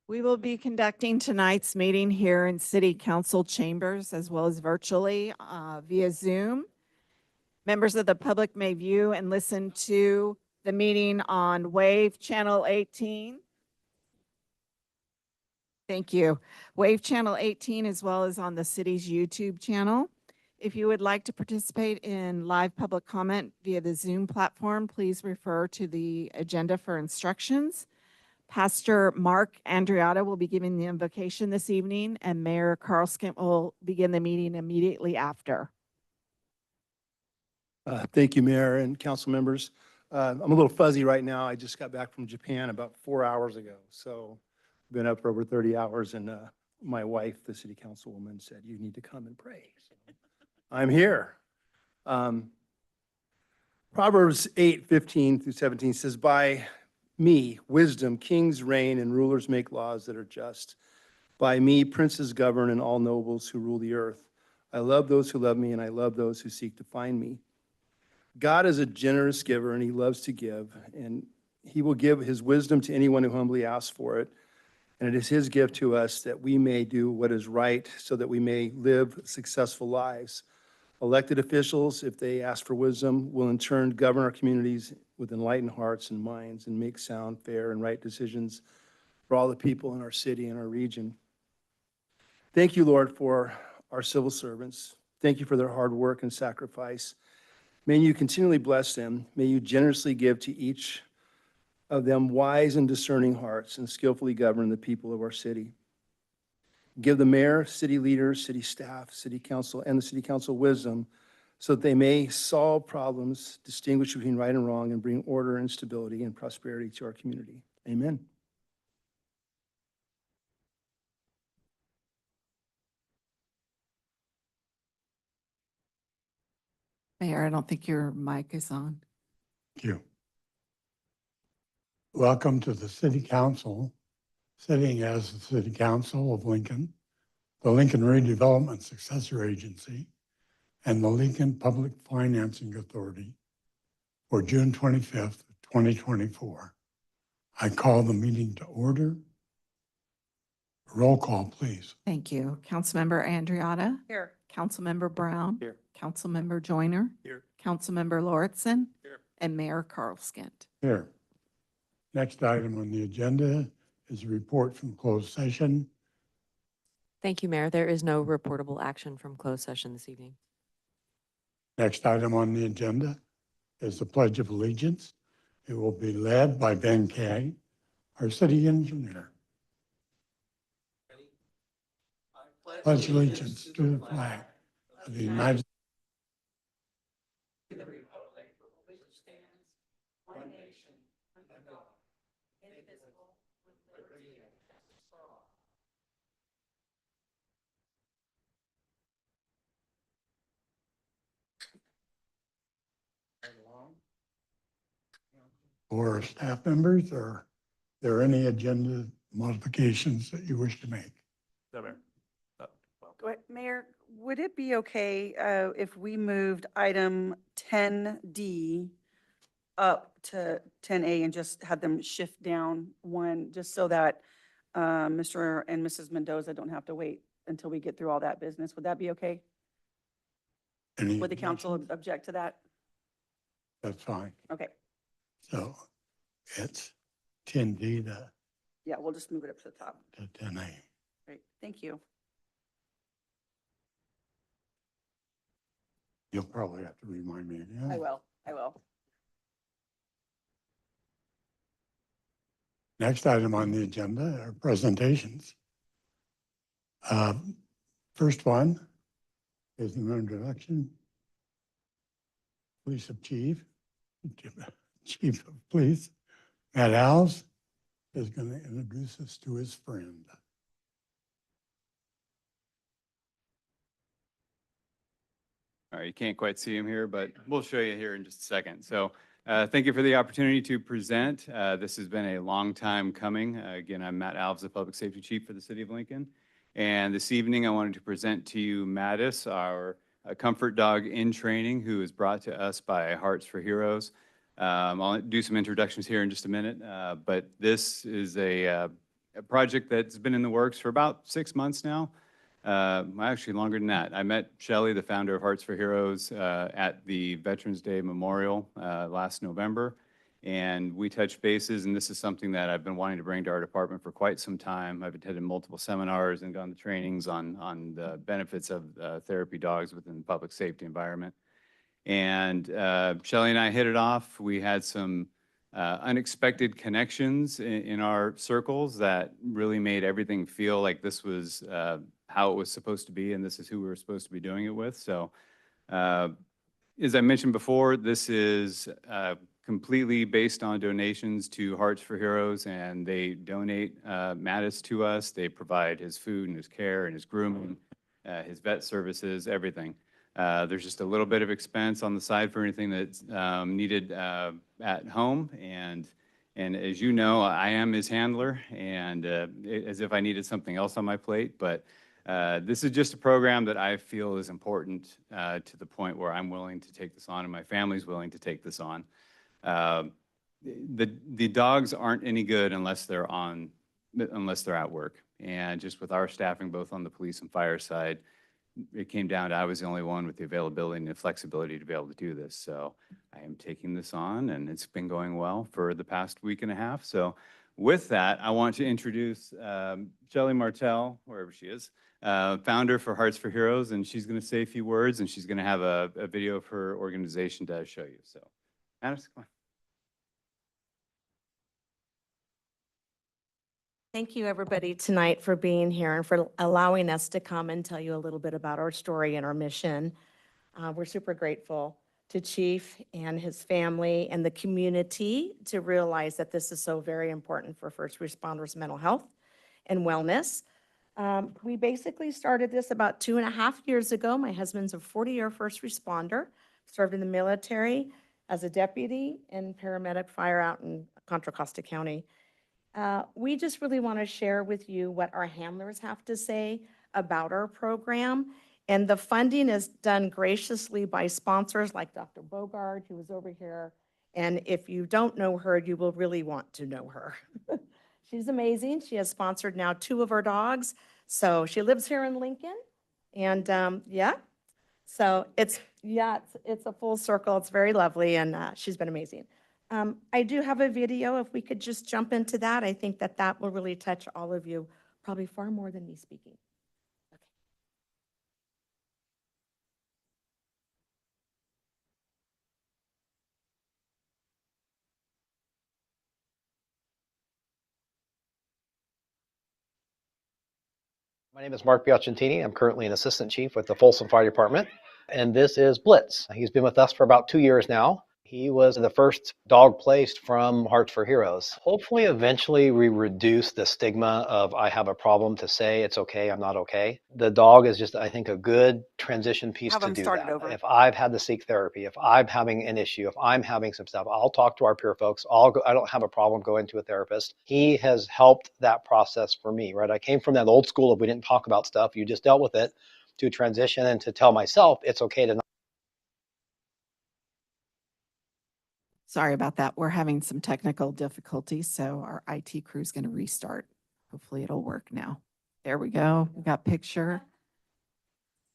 We will be conducting tonight's meeting here in City Council chambers as well as virtually via Zoom. Members of the public may view and listen to the meeting on Wave Channel 18. Thank you. Wave Channel 18 as well as on the city's YouTube channel. If you would like to participate in live public comment via the Zoom platform, please refer to the agenda for instructions. Pastor Mark Andriotta will be giving the invocation this evening, and Mayor Carl Skint will begin the meeting immediately after. Thank you, Mayor and council members. I'm a little fuzzy right now. I just got back from Japan about 4 hours ago. So I've been up for over 30 hours, and my wife, the city councilwoman, said, you need to come and pray. So I'm here. Proverbs 8:15 through 17 says, by me, wisdom, kings reign and rulers make laws that are just. By me, princes govern and all nobles who rule the earth. I love those who love me, and I love those who seek to find me. God is a generous giver, and he loves to give, and he will give his wisdom to anyone who humbly asks for it. And it is his gift to us that we may do what is right so that we may live successful lives. Elected officials, if they ask for wisdom, will in turn govern our communities with enlightened hearts and minds and make sound, fair, and right decisions for all the people in our city and our region. Thank you, Lord, for our civil servants. Thank you for their hard work and sacrifice. May you continually bless them. May you generously give to each of them wise and discerning hearts and skillfully govern the people of our city. Give the mayor, city leaders, city staff, city council, and the city council wisdom so that they may solve problems, distinguish between right and wrong, and bring order and stability and prosperity to our community. Amen. Mayor, I don't think your mic is on. Thank you. Welcome to the City Council, sitting as the City Council of Lincoln, the Lincoln Redevelopment Successor Agency, and the Lincoln Public Financing Authority for June 25th, 2024. I call the meeting to order. Roll call, please. Thank you. Councilmember Andriotta? Here. Councilmember Brown? Here. Councilmember Joyner? Here. Councilmember Lauritsen? Here. And Mayor Carl Skint. Here. Next item on the agenda is a report from closed session. Thank you, Mayor. There is no reportable action from closed session this evening. Next item on the agenda is the Pledge of Allegiance. It will be led by Ben Kay, our city engineer. Pledge allegiance to the flag of the United States. For staff members, are there any agenda modifications that you wish to make? Go Go ahead. Mayor, would it be okay if we moved item 10D up to 10A and just had them shift down one, just so that Mr. and Mrs. Mendoza don't have to wait until we get through all that business? Would that be okay? Any Would the council objections? object to that? That's fine. Okay, So it's 10D yeah, we'll just move it up to the top. to 10A. Great, thank you. You'll probably have to remind me again. I will. Next item on the agenda are presentations. First one is an introduction. Police of Chief of Police, Matt Alves, is going to introduce us to his friend. All right, you can't quite see him here, but we'll show you here in just a second. So thank you for the opportunity to present. This has been a long time coming. Again, I'm Matt Alves, the Public Safety Chief for the City of Lincoln. And this evening, I wanted to present to you Mattis, our comfort dog in training, who is brought to us by Hearts for Heroes. I'll do some introductions here in just a minute, but this is a a project that's been in the works for about 6 months now. Actually longer than that. I met Shelley, the founder of Hearts for Heroes, at the Veterans Day Memorial last November. And we touched bases, and this is something that I've been wanting to bring to our department for quite some time. I've attended multiple seminars and gone to trainings on the benefits of therapy dogs within the public safety environment. And Shelley and I hit it off. We had some unexpected connections in our circles that really made everything feel like this was how it was supposed to be, and this is who we were supposed to be doing it with. So as I mentioned before, this is completely based on donations to Hearts for Heroes, and they donate Mattis to us. They provide his food and his care and his grooming, his vet services, everything. There's just a little bit of expense on the side for anything that's needed at home. And as you know, I am his handler, and as if I needed something else on my plate. But this is just a program that I feel is important to the point where I'm willing to take this on, and my family's willing to take this on. The dogs aren't any good unless they're at work. And just with our staffing, both on the police and fire side, it came down to I was the only one with the availability and the flexibility to be able to do this. So I am taking this on, and it's been going well for the past week and a half. So with that, I want to introduce Shelley Martell, wherever she is, founder for Hearts for Heroes, and she's going to say a few words, and she's going to have a video of her organization to show you. So, Mattis, come on. Thank you, everybody, tonight for being here and for allowing us to come and tell you a little bit about our story and our mission. We're super grateful to Chief and his family and the community to realize that this is so very important for first responders' mental health and wellness. We basically started this about 2.5 years ago. My husband's a 40-year first responder, served in the military as a deputy and paramedic fire out in Contra Costa County. We just really want to share with you what our handlers have to say about our program. And the funding is done graciously by sponsors like Dr. Bogard, who is over here. And if you don't know her, you will really want to know her. She's amazing. She has sponsored now 2 of our dogs. So she lives here in Lincoln. And so it's a full circle. It's very lovely. And she's been amazing. I do have a video. If we could just jump into that, I think that will really touch all of you, probably far more than me speaking. Okay. My name is Mark Biachentini. I'm currently an assistant chief with the Folsom Fire Department, and this is Blitz. He's been with us for about 2 years now. He was the first dog placed from Hearts for Heroes. Hopefully, eventually, we reduce the stigma of I have a problem to say it's okay, I'm not okay. The dog is just, I think, a good transition piece Have to them do start it that. over. If I've had to seek therapy, if I'm having an issue, if I'm having some stuff, I'll talk to our peer folks. I don't have a problem going to a therapist. He has helped that process for me, right? I came from that old school of we didn't talk about stuff, you just dealt with it, to transition and to tell myself it's okay to not. Sorry about that. We're having some technical difficulties, so our IT crew is going to restart. Hopefully it'll work now. There we go. We got picture.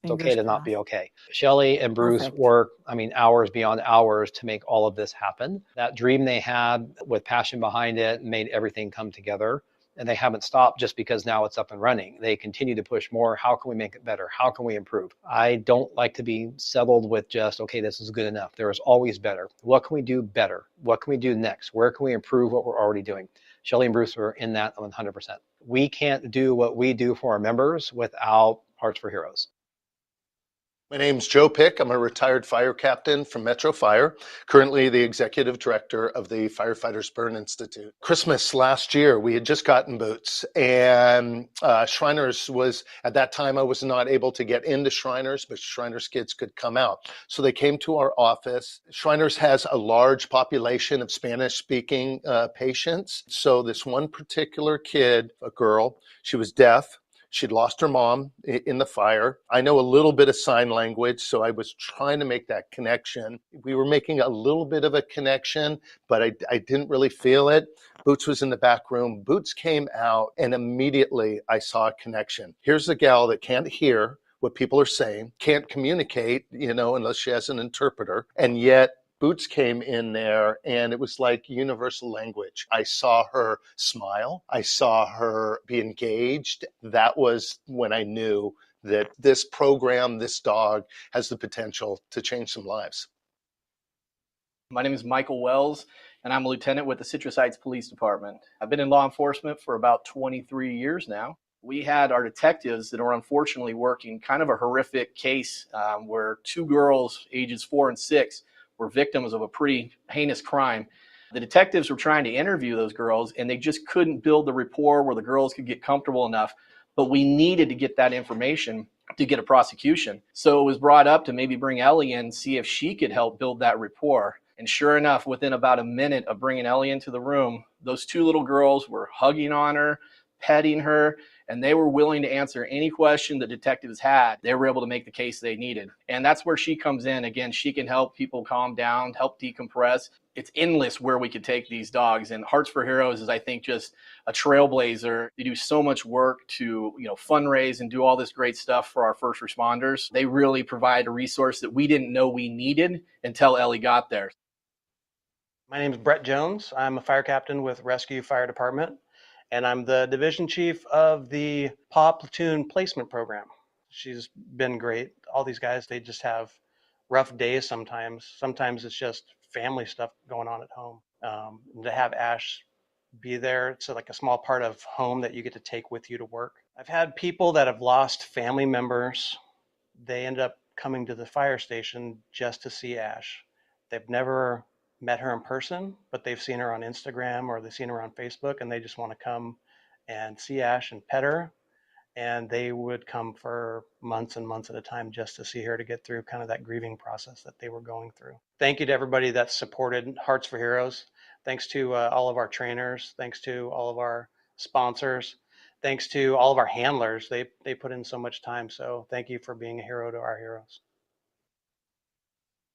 It's okay Fingers to not be crossed. okay. Shelley and Bruce Perfect. work, hours beyond hours to make all of this happen. That dream they had with passion behind it made everything come together. And they haven't stopped just because now it's up and running. They continue to push more. How can we make it better? How can we improve? I don't like to be settled with just, okay, this is good enough. There is always better. What can we do better? What can we do next? Where can we improve what we're already doing? Shelley and Bruce are in that 100%. We can't do what we do for our members without Hearts for Heroes. My name's Joe Pick. I'm a retired fire captain from Metro Fire, currently the executive director of the Firefighters Burn Institute. Christmas last year, we had just gotten boots, and Shriners was, at that time, I was not able to get into Shriners, but Shriners kids could come out. So they came to our office. Shriners has a large population of Spanish-speaking patients. So this one particular kid, a girl, she was deaf. She'd lost her mom in the fire. I know a little bit of sign language, so I was trying to make that connection. We were making a little bit of a connection, but I didn't really feel it. Boots was in the back room. Boots came out, and immediately I saw a connection. Here's a gal that can't hear what people are saying, can't communicate, unless she has an interpreter. And yet Boots came in there and it was like universal language. I saw her smile. I saw her be engaged. That was when I knew that this program, this dog, has the potential to change some lives. My name is Michael Wells, and I'm a lieutenant with the Citrus Heights Police Department. I've been in law enforcement for about 23 years now. We had our detectives that are unfortunately working kind of a horrific case where 2 girls, ages 4 and 6, were victims of a pretty heinous crime. The detectives were trying to interview those girls, and they just couldn't build the rapport where the girls could get comfortable enough. But we needed to get that information to get a prosecution. So it was brought up to maybe bring Ellie in, see if she could help build that rapport. And sure enough, within about a minute of bringing Ellie into the room, those 2 little girls were hugging on her, petting her, and they were willing to answer any question the detectives had. They were able to make the case they needed. And that's where she comes in. Again, she can help people calm down, help decompress. It's endless where we could take these dogs. And Hearts for Heroes is, I think, just a trailblazer. They do so much work to, fundraise and do all this great stuff for our first responders. They really provide a resource that we didn't know we needed until Ellie got there. My name is Brett Jones. I'm a fire captain with Rescue Fire Department, and I'm the division chief of the PAW Platoon Placement Program. She's been great. All these guys, they just have rough days sometimes. Sometimes it's just family stuff going on at home. And to have Ash be there, it's like a small part of home that you get to take with you to work. I've had people that have lost family members. They end up coming to the fire station just to see Ash. They've never met her in person, but they've seen her on Instagram or they've seen her on Facebook, and they just want to come and see Ash and pet her. And they would come for months and months at a time just to see her, to get through kind of that grieving process that they were going through. Thank you to everybody that supported Hearts for Heroes. Thanks to all of our trainers. Thanks to all of our sponsors. Thanks to all of our handlers. They put in so much time. So thank you for being a hero to our heroes.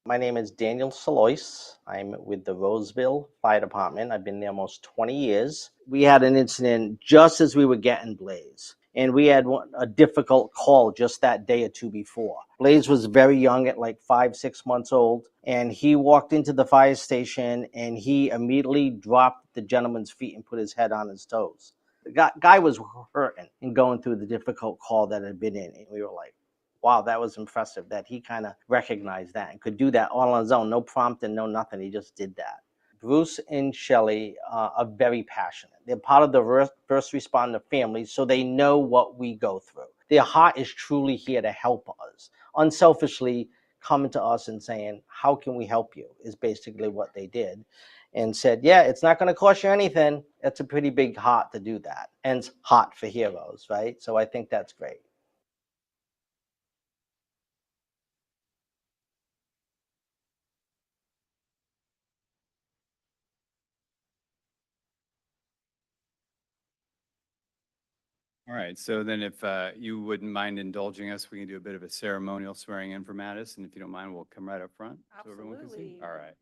My name is Daniel Salois. I'm with the Roseville Fire Department. I've been there almost 20 years. We had an incident just as we were getting Blaze, and we had a difficult call just that day or 2 before. Blaze was very young, at like 5-6 months old, and he walked into the fire station and he immediately dropped the gentleman's feet and put his head on his toes. The guy was hurting and going through the difficult call that had been in, and we were like, wow, that was impressive that he kind of recognized that and could do that all on his own. No prompting, no nothing. He just did that. Bruce and Shelley are very passionate. They're part of the first responder family, so they know what we go through. Their heart is truly here to help us. Unselfishly coming to us and saying, how can we help you, is basically what they did. And said, yeah, it's not going to cost you anything. It's a pretty big heart to do that. And it's Heart for Heroes, right? So I think that's great. All right, so then if you wouldn't mind indulging us, we can do a bit of a ceremonial swearing in for Mattis, and if you don't mind, we'll come right up front so everyone can see. Absolutely. All right.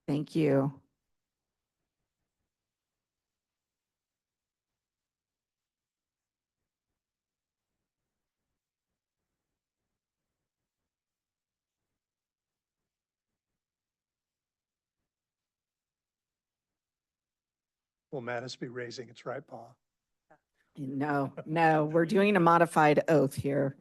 Thank you. Will Mattis be raising its right paw? No, we're doing a modified oath here.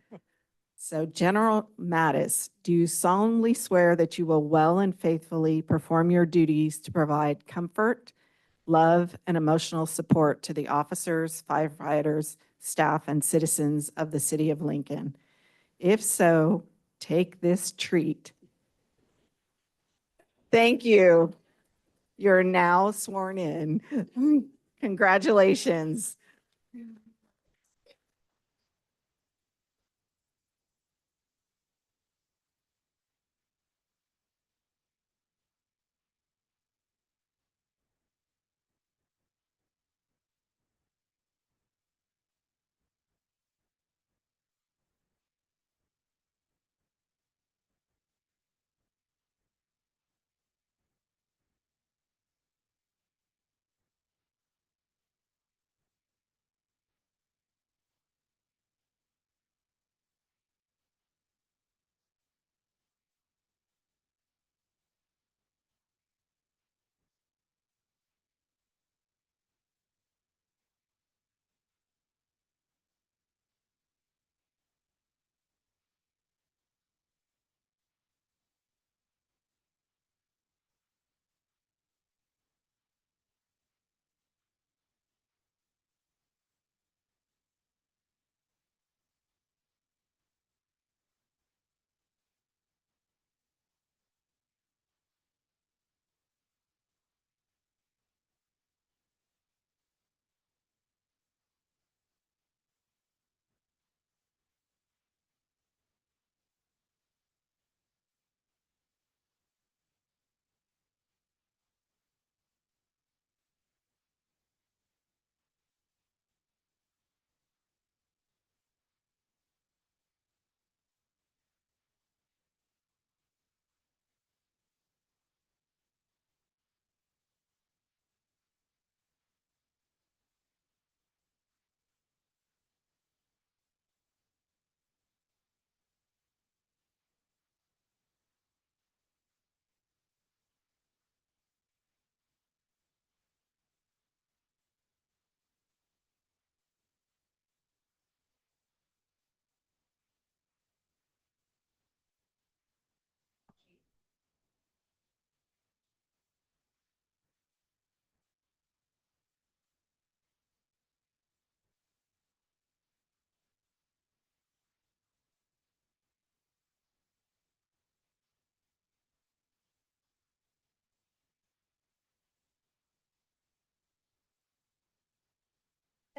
So General Mattis, do you solemnly swear that you will well and faithfully perform your duties to provide comfort, love, and emotional support to the officers, firefighters, staff, and citizens of the city of Lincoln? If so, take this treat. Thank you. You're now sworn in. Congratulations.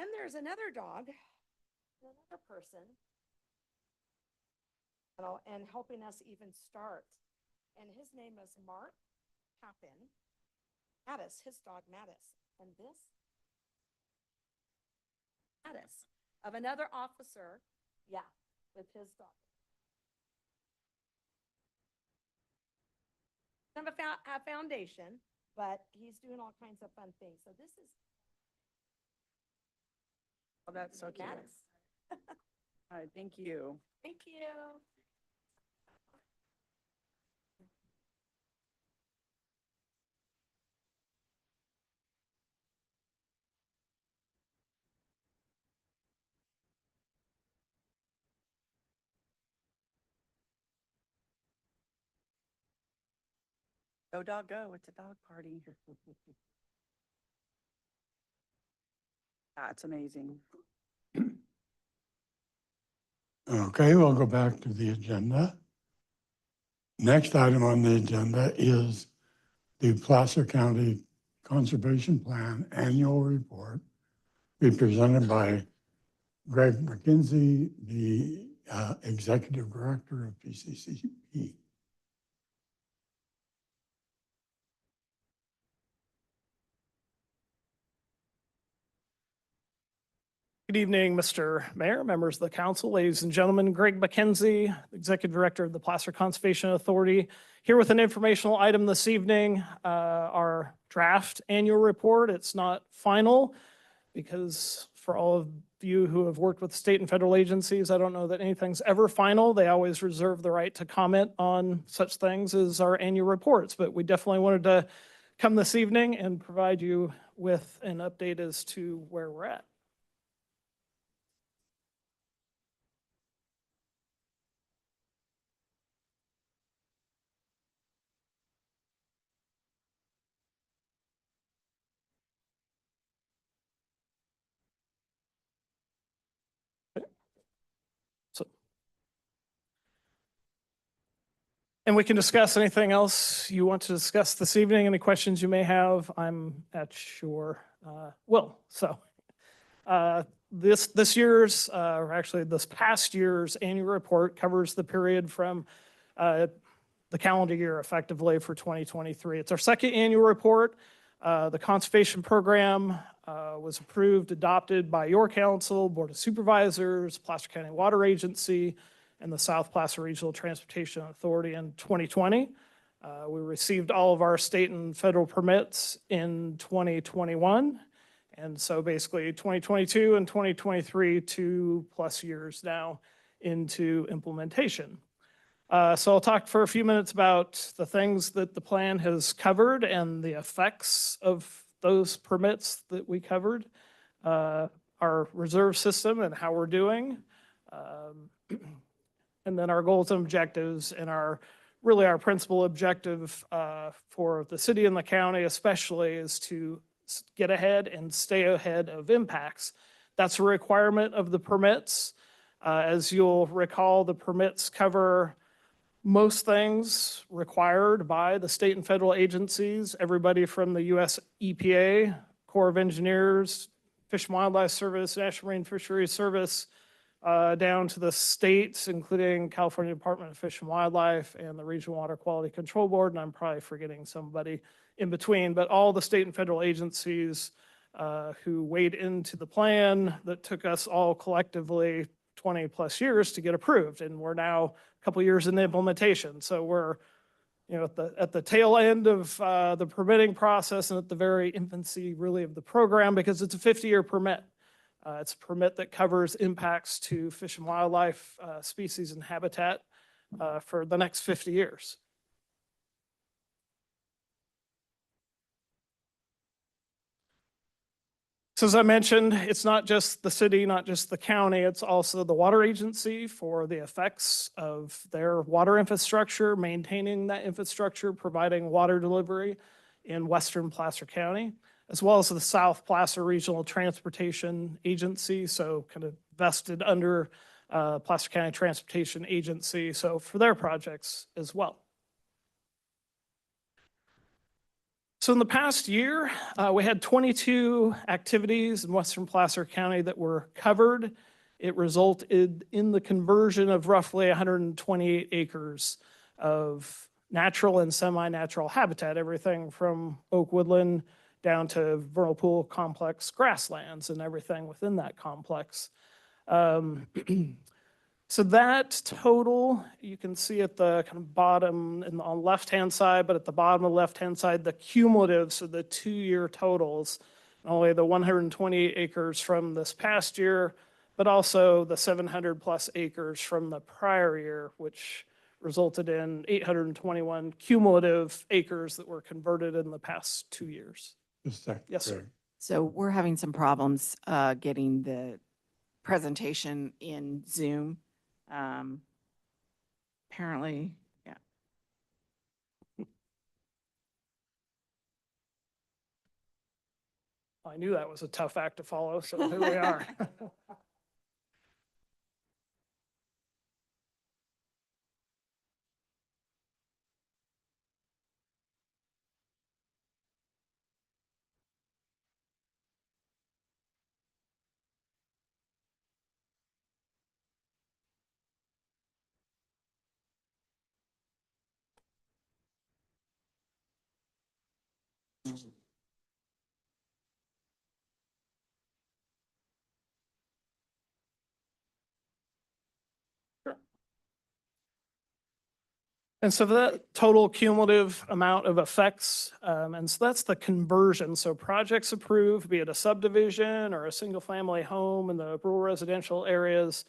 Then there's another dog, another person, and helping us even start. And his name is Mark Papin. Mattis, his dog Mattis. And this Mattis of another officer, yeah, with his dog. Have a foundation, but he's doing all kinds of fun things. So this is Oh, that's so cute. Mattis. All right, thank you. Thank you. Go dog, go. It's a dog party. That's amazing. Okay, we'll go back to the agenda. Next item on the agenda is the Placer County Conservation Plan Annual Report, be presented by Greg McKenzie, the Executive Director of PCCP. Good evening, Mr. Mayor, members of the council, ladies and gentlemen. Greg McKenzie, Executive Director of the Placer Conservation Authority, here with an informational item this evening, our draft annual report. It's not final because for all of you who have worked with state and federal agencies, I don't know that anything's ever final. They always reserve the right to comment on such things as our annual reports, but we definitely wanted to come this evening and provide you with an update as to where we're at. And we can discuss anything else you want to discuss this evening, any questions you may have, I'm at your will. So this year's, or actually this past year's annual report covers the period from the calendar year effectively for 2023. It's our second annual report. The conservation program was approved, adopted by your council, Board of Supervisors, Placer County Water Agency, and the South Placer Regional Transportation Authority in 2020. We received all of our state and federal permits in 2021. And so basically 2022 and 2023, 2+ years now into implementation. So I'll talk for a few minutes about the things that the plan has covered and the effects of those permits that we covered, our reserve system and how we're doing, and then our goals and objectives and our principal objective for the city and the county especially is to get ahead and stay ahead of impacts. That's a requirement of the permits. As you'll recall, the permits cover most things required by the state and federal agencies, everybody from the U.S. EPA, Corps of Engineers, Fish and Wildlife Service, National Marine Fisheries Service, down to the states, including California Department of Fish and Wildlife and the Regional Water Quality Control Board, and I'm probably forgetting somebody in between, but all the state and federal agencies who weighed into the plan that took us all collectively 20+ years to get approved, and we're now a couple years in the implementation. So we're at the tail end of the permitting process and at the very infancy really of the program because it's a 50-year permit. It's a permit that covers impacts to fish and wildlife species and habitat for the next 50 years. So as I mentioned, it's not just the city, not just the county, it's also the water agency for the effects of their water infrastructure, maintaining that infrastructure, providing water delivery in Western Placer County, as well as the South Placer Regional Transportation Agency, so kind of vested under Placer County Transportation Agency, so for their projects as well. So in the past year, we had 22 activities in Western Placer County that were covered. It resulted in the conversion of roughly 128 acres of natural and semi-natural habitat, everything from oak woodland down to vernal pool complex grasslands and everything within that complex. So that total, you can see at the kind of bottom and on the left-hand side, but at the bottom of the left-hand side, the cumulative, so the 2-year totals, not only the 128 acres from this past year, but also the 700 plus acres from the prior year, which resulted in 821 cumulative acres that were converted in the past 2 years. Just a sec, Yes, sir. Greg. So we're having some problems getting the presentation in Zoom. Apparently, yeah. I knew that was a tough act to follow, so here we are. And so that total cumulative amount of effects, and so that's the conversion. So projects approved, be it a subdivision or a single family home in the rural residential areas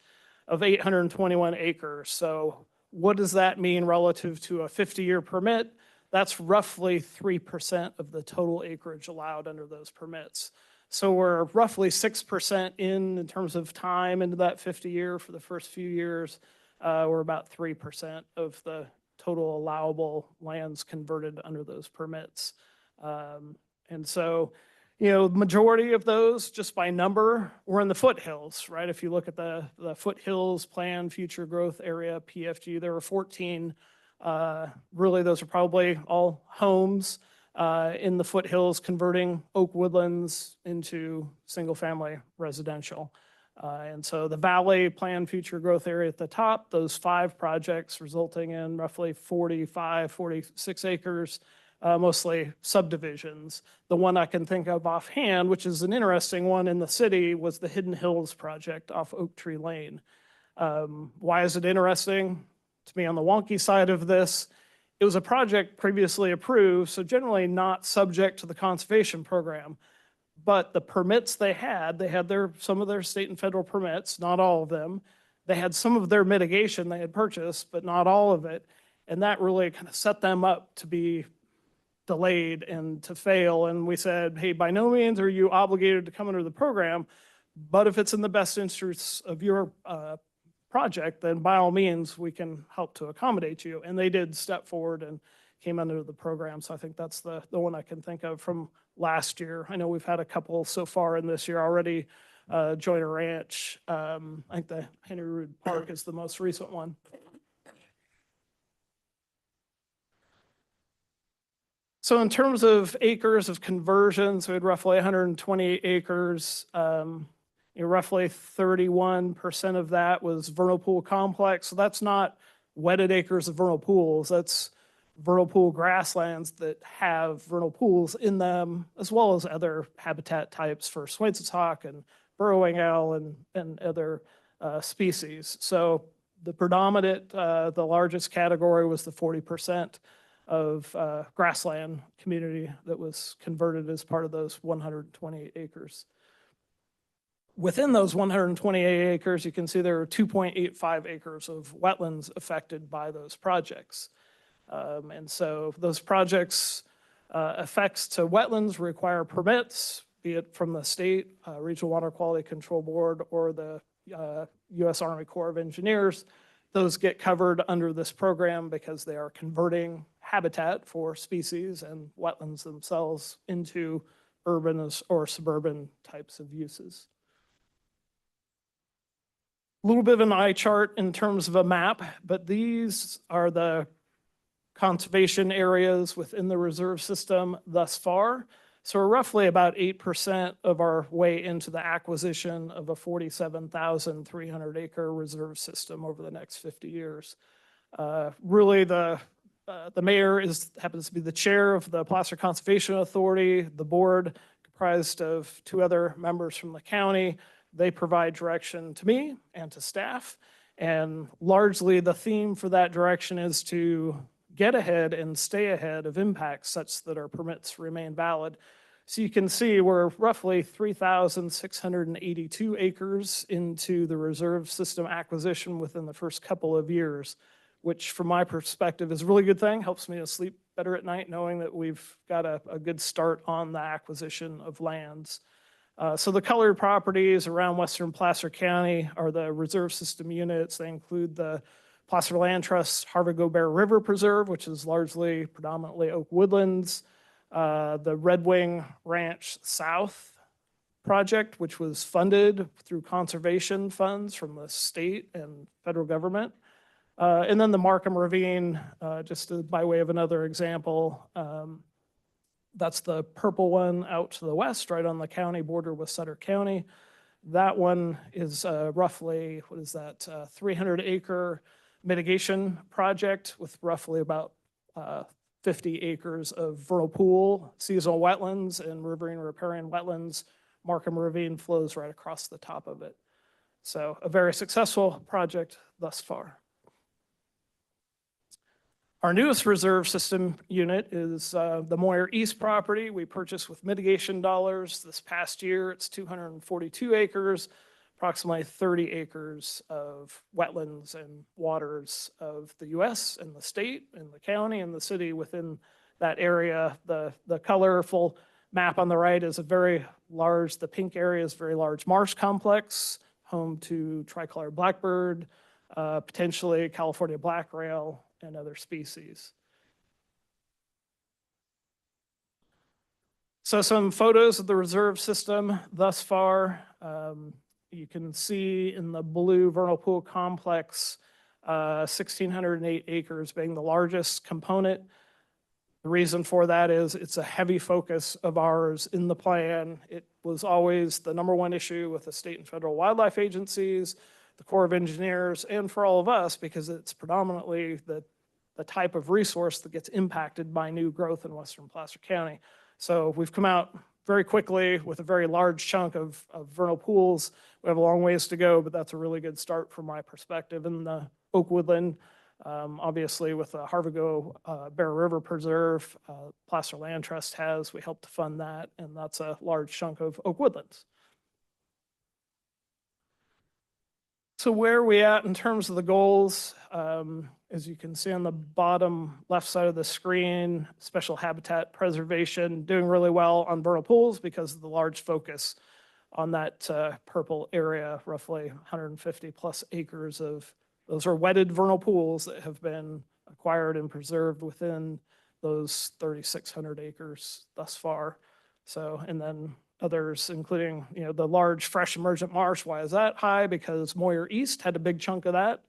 of 821 acres. So what does that mean relative to a 50-year permit? That's roughly 3% of the total acreage allowed under those permits. So we're roughly 6% in terms of time into that 50-year for the first few years. We're about 3% of the total allowable lands converted under those permits. And so, you know, the majority of those, just by number, were in the foothills, right? If you look at the foothills plan, future growth area, PFG, there were 14. Really, those are probably all homes in the foothills, converting oak woodlands into single-family residential. And so the Valley Plan Future Growth Area at the top, those 5 projects resulting in roughly 45, 46 acres, mostly subdivisions. The one I can think of offhand, which is an interesting one in the city, was the Hidden Hills project off Oak Tree Lane. Why is it interesting? To me, on the wonky side of this, it was a project previously approved, so generally not subject to the conservation program. But the permits they had some of their state and federal permits, not all of them. They had some of their mitigation they had purchased, but not all of it. And that really kind of set them up to be delayed and to fail. And we said, hey, by no means are you obligated to come under the program, but if it's in the best interests of your project, then by all means, we can help to accommodate you. And they did step forward and came under the program. So I think that's the one I can think of from last year. I know we've had a couple so far in this year already. Joyner Ranch, I think the Henry Rood Park is the most recent one. So in terms of acres of conversions, we had roughly 128 acres. Roughly 31% of that was vernal pool complex. So that's not wetted acres of vernal pools. That's vernal pool grasslands that have vernal pools in them, as well as other habitat types for Swainson's hawk and burrowing owl and other species. So the predominant, the largest category was the 40% of grassland community that was converted as part of those 128 acres. Within those 128 acres, you can see there are 2.85 acres of wetlands affected by those projects. And so those projects' effects to wetlands require permits, be it from the state, Regional Water Quality Control Board, or the U.S. Army Corps of Engineers. Those get covered under this program because they are converting habitat for species and wetlands themselves into urban or suburban types of uses. A little bit of an eye chart in terms of a map, but these are the conservation areas within the reserve system thus far. So we're roughly about 8% of our way into the acquisition of a 47,300 acre reserve system over the next 50 years. Really, the mayor happens to be the chair of the Placer Conservation Authority. The board, comprised of 2 other members from the county, they provide direction to me and to staff. And largely the theme for that direction is to get ahead and stay ahead of impacts such that our permits remain valid. So you can see we're roughly 3,682 acres into the reserve system acquisition within the first couple of years, which from my perspective is a really good thing. Helps me to sleep better at night knowing that we've got a good start on the acquisition of lands. So the colored properties around western Placer County are the reserve system units. They include the Placer Land Trust Harvigo-Bear River Preserve, which is largely predominantly oak woodlands. The Red Wing Ranch South project, which was funded through conservation funds from the state and federal government. And then the Markham Ravine, by way of another example, that's the purple one out to the west, right on the county border with Sutter County. That one is roughly, 300 acre mitigation project with roughly about 50 acres of vernal pool, seasonal wetlands, and riverine riparian wetlands. Markham Ravine flows right across the top of it. So a very successful project thus far. Our newest reserve system unit is the Moyer East property we purchased with mitigation dollars this past year. It's 242 acres, approximately 30 acres of wetlands and waters of the U.S. and the state and the county and the city within that area. The colorful map on the right is a very large, the pink area is a very large marsh complex, home to tricolor blackbird, potentially California black rail, and other species. So some photos of the reserve system thus far. You can see in the blue vernal pool complex, 1,608 acres being the largest component. The reason for that is it's a heavy focus of ours in the plan. It was always the #1 issue with the state and federal wildlife agencies, the Corps of Engineers, and for all of us, because it's predominantly the type of resource that gets impacted by new growth in western Placer County. So we've come out very quickly with a very large chunk of vernal pools. We have a long ways to go, but that's a really good start from my perspective. In the oak woodland, obviously with the Harvigo-Bear River Preserve, Placer Land Trust we helped to fund that, and that's a large chunk of oak woodlands. So where are we at in terms of the goals? As you can see on the bottom left side of the screen, special habitat preservation, doing really well on vernal pools because of the large focus on that purple area, roughly 150 plus acres of, those are wetted vernal pools that have been acquired and preserved within those 3,600 acres thus far. So, and then others, including, the large fresh emergent marsh. Why is that high? Because Moyer East had a big chunk of that,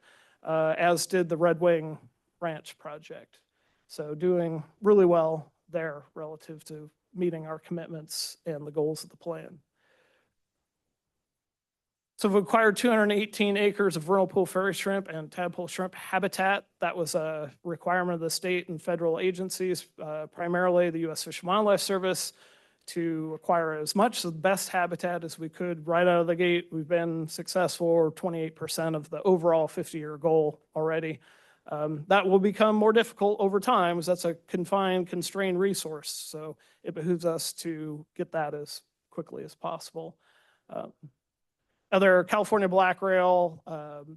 as did the Red Wing Ranch project. So doing really well there relative to meeting our commitments and the goals of the plan. So we've acquired 218 acres of vernal pool fairy shrimp and tadpole shrimp habitat. That was a requirement of the state and federal agencies, primarily the U.S. Fish and Wildlife Service, to acquire as much of the best habitat as we could right out of the gate. We've been successful, or 28% of the overall 50-year goal already. That will become more difficult over time, as that's a confined, constrained resource. So it behooves us to get that as quickly as possible. Other California black rail,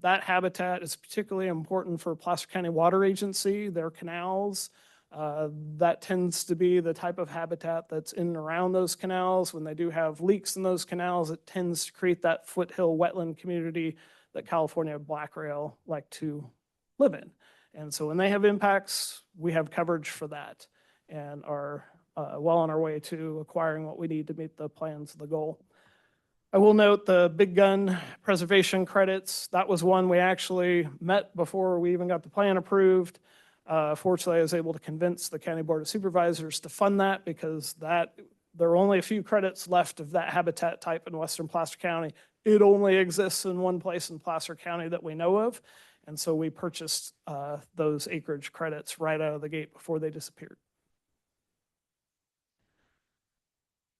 that habitat is particularly important for Placer County Water Agency, their canals. That tends to be the type of habitat that's in and around those canals. When they do have leaks in those canals, it tends to create that foothill wetland community that California black rail like to live in. And so when they have impacts, we have coverage for that and are well on our way to acquiring what we need to meet the plans of the goal. I will note the big gun preservation credits. That was one we actually met before we even got the plan approved. Fortunately, I was able to convince the County Board of Supervisors to fund that because there are only a few credits left of that habitat type in western Placer County. It only exists in one place in Placer County that we know of. And so we purchased those acreage credits right out of the gate before they disappeared.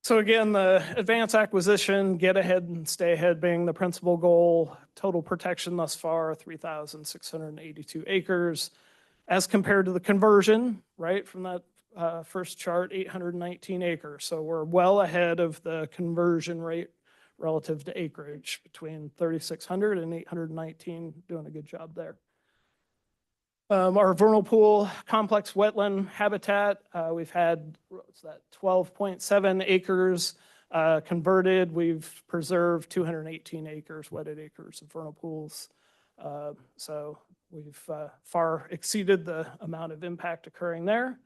So again, the advance acquisition, get ahead and stay ahead being the principal goal. Total protection thus far, 3,682 acres. As compared to the conversion, right, from that first chart, 819 acres. So we're well ahead of the conversion rate relative to acreage between 3,600 and 819, doing a good job there. Our vernal pool complex wetland habitat, we've had, what's that, 12.7 acres converted. We've preserved 218 acres, wetted acres of vernal pools. So we've far exceeded the amount of impact occurring there,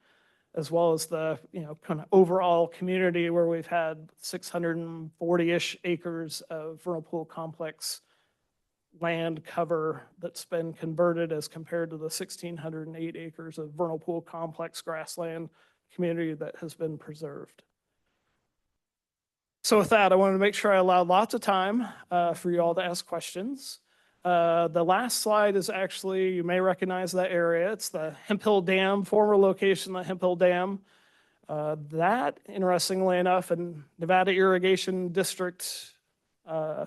as well as the kind of overall community where we've had 640-ish acres of vernal pool complex land cover that's been converted as compared to the 1,608 acres of vernal pool complex grassland community that has been preserved. So with that, I wanted to make sure I allowed lots of time for you all to ask questions. The last slide is actually, you may recognize that area. It's the Hemphill Dam, former location of the Hemphill Dam. That, interestingly enough, a Nevada Irrigation District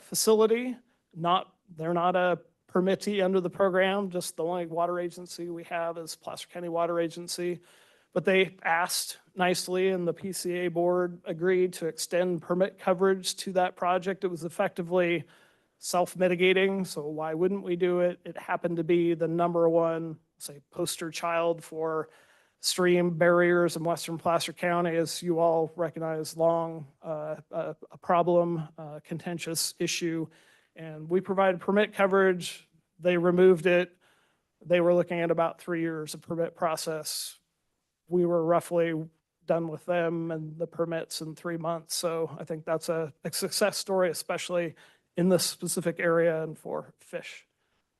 facility, they're not a permittee under the program, just the only water agency we have is Placer County Water Agency. But they asked nicely and the PCA board agreed to extend permit coverage to that project. It was effectively self-mitigating, so why wouldn't we do it? It happened to be the #1, say, poster child for stream barriers in western Placer County, as you all recognize, long a problem, contentious issue. And we provided permit coverage. They removed it. They were looking at about 3 years of permit process. We were roughly done with them and the permits in 3 months. So I think that's a success story, especially in this specific area and for fish.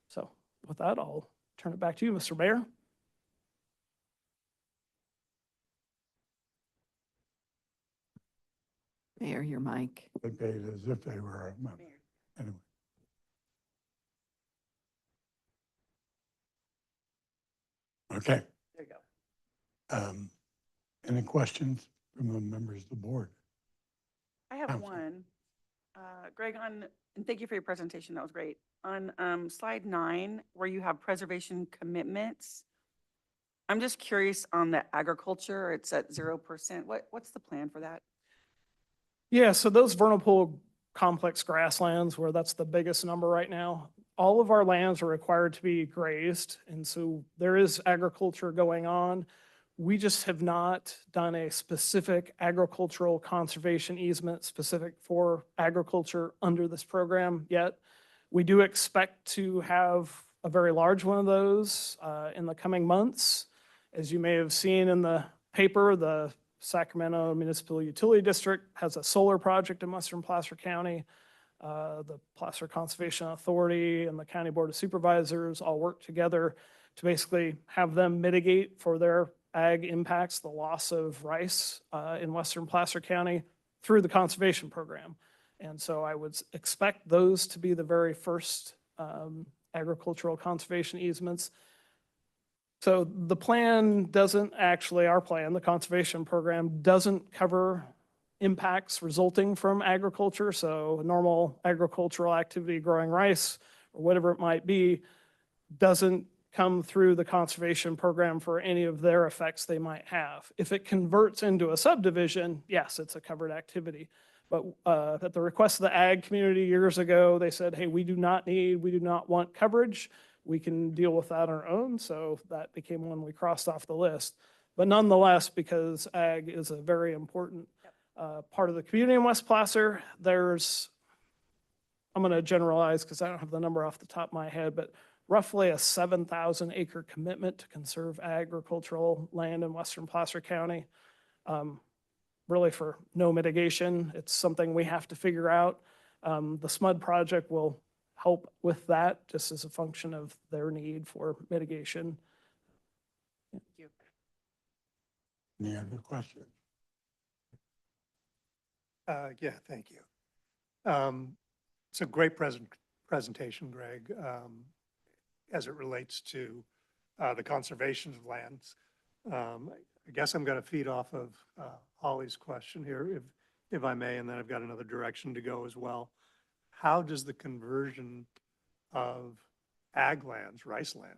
So with that, I'll turn it back to you, Mr. Mayor. Mayor, your mic. They paid as if they were a member. Anyway. Okay. There you go. Any questions from the members of the board? I have Council. one. Greg, and thank you for your presentation. That was great. On slide 9, where you have preservation commitments, I'm just curious on the agriculture. It's at 0%. What's the plan for that? Yeah, so those vernal pool complex grasslands, where that's the biggest number right now, all of our lands are required to be grazed. And so there is agriculture going on. We just have not done a specific agricultural conservation easement specific for agriculture under this program yet. We do expect to have a very large one of those in the coming months. As you may have seen in the paper, the Sacramento Municipal Utility District has a solar project in western Placer County. The Placer Conservation Authority and the County Board of Supervisors all work together to basically have them mitigate for their ag impacts, the loss of rice in western Placer County through the conservation program. And so I would expect those to be the very first agricultural conservation easements. So the plan doesn't actually, our plan, the conservation program doesn't cover impacts resulting from agriculture. So normal agricultural activity, growing rice or whatever it might be, doesn't come through the conservation program for any of their effects they might have. If it converts into a subdivision, yes, it's a covered activity. But at the request of the ag community years ago, they said, hey, we do not want coverage. We can deal with that on our own. So that became one we crossed off the list. But nonetheless, because ag is a very important part of the community in West Placer, I'm going to generalize because I don't have the number off the top of my head, but roughly a 7,000 acre commitment to conserve agricultural land in western Placer County. Really for no mitigation. It's something we have to figure out. The SMUD project will help with that just as a function of their need for mitigation. Any other questions? Yeah, thank you. It's a great presentation, Greg, as it relates to the conservation of lands. I guess I'm going to feed off of Holly's question here, if I may, and then I've got another direction to go as well. How does the conversion of ag lands, rice land,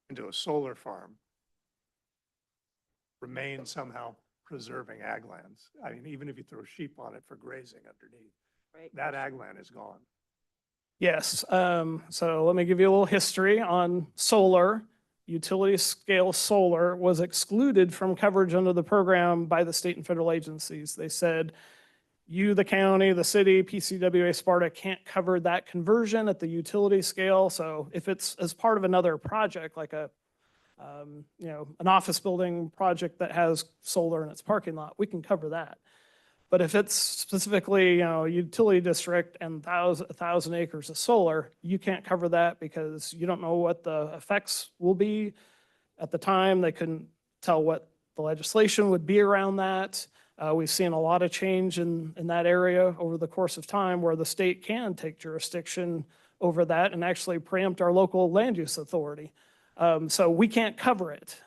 into a solar farm remain somehow preserving ag lands? I mean, even if you throw sheep on it for grazing underneath, that ag land is gone. Yes, so let me give you a little history on solar. Utility scale solar was excluded from coverage under the program by the state and federal agencies. They said, you, the county, the city, PCWA, Sparta can't cover that conversion at the utility scale. So if it's as part of another project, like a, an office building project that has solar in its parking lot, we can cover that. But if it's specifically, utility district and 1,000 acres of solar, you can't cover that because you don't know what the effects will be. At the time, they couldn't tell what the legislation would be around that. We've seen a lot of change in that area over the course of time where the state can take jurisdiction over that and actually preempt our local land use authority. So we can't cover it.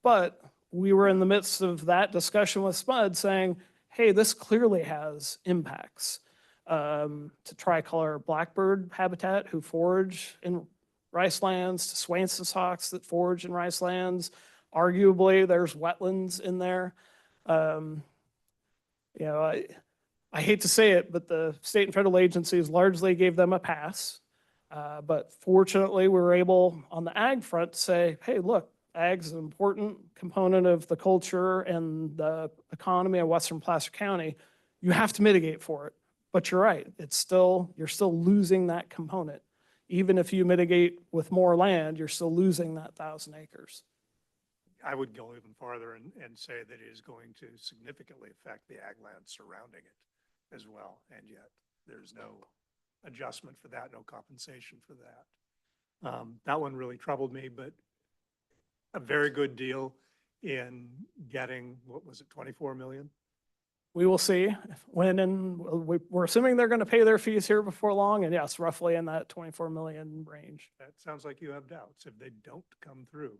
But we were in the midst of that discussion with SPUD saying, hey, this clearly has impacts to tricolor blackbird habitat who forage in rice lands, to Swainson's hawks that forage in rice lands. Arguably, there's wetlands in there. I hate to say it, but the state and federal agencies largely gave them a pass. But fortunately, we were able on the ag front to say, hey, look, ag's an important component of the culture and the economy of Western Placer County. You have to mitigate for it. But you're right, you're still losing that component. Even if you mitigate with more land, you're still losing that 1,000 acres. I would go even farther and say that it is going to significantly affect the ag land surrounding it as well. And yet there's no adjustment for that, no compensation for that. That one really troubled me, but a very good deal in getting, what was it, 24 million? We will see when, and we're assuming they're going to pay their fees here before long. And yes, roughly in that 24 million range. That sounds like you have doubts if they don't come through.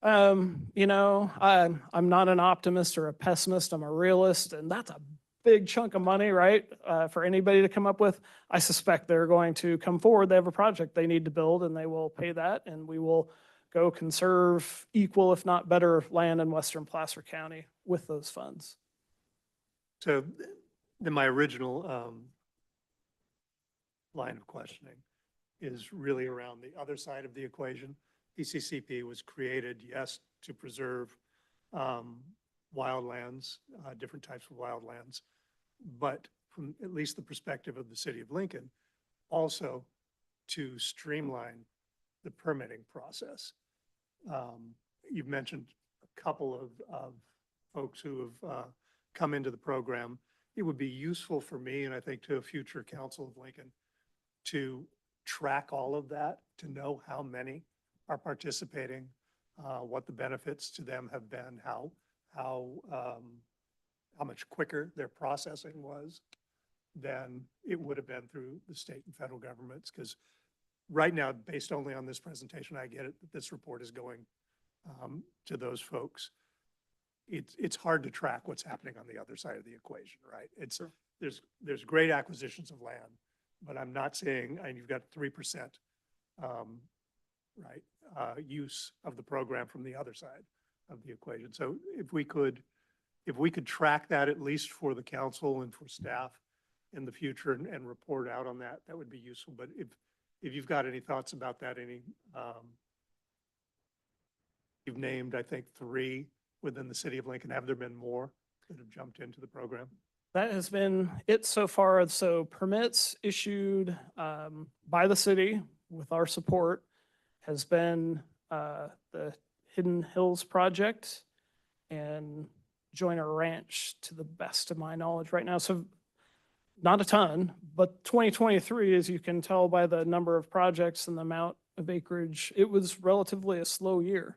I'm not an optimist or a pessimist. I'm a realist, and that's a big chunk of money, right? For anybody to come up with. I suspect they're going to come forward. They have a project they need to build, and they will pay that, and we will go conserve equal, if not better, land in Western Placer County with those funds. So then my original line of questioning is really around the other side of the equation. PCCP was created, yes, to preserve wildlands, different types of wildlands, but from at least the perspective of the city of Lincoln, also to streamline the permitting process. You've mentioned a couple of folks who have come into the program. It would be useful for me, and I think to a future council of Lincoln, to track all of that, to know how many are participating, what the benefits to them have been, how much quicker their processing was than it would have been through the state and federal governments. Because right now, based only on this presentation, I get it that this report is going to those folks. It's hard to track what's happening on the other side of the equation, right? There's great acquisitions of land, but I'm not saying, and you've got 3%, right, use of the program from the other side of the equation. So if we could track that at least for the council and for staff in the future and report out on that, that would be useful. But if you've got any thoughts about that, you've named, I think, 3 within the city of Lincoln. Have there been more that have jumped into the program? That has been it so far. So permits issued by the city with our support has been the Hidden Hills project and Joyner Ranch, to the best of my knowledge right now. So not a ton, but 2023, as you can tell by the number of projects and the amount of acreage, it was relatively a slow year.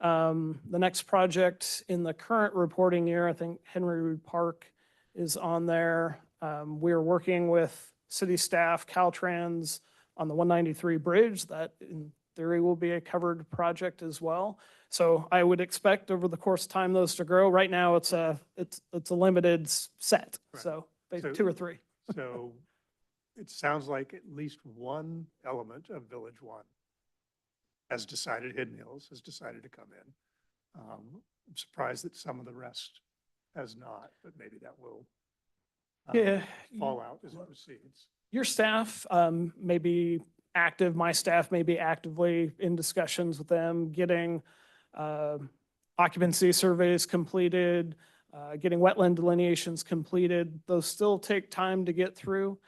The next project in the current reporting year, I think Henry Rood Park is on there. We're working with city staff, Caltrans, on the 193 bridge. That in theory will be a covered project as well. So I would expect over the course of time those to grow. Right now, it's a limited set, Right. so So- 2 or 3. So it sounds like at least one element of Village One has decided, Hidden Hills has decided to come in. I'm surprised that some of the rest has not, but maybe that will Yeah. fall out as it proceeds. Your staff may be active, my staff may be actively in discussions with them, getting occupancy surveys completed, getting wetland delineations completed. Those still take time to get through.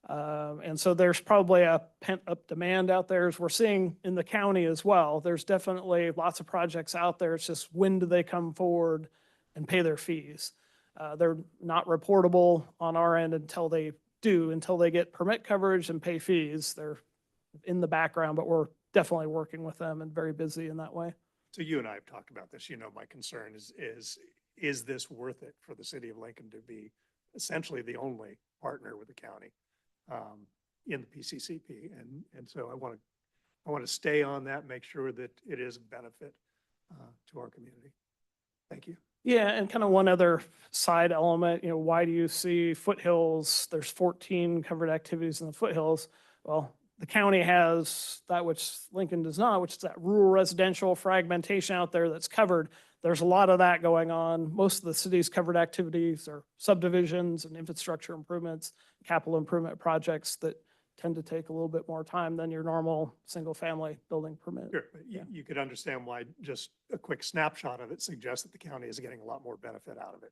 And so there's probably a pent-up demand out there, as we're seeing in the county as well. There's definitely lots of projects out there. It's just when do they come forward and pay their fees? They're not reportable on our end until they get permit coverage and pay fees. They're in the background, but we're definitely working with them and very busy in that way. So you and I have talked about this, my concern is this worth it for the city of Lincoln to be essentially the only partner with the county in the PCCP? And so I want to stay on that, make sure that it is a benefit to our community. Thank you. Yeah, and kind of one other side element, why do you see foothills? There's 14 covered activities in the foothills. Well, the county has that which Lincoln does not, which is that rural residential fragmentation out there that's covered. There's a lot of that going on. Most of the city's covered activities are subdivisions and infrastructure improvements, capital improvement projects that tend to take a little bit more time than your normal single-family building permit. Sure, but you could understand why just a quick snapshot of it suggests that the county is getting a lot more benefit out of it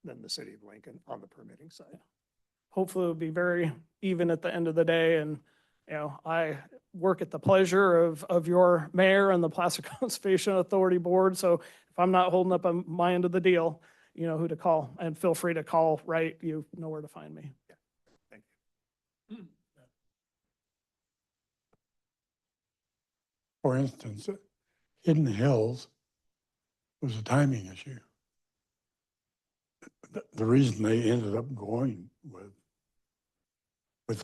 than the city of Lincoln on the permitting side. Hopefully it'll be very even at the end of the day. And, I work at the pleasure of your mayor and the Placer Conservation Authority Board. So if I'm not holding up on my end of the deal, you know who to call, and feel free to call, right? You know where to find me. Thank you. For instance, Hidden Hills was a timing issue. The reason they ended up going with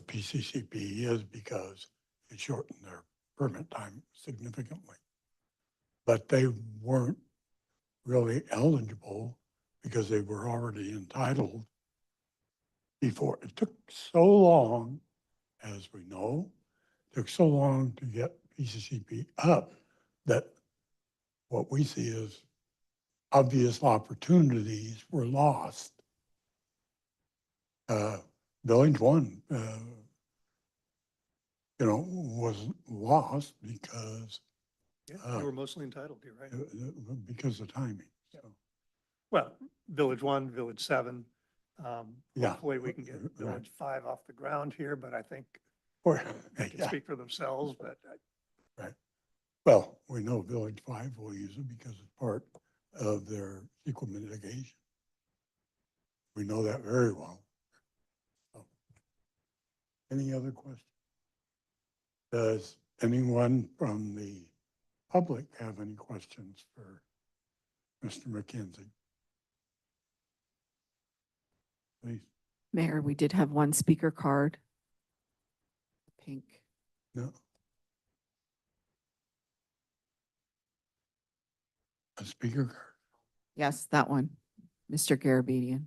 PCCP is because it shortened their permit time significantly. But they weren't really eligible because they were already entitled before. It took so long, as we know, took so long to get PCCP up that what we see is obvious opportunities were lost. Village One, was lost because Yeah, you were mostly entitled, you're right. because of timing. So, Well, Village One, Village Seven. Yeah. Hopefully we can get Right. Village Five off the ground here, but I think or, they can yeah, speak for themselves, but right. Well, we know Village Five will use it because it's part of their CEQA mitigation. We know that very well. So, any other questions? Does anyone from the public have any questions for Mr. McKenzie? Please. Mayor, we did have one speaker card. Pink. No. A speaker card? Yes, that one. Mr. Garabedian.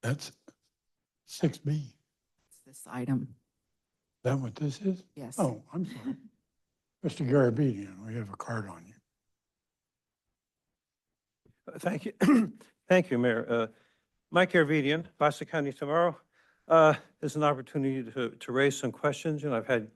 That's 6B. Is It's this item. that what this is? Yes. Oh, I'm sorry. Mr. Garabedian, we have a card on you. Thank you. Thank you, Mayor. Mike Garabedian, Placer County Tomorrow. Is an opportunity to raise some questions. I've had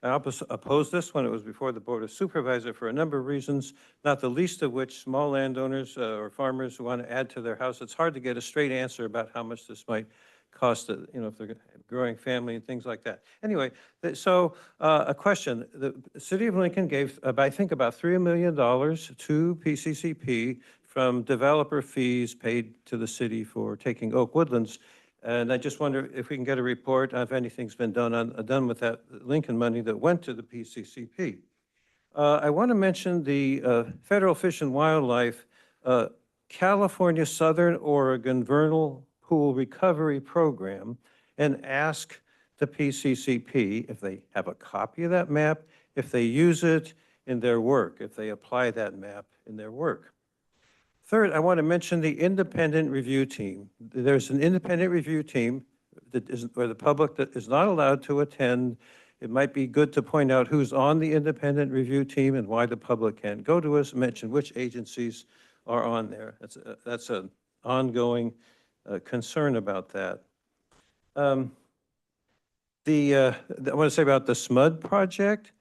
I opposed this when it was before the Board of Supervisor for a number of reasons, not the least of which small landowners or farmers who want to add to their house. It's hard to get a straight answer about how much this might cost, if they're a growing family and things like that. Anyway, so a question. The City of Lincoln gave, I think, about $3 million to PCCP from developer fees paid to the city for taking Oak Woodlands. And I just wonder if we can get a report if anything's been done with that Lincoln money that went to the PCCP. I want to mention the Federal Fish and Wildlife California Southern Oregon Vernal Pool Recovery Program and ask the PCCP if they have a copy of that map, if they use it in their work, if they apply that map in their work. Third, I want to mention the independent review team. There's an independent review team that is, where the public that is not allowed to attend. It might be good to point out who's on the independent review team and why the public can go to us and mention which agencies are on there. That's an ongoing concern about that. I want to say about the SMUD project.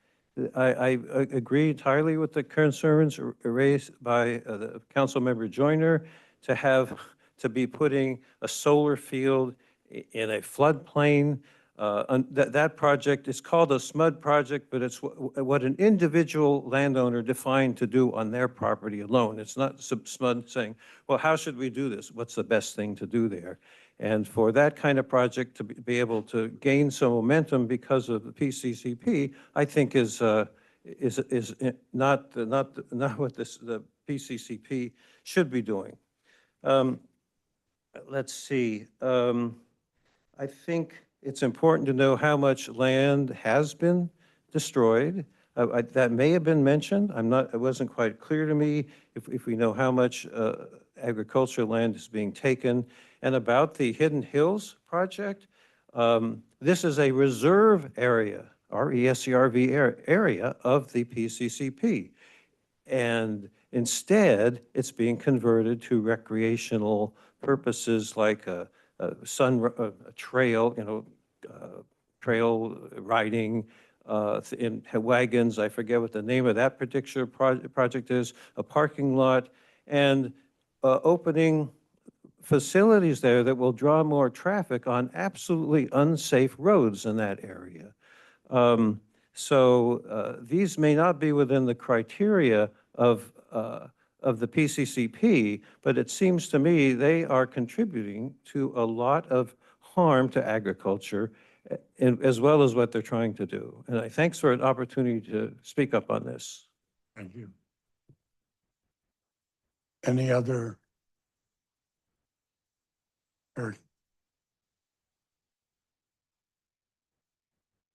I agree entirely with the concerns raised by the council member Joyner to be putting a solar field in a floodplain. That project is called a SMUD project, but it's what an individual landowner defined to do on their property alone. It's not SMUD saying, well, how should we do this? What's the best thing to do there? And for that kind of project to be able to gain some momentum because of the PCCP, I think is not what the PCCP should be doing. Let's see. I think it's important to know how much land has been destroyed. That may have been mentioned. It wasn't quite clear to me if we know how much agricultural land is being taken. And about the Hidden Hills project, this is a reserve area, RESCRV area of the PCCP. And instead, it's being converted to recreational purposes like a trail, trail riding in wagons. I forget what the name of that particular project is, a parking lot, and opening facilities there that will draw more traffic on absolutely unsafe roads in that area. So these may not be within the criteria of the PCCP, but it seems to me they are contributing to a lot of harm to agriculture, as well as what they're trying to do. And thanks for an opportunity to speak up on this. Thank you. Any other? Eric?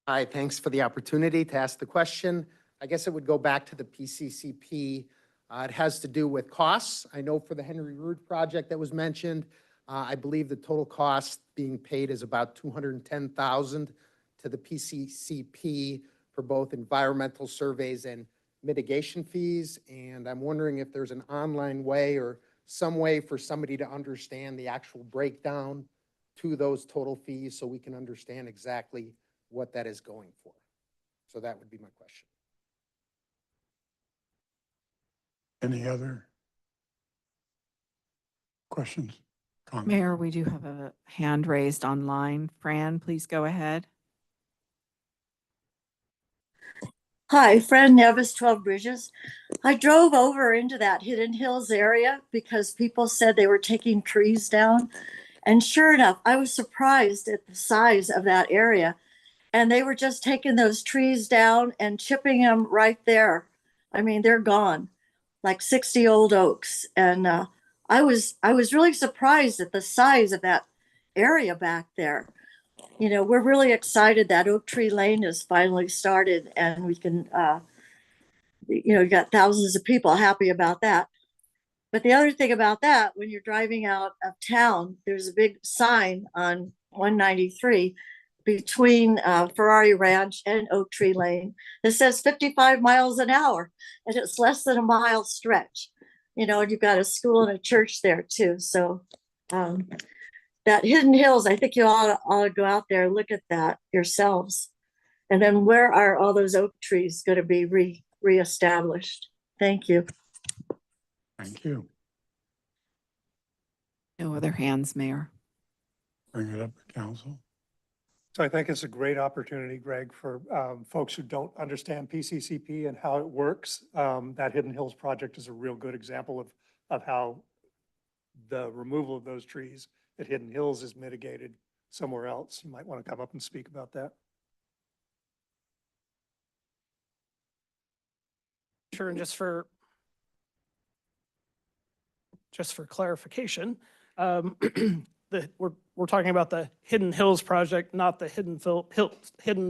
Hi, thanks for the opportunity to ask the question. I guess it would go back to the PCCP. It has to do with costs. I know for the Henry Rood project that was mentioned, I believe the total cost being paid is about $210,000 to the PCCP for both environmental surveys and mitigation fees. And I'm wondering if there's an online way or some way for somebody to understand the actual breakdown to those total fees so we can understand exactly what that is going for. So that would be my question. Any other questions? Comments? Mayor, we do have a hand raised online. Fran, please go ahead. Hi, Fran Nevis, 12 Bridges. I drove over into that Hidden Hills area because people said they were taking trees down. And sure enough, I was surprised at the size of that area. And they were just taking those trees down and chipping them right there. I mean, they're gone, like 60 old oaks. And I was really surprised at the size of that area back there. You know, we're really excited that Oak Tree Lane is finally started and we can, you got thousands of people happy about that. But the other thing about that, when you're driving out of town, there's a big sign on 193 between Ferrari Ranch and Oak Tree Lane that says 55 miles an hour, and it's less than a mile stretch. You know, and you've got a school and a church there too. So that Hidden Hills, I think you all go out there and look at that yourselves. And then where are all those oak trees going to be reestablished? Thank you. Thank you. No other hands, Mayor. Bring it up to council. So I think it's a great opportunity, Greg, for folks who don't understand PCCP and how it works. That Hidden Hills project is a real good example of how the removal of those trees at Hidden Hills is mitigated somewhere else. You might want to come up and speak about that. future and just for clarification, we're talking about the Hidden Hills project, not the Hidden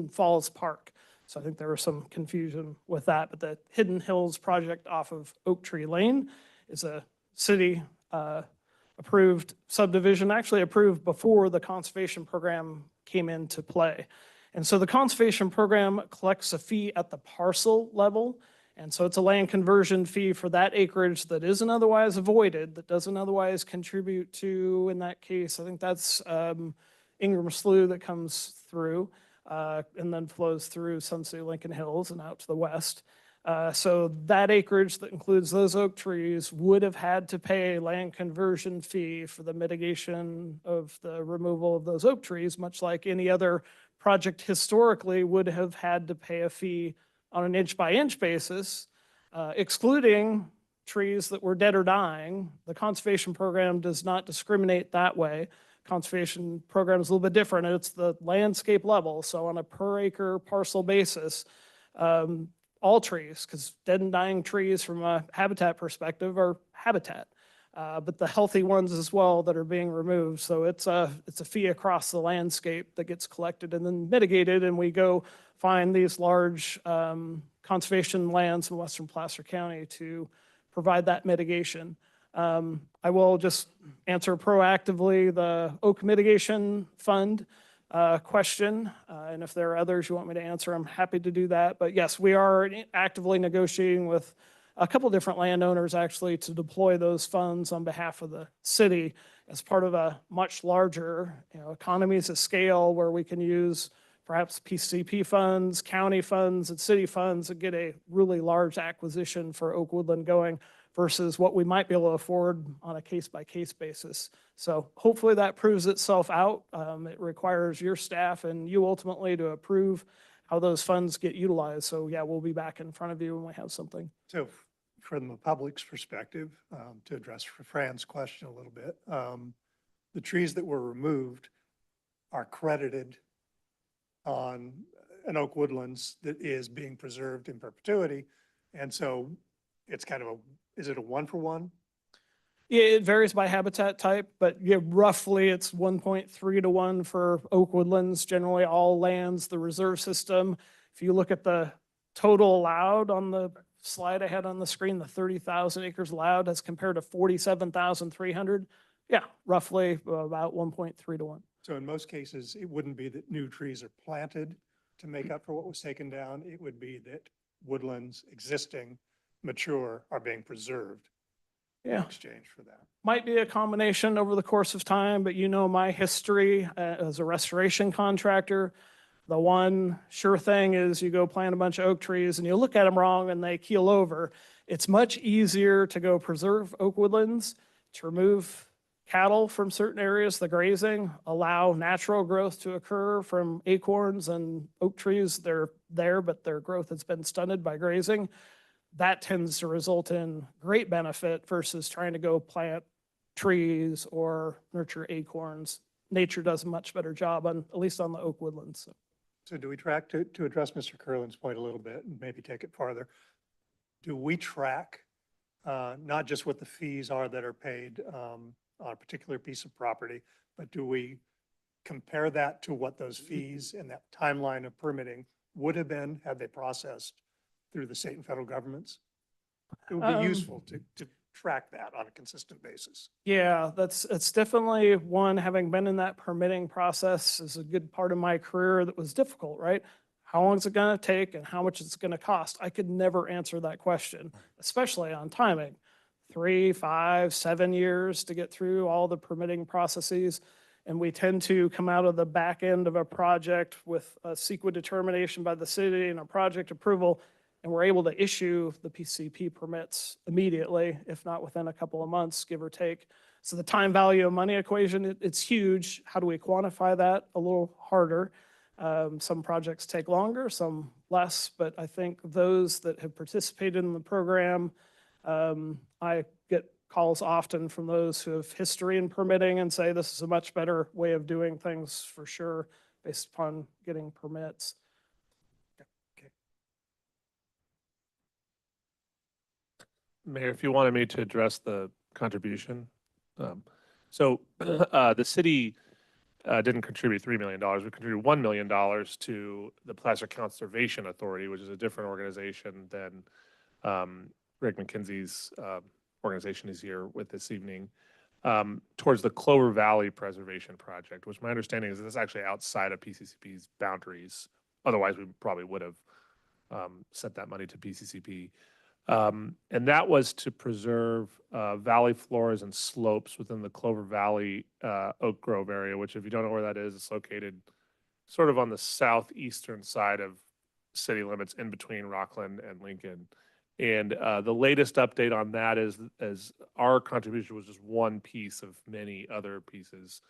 Falls Park. So I think there was some confusion with that, but the Hidden Hills project off of Oak Tree Lane is a city approved subdivision, actually approved before the conservation program came into play. And so the conservation program collects a fee at the parcel level. And so it's a land conversion fee for that acreage that isn't otherwise avoided, that doesn't otherwise contribute to, in that case, I think that's Ingram Slough that comes through and then flows through Sun City Lincoln Hills and out to the west. So that acreage that includes those oak trees would have had to pay a land conversion fee for the mitigation of the removal of those oak trees, much like any other project historically would have had to pay a fee on an inch-by-inch basis, excluding trees that were dead or dying. The conservation program does not discriminate that way. Conservation program is a little bit different. It's the landscape level. So on a per acre parcel basis, all trees, because dead and dying trees from a habitat perspective are habitat, but the healthy ones as well that are being removed. So it's a fee across the landscape that gets collected and then mitigated, and we go find these large conservation lands in western Placer County to provide that mitigation. I will just answer proactively the Oak Mitigation Fund question, and if there are others you want me to answer, I'm happy to do that. But yes, we are actively negotiating with a couple different landowners actually to deploy those funds on behalf of the city as part of a much larger, economies of scale where we can use perhaps PCP funds, county funds, and city funds and get a really large acquisition for Oak Woodland going versus what we might be able to afford on a case-by-case basis. So hopefully that proves itself out. It requires your staff and you ultimately to approve how those funds get utilized. So yeah, we'll be back in front of you when we have something. So from the public's perspective, to address Fran's question a little bit, the trees that were removed are credited on an Oak Woodlands that is being preserved in perpetuity. And so it's kind of is it a one-for-one? Yeah, it varies by habitat type, but yeah, roughly it's 1.3 to 1 for Oak Woodlands, generally all lands, the reserve system. If you look at the total allowed on the slide I had on the screen, the 30,000 acres allowed as compared to 47,300. Yeah, roughly about 1.3 to 1. So in most cases, it wouldn't be that new trees are planted to make up for what was taken down. It would be that woodlands existing, mature, are being preserved in exchange for that. Might be a combination over the course of time, but my history as a restoration contractor. The one sure thing is you go plant a bunch of oak trees and you look at them wrong and they keel over. It's much easier to go preserve oak woodlands, to remove cattle from certain areas, the grazing, allow natural growth to occur from acorns and oak trees. They're there, but their growth has been stunted by grazing. That tends to result in great benefit versus trying to go plant trees or nurture acorns. Nature does a much better job at least on the oak woodlands. So do we track, to address Mr. Curlin's point a little bit and maybe take it farther, do we track not just what the fees are that are paid on a particular piece of property, but do we compare that to what those fees and that timeline of permitting would have been had they processed through the state and federal governments? It would be useful to track that on a consistent basis. Yeah, it's definitely one, having been in that permitting process is a good part of my career that was difficult, right? How long is it going to take and how much it's going to cost? I could never answer that question, especially on timing. 3, 5, 7 years to get through all the permitting processes. And we tend to come out of the back end of a project with a CEQA determination by the city and a project approval, and we're able to issue the PCP permits immediately, if not within a couple of months, give or take. So the time value of money equation, it's huge. How do we quantify that? A little harder. Some projects take longer, some less, but I think those that have participated in the program, I get calls often from those who have history in permitting and say this is a much better way of doing things for sure, based upon getting permits. Mayor, if you wanted me to address the contribution. So the city didn't contribute $3 million. We contributed $1 million to the Placer Conservation Authority, which is a different organization than Rick McKenzie's organization is here with this evening, towards the Clover Valley Preservation Project, which my understanding is this is actually outside of PCCP's boundaries. Otherwise, we probably would have sent that money to PCCP. And that was to preserve valley floors and slopes within the Clover Valley Oak Grove area, which if you don't know where that is, it's located sort of on the southeastern side of city limits in between Rockland and Lincoln. And the latest update on that is our contribution was just one piece of many other pieces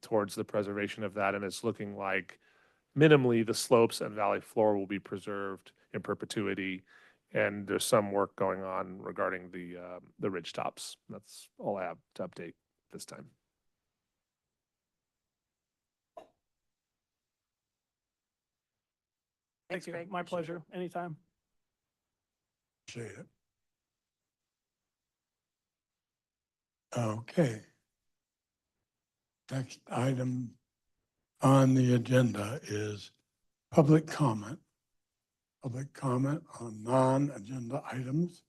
towards the preservation of that. And it's looking like minimally the slopes and valley floor will be preserved in perpetuity. And there's some work going on regarding the ridge tops. That's all I have to update this time. Thank you. My pleasure. Anytime. Appreciate it. Okay. Next item on the agenda is public comment. Public comment on non-agenda items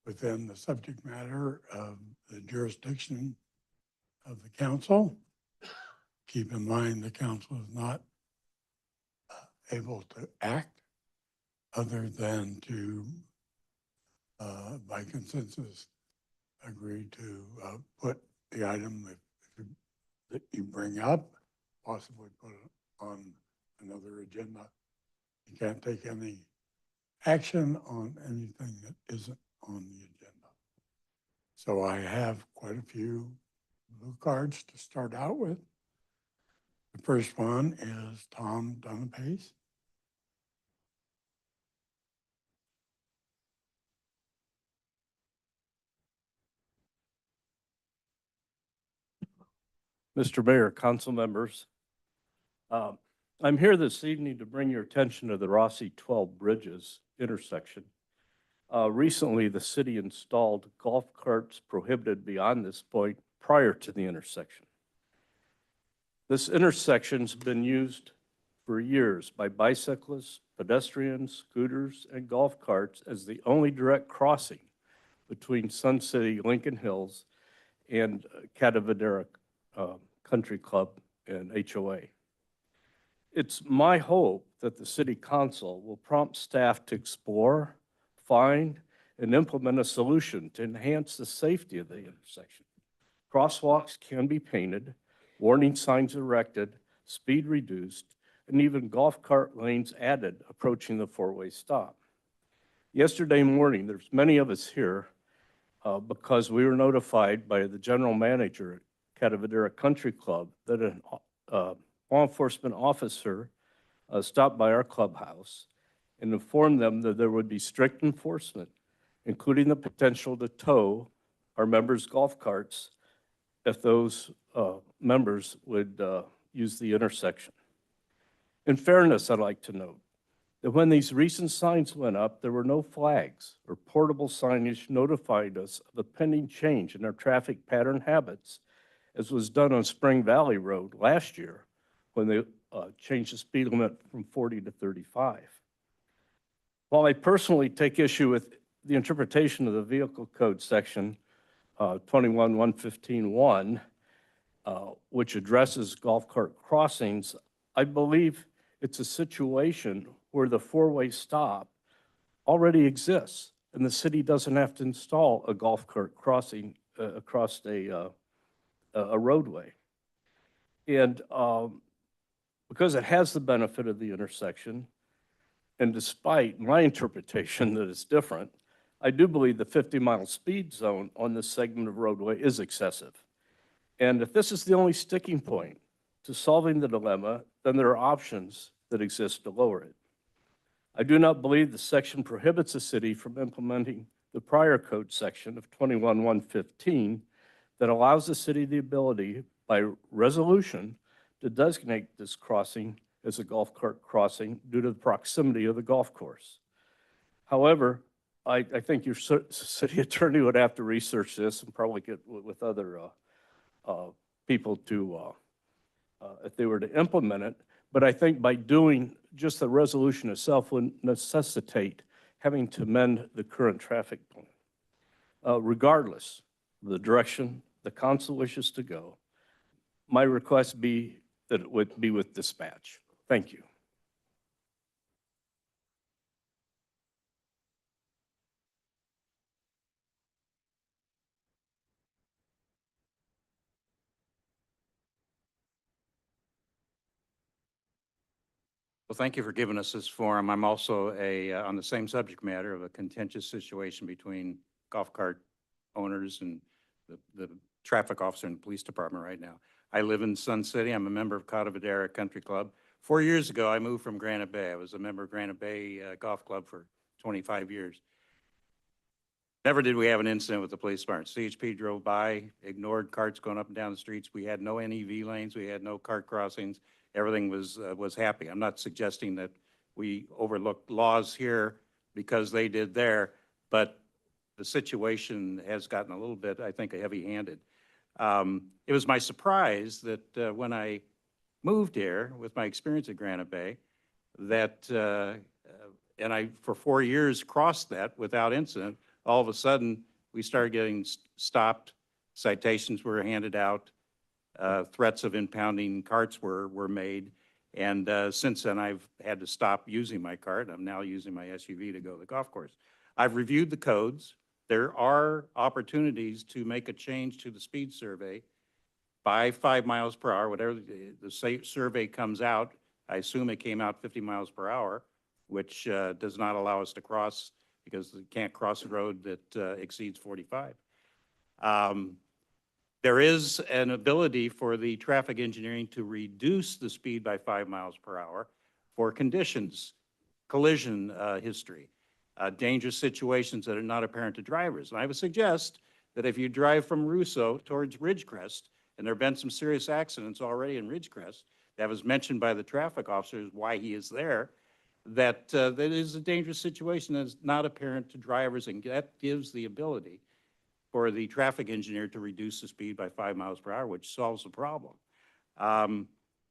within the subject matter of the jurisdiction of the council. Keep in mind the council is not able to act other than to, by consensus, agree to put the item that you bring up, possibly put it on another agenda. You can't take any action on anything that isn't on the agenda. So I have quite a few blue cards to start out with. The first one is Tom Donapace. Mr. Mayor, council members, I'm here this evening to bring your attention to the Rossi 12 Bridges intersection. Recently, the city installed golf carts prohibited beyond this point prior to the intersection. This intersection's been used for years by bicyclists, pedestrians, scooters, and golf carts as the only direct crossing between Sun City, Lincoln Hills, and Catavadera Country Club and HOA. It's my hope that the City Council will prompt staff to explore, find, and implement a solution to enhance the safety of the intersection. Crosswalks can be painted, warning signs erected, speed reduced, and even golf cart lanes added approaching the four-way stop. Yesterday morning, there's many of us here because we were notified by the general manager at Catavadera Country Club that a law enforcement officer stopped by our clubhouse and informed them that there would be strict enforcement, including the potential to tow our members' golf carts if those members would use the intersection. In fairness, I'd like to note that when these recent signs went up, there were no flags or portable signage notifying us of a pending change in our traffic pattern habits, as was done on Spring Valley Road last year when they changed the speed limit from 40 to 35. While I personally take issue with the interpretation of the Vehicle Code section 21-115-1, which addresses golf cart crossings, I believe it's a situation where the four-way stop already exists and the city doesn't have to install a golf cart crossing across a roadway. And because it has the benefit of the intersection, and despite my interpretation that it's different, I do believe the 50-mile speed zone on this segment of roadway is excessive. And if this is the only sticking point to solving the dilemma, then there are options that exist to lower it. I do not believe the section prohibits the city from implementing the prior code section of 21-115 that allows the city the ability by resolution to designate this crossing as a golf cart crossing due to the proximity of the golf course. However, I think your city attorney would have to research this and probably get with other people to, if they were to implement it. But I think by doing just the resolution itself would necessitate having to amend the current traffic plan. Regardless of the direction the council wishes to go, my request be that it would be with dispatch. Thank you. Well, thank you for giving us this forum. I'm also on the same subject matter of a contentious situation between golf cart owners and the traffic officer in the police department right now. I live in Sun City. I'm a member of Cota Madera Country Club. 4 years ago, I moved from Granite Bay. I was a member of Granite Bay Golf Club for 25 years. Never did we have an incident with the police department. CHP drove by, ignored carts going up and down the streets. We had no NEV lanes. We had no cart crossings. Everything was happy. I'm not suggesting that we overlooked laws here because they did there, but the situation has gotten a little bit, I think, heavy-handed. It was my surprise that when I moved here with my experience at Granite Bay, that, and I, for 4 years, crossed that without incident. All of a sudden, we started getting stopped, citations were handed out, threats of impounding carts were made. And since then, I've had to stop using my cart. I'm now using my SUV to go to the golf course. I've reviewed the codes. There are opportunities to make a change to the speed survey by 5 miles per hour, whatever the survey comes out. I assume it came out 50 miles per hour, which does not allow us to cross because you can't cross a road that exceeds 45. There is an ability for the traffic engineering to reduce the speed by 5 miles per hour for conditions, collision history, dangerous situations that are not apparent to drivers. And I would suggest that if you drive from Russo towards Ridgecrest, and there have been some serious accidents already in Ridgecrest, that was mentioned by the traffic officers why he is there, that that is a dangerous situation that's not apparent to drivers, and that gives the ability for the traffic engineer to reduce the speed by 5 miles per hour, which solves the problem.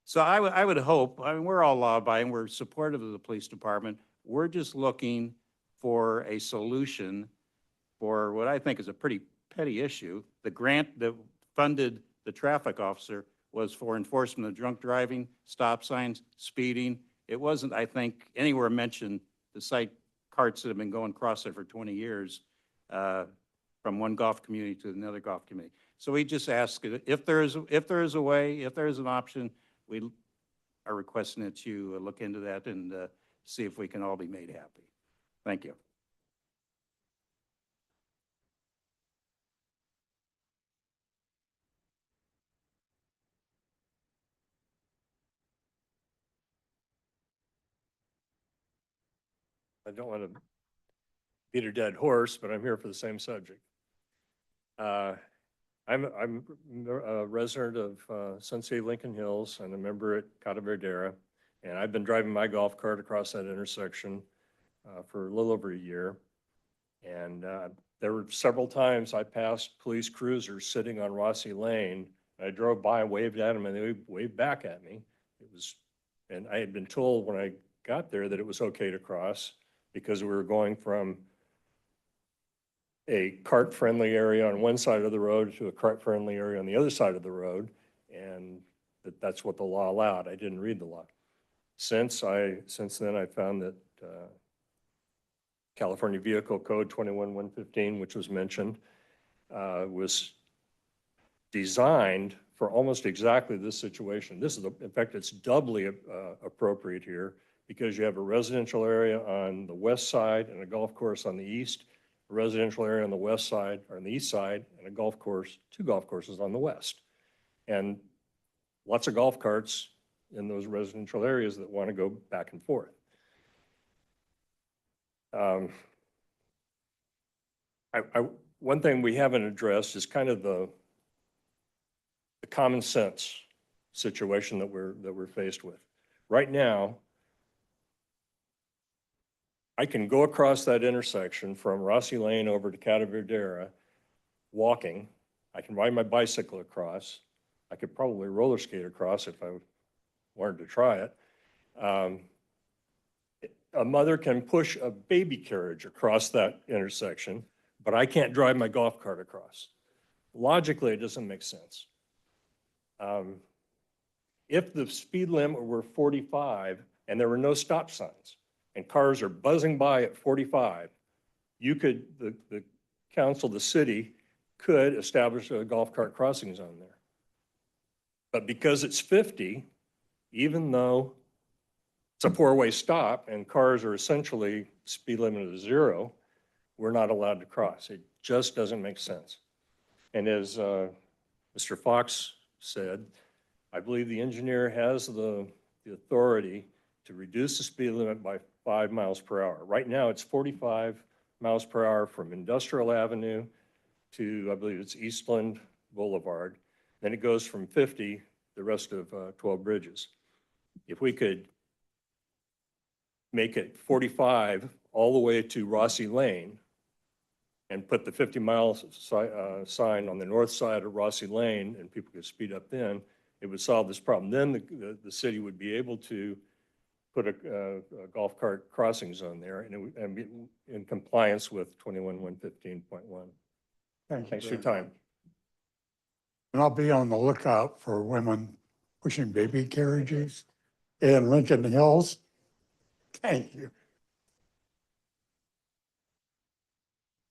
So I would hope, I mean, we're all law-abiding, we're supportive of the police department. We're just looking for a solution for what I think is a pretty petty issue. The grant that funded the traffic officer was for enforcement of drunk driving, stop signs, speeding. It wasn't, I think, anywhere mentioned to cite carts that have been going across there for 20 years from one golf community to another golf community. So we just ask if there is a way, if there is an option, we are requesting that you look into that and see if we can all be made happy. Thank you. I don't want to beat a dead horse, but I'm here for the same subject. I'm a resident of Sun City Lincoln Hills and a member at Cota Madera, and I've been driving my golf cart across that intersection for a little over a year. And there were several times I passed police cruisers sitting on Rossi Lane. I drove by and waved at them, and they waved back at me. And I had been told when I got there that it was okay to cross because we were going from a cart-friendly area on one side of the road to a cart-friendly area on the other side of the road, and that's what the law allowed. I didn't read the law. Since then, I found that California Vehicle Code 21115, which was mentioned, was designed for almost exactly this situation. In fact, it's doubly appropriate here because you have a residential area on the west side and a golf course on the east, a residential area on the west side or on the east side, and a golf course, 2 golf courses on the west. And lots of golf carts in those residential areas that want to go back and forth. One thing we haven't addressed is kind of the common sense situation that we're faced with. Right now, I can go across that intersection from Rossi Lane over to Cataverdera walking. I can ride my bicycle across. I could probably roller skate across if I wanted to try it. A mother can push a baby carriage across that intersection, but I can't drive my golf cart across. Logically, it doesn't make sense. If the speed limit were 45 and there were no stop signs and cars are buzzing by at 45, you could, the council, the city could establish a golf cart crossing zone there. But because it's 50, even though it's a four-way stop and cars are essentially speed limit of 0, we're not allowed to cross. It just doesn't make sense. And as Mr. Fox said, I believe the engineer has the authority to reduce the speed limit by 5 miles per hour. Right now, it's 45 miles per hour from Industrial Avenue to, I believe it's Eastland Boulevard. Then it goes from 50, the rest of 12 Bridges. If we could make it 45 all the way to Rossi Lane and put the 50-mile sign on the north side of Rossi Lane and people could speed up then, it would solve this problem. Then the city would be able to put a golf cart crossing zone there and it would be in compliance with 21-115.1. Thanks for your time. And I'll be on the lookout for women pushing baby carriages in Lincoln Hills. Thank you.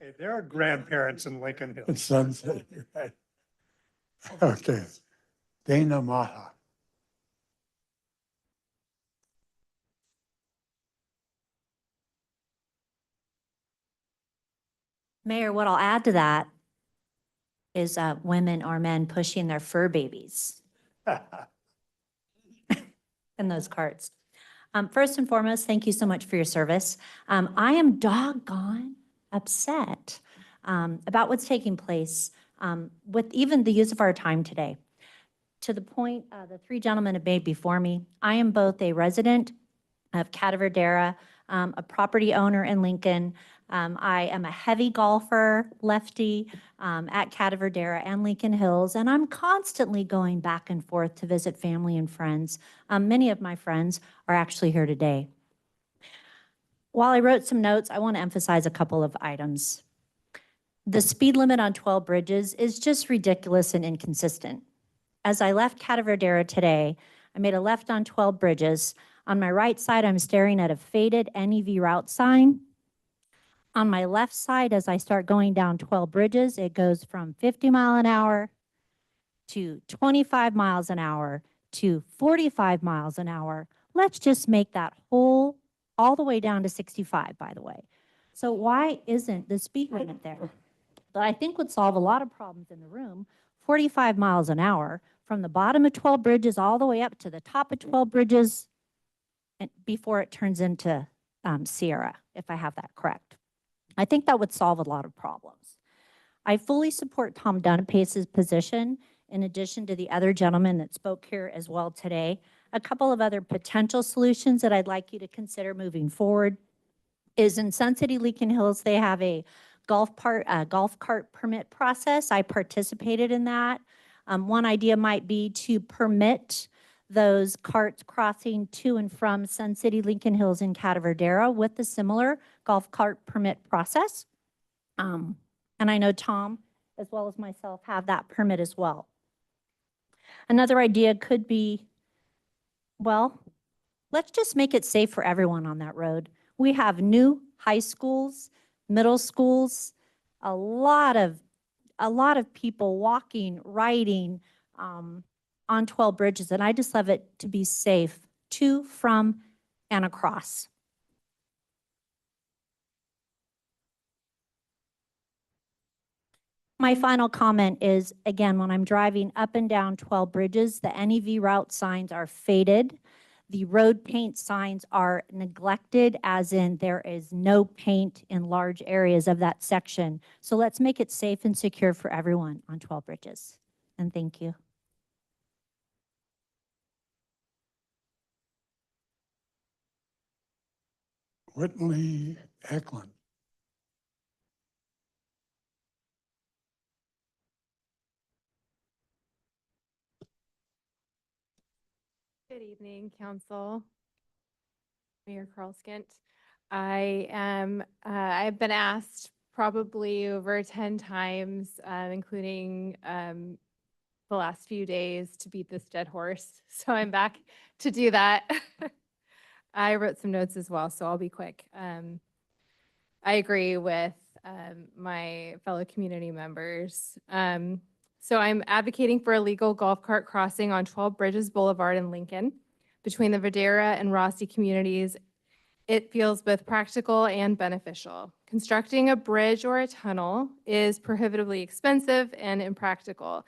Hey, there are grandparents in Lincoln Hills. It's Sunset, right? Okay. Dana Maha. Mayor, what I'll add to that is women or men pushing their fur babies in those carts. First and foremost, thank you so much for your service. I am doggone upset about what's taking place with even the use of our time today. To the point the 3 gentlemen have made before me, I am both a resident of Cataverdera, a property owner in Lincoln. I am a heavy golfer, lefty, at Cataverdera and Lincoln Hills, and I'm constantly going back and forth to visit family and friends. Many of my friends are actually here today. While I wrote some notes, I want to emphasize a couple of items. The speed limit on 12 Bridges is just ridiculous and inconsistent. As I left Cataverdera today, I made a left on 12 Bridges. On my right side, I'm staring at a faded NEV route sign. On my left side, as I start going down 12 Bridges, it goes from 50 miles an hour to 25 miles an hour to 45 miles an hour. Let's just make that whole all the way down to 65, by the way. So why isn't the speed limit there? But I think would solve a lot of problems in the room, 45 miles an hour from the bottom of 12 Bridges all the way up to the top of 12 Bridges and before it turns into Sierra, if I have that correct. I think that would solve a lot of problems. I fully support Tom Dunapace's position in addition to the other gentleman that spoke here as well today. A couple of other potential solutions that I'd like you to consider moving forward is in Sun City, Lincoln Hills, they have a golf cart permit process. I participated in that. One idea might be to permit those carts crossing to and from Sun City, Lincoln Hills, and Cataverdera with a similar golf cart permit process. And I know Tom, as well as myself, have that permit as well. Another idea could be, well, let's just make it safe for everyone on that road. We have new high schools, middle schools, a lot of people walking, riding, on 12 Bridges, and I just love it to be safe to, from, and across. My final comment is, again, when I'm driving up and down 12 Bridges, the NEV route signs are faded. The road paint signs are neglected, as in there is no paint in large areas of that section. So let's make it safe and secure for everyone on 12 Bridges. And thank you. Whitley Eklund. Good evening, Council. Mayor Carl Skint. I've been asked probably over 10 times, including the last few days, to beat this dead horse. So I'm back to do that. I wrote some notes as well, so I'll be quick. I agree with my fellow community members. So I'm advocating for a legal golf cart crossing on 12 Bridges Boulevard in Lincoln between the Verdera and Rossi communities. It feels both practical and beneficial. Constructing a bridge or a tunnel is prohibitively expensive and impractical.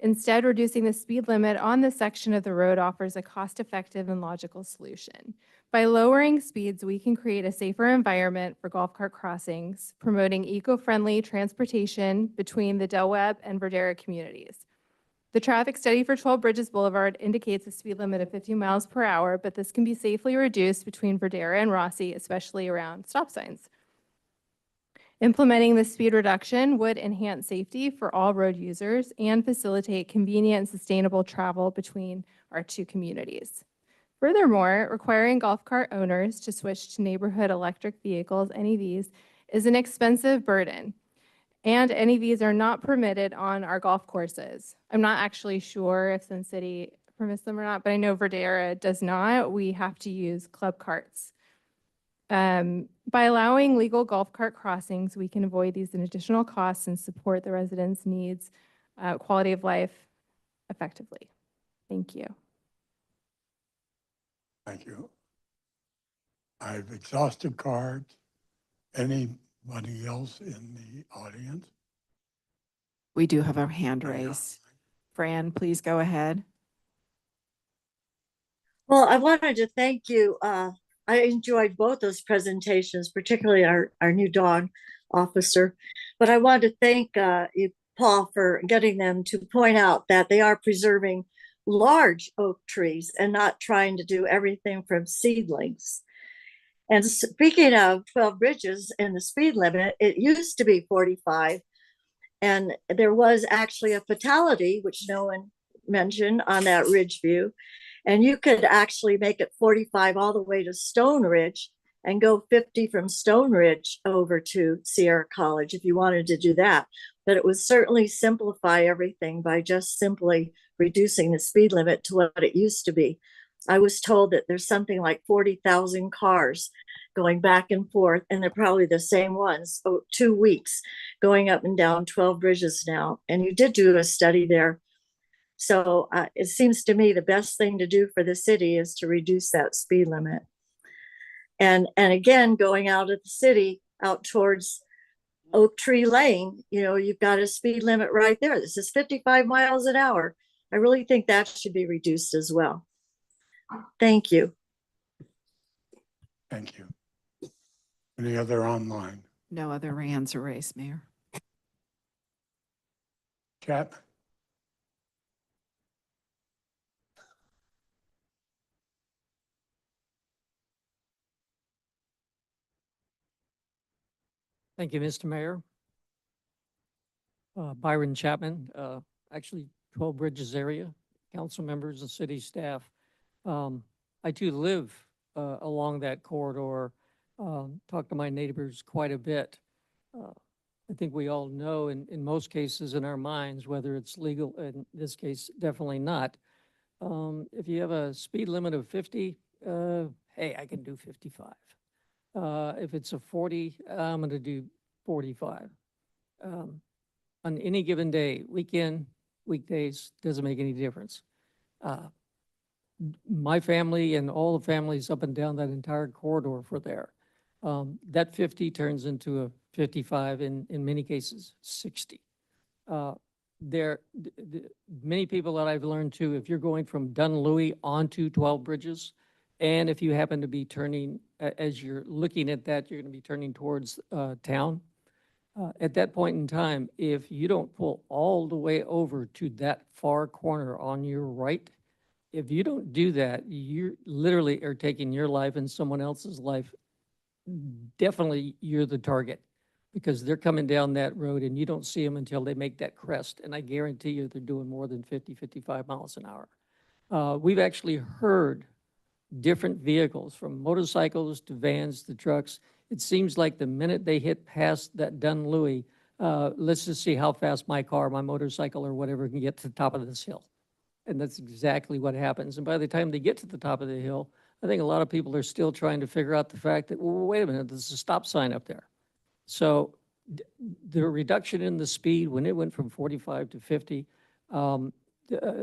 Instead, reducing the speed limit on this section of the road offers a cost-effective and logical solution. By lowering speeds, we can create a safer environment for golf cart crossings, promoting eco-friendly transportation between the Del Webb and Verdera communities. The traffic study for 12 Bridges Boulevard indicates a speed limit of 50 miles per hour, but this can be safely reduced between Verdera and Rossi, especially around stop signs. Implementing the speed reduction would enhance safety for all road users and facilitate convenient and sustainable travel between our two communities. Furthermore, requiring golf cart owners to switch to neighborhood electric vehicles, NEVs, is an expensive burden, and NEVs are not permitted on our golf courses. I'm not actually sure if Sin City permits them or not, but I know Verdera does not. We have to use club carts. By allowing legal golf cart crossings, we can avoid these additional costs and support the residents' needs, quality of life effectively. Thank you. Thank you. I've exhausted cards. Anybody else in the audience? We do have a hand raised. Fran, please go ahead. Well, I wanted to thank you. I enjoyed both those presentations, particularly our new dog officer. But I wanted to thank you, Paul, for getting them to point out that they are preserving large oak trees and not trying to do everything from seedlings. And speaking of 12 Bridges and the speed limit, it used to be 45. And there was actually a fatality, which no one mentioned, on that ridge view. And you could actually make it 45 all the way to Stone Ridge and go 50 from Stone Ridge over to Sierra College if you wanted to do that. But it would certainly simplify everything by just simply reducing the speed limit to what it used to be. I was told that there's something like 40,000 cars going back and forth, and they're probably the same ones, 2 weeks going up and down 12 bridges now. And you did do a study there. So it seems to me the best thing to do for the city is to reduce that speed limit. And again, going out of the city, out towards Oak Tree Lane, you know, you've got a speed limit right there. This is 55 miles an hour. I really think that should be reduced as well. Thank you. Thank you. Any other online? No other hands are raised, Mayor. Chat? Thank you, Mr. Mayor. Byron Chapman, actually 12 Bridges area, council members and city staff. I too live along that corridor, talk to my neighbors quite a bit. I think we all know in most cases in our minds, whether it's legal, in this case, definitely not. If you have a speed limit of 50, hey, I can do 55. If it's a 40, I'm going to do 45. On any given day, weekend, weekdays, doesn't make any difference. My family and all the families up and down that entire corridor for there, that 50 turns into a 55, in many cases, 60. Many people that I've learned to, if you're going from Dunlewy onto 12 Bridges, and if you happen to be turning, as you're looking at that, you're going to be turning towards town. At that point in time, if you don't pull all the way over to that far corner on your right, if you don't do that, you literally are taking your life and someone else's life definitely you're the target because they're coming down that road and you don't see them until they make that crest. And I guarantee you they're doing more than 50, 55 miles an hour. We've actually heard different vehicles, from motorcycles to vans to trucks. It seems like the minute they hit past that Dunlewy, let's just see how fast my car, my motorcycle, or whatever can get to the top of this hill. And that's exactly what happens. And by the time they get to the top of the hill, I think a lot of people are still trying to figure out the fact that, well, wait a minute, there's a stop sign up there. So the reduction in the speed, when it went from 45 to 50,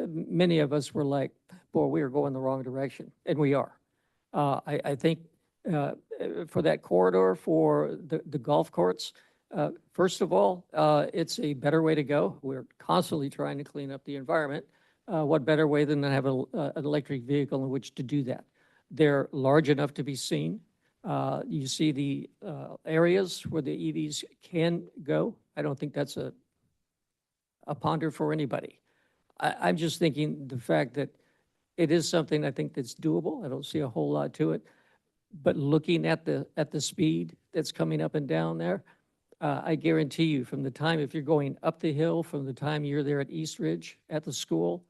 many of us were like, boy, we are going the wrong direction, and we are. I think for that corridor, for the golf courts, first of all, it's a better way to go. We're constantly trying to clean up the environment. What better way than to have an electric vehicle in which to do that? They're large enough to be seen. You see the areas where the EVs can go. I don't think that's a ponder for anybody. I'm just thinking the fact that it is something I think that's doable. I don't see a whole lot to it. But looking at the speed that's coming up and down there, I guarantee you from the time, if you're going up the hill, from the time you're there at East Ridge at the school,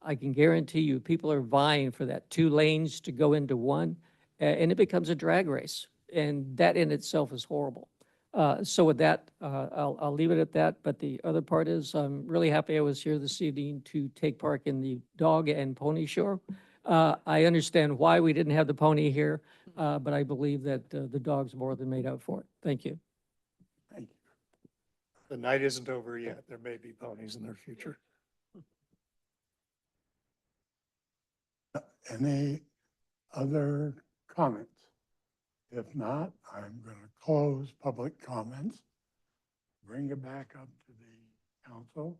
I can guarantee you people are vying for that 2 lanes to go into one, and it becomes a drag race. And that in itself is horrible. So with that, I'll leave it at that. But the other part is I'm really happy I was here this evening to take part in the dog and pony show. I understand why we didn't have the pony here, but I believe that the dog's more than made up for it. Thank you. The night isn't over yet. There may be ponies in their future. Any other comments? If not, I'm going to close public comments, bring it back up to the council.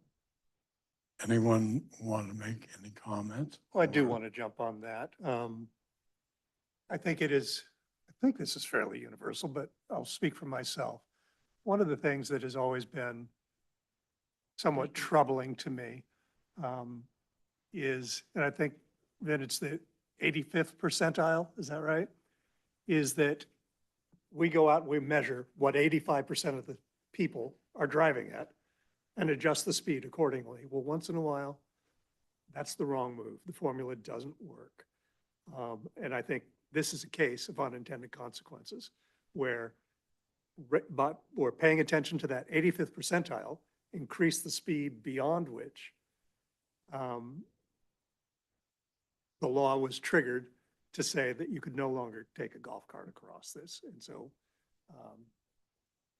Anyone want to make any comments? Well, I do want to jump on that. I think this is fairly universal, but I'll speak for myself. One of the things that has always been somewhat troubling to me is, and I think that it's the 85th percentile, is that right? Is that we go out and we measure what 85% of the people are driving at and adjust the speed accordingly. Well, once in a while, that's the wrong move. The formula doesn't work. And I think this is a case of unintended consequences where but we're paying attention to that 85th percentile, increase the speed beyond which the law was triggered to say that you could no longer take a golf cart across this. And so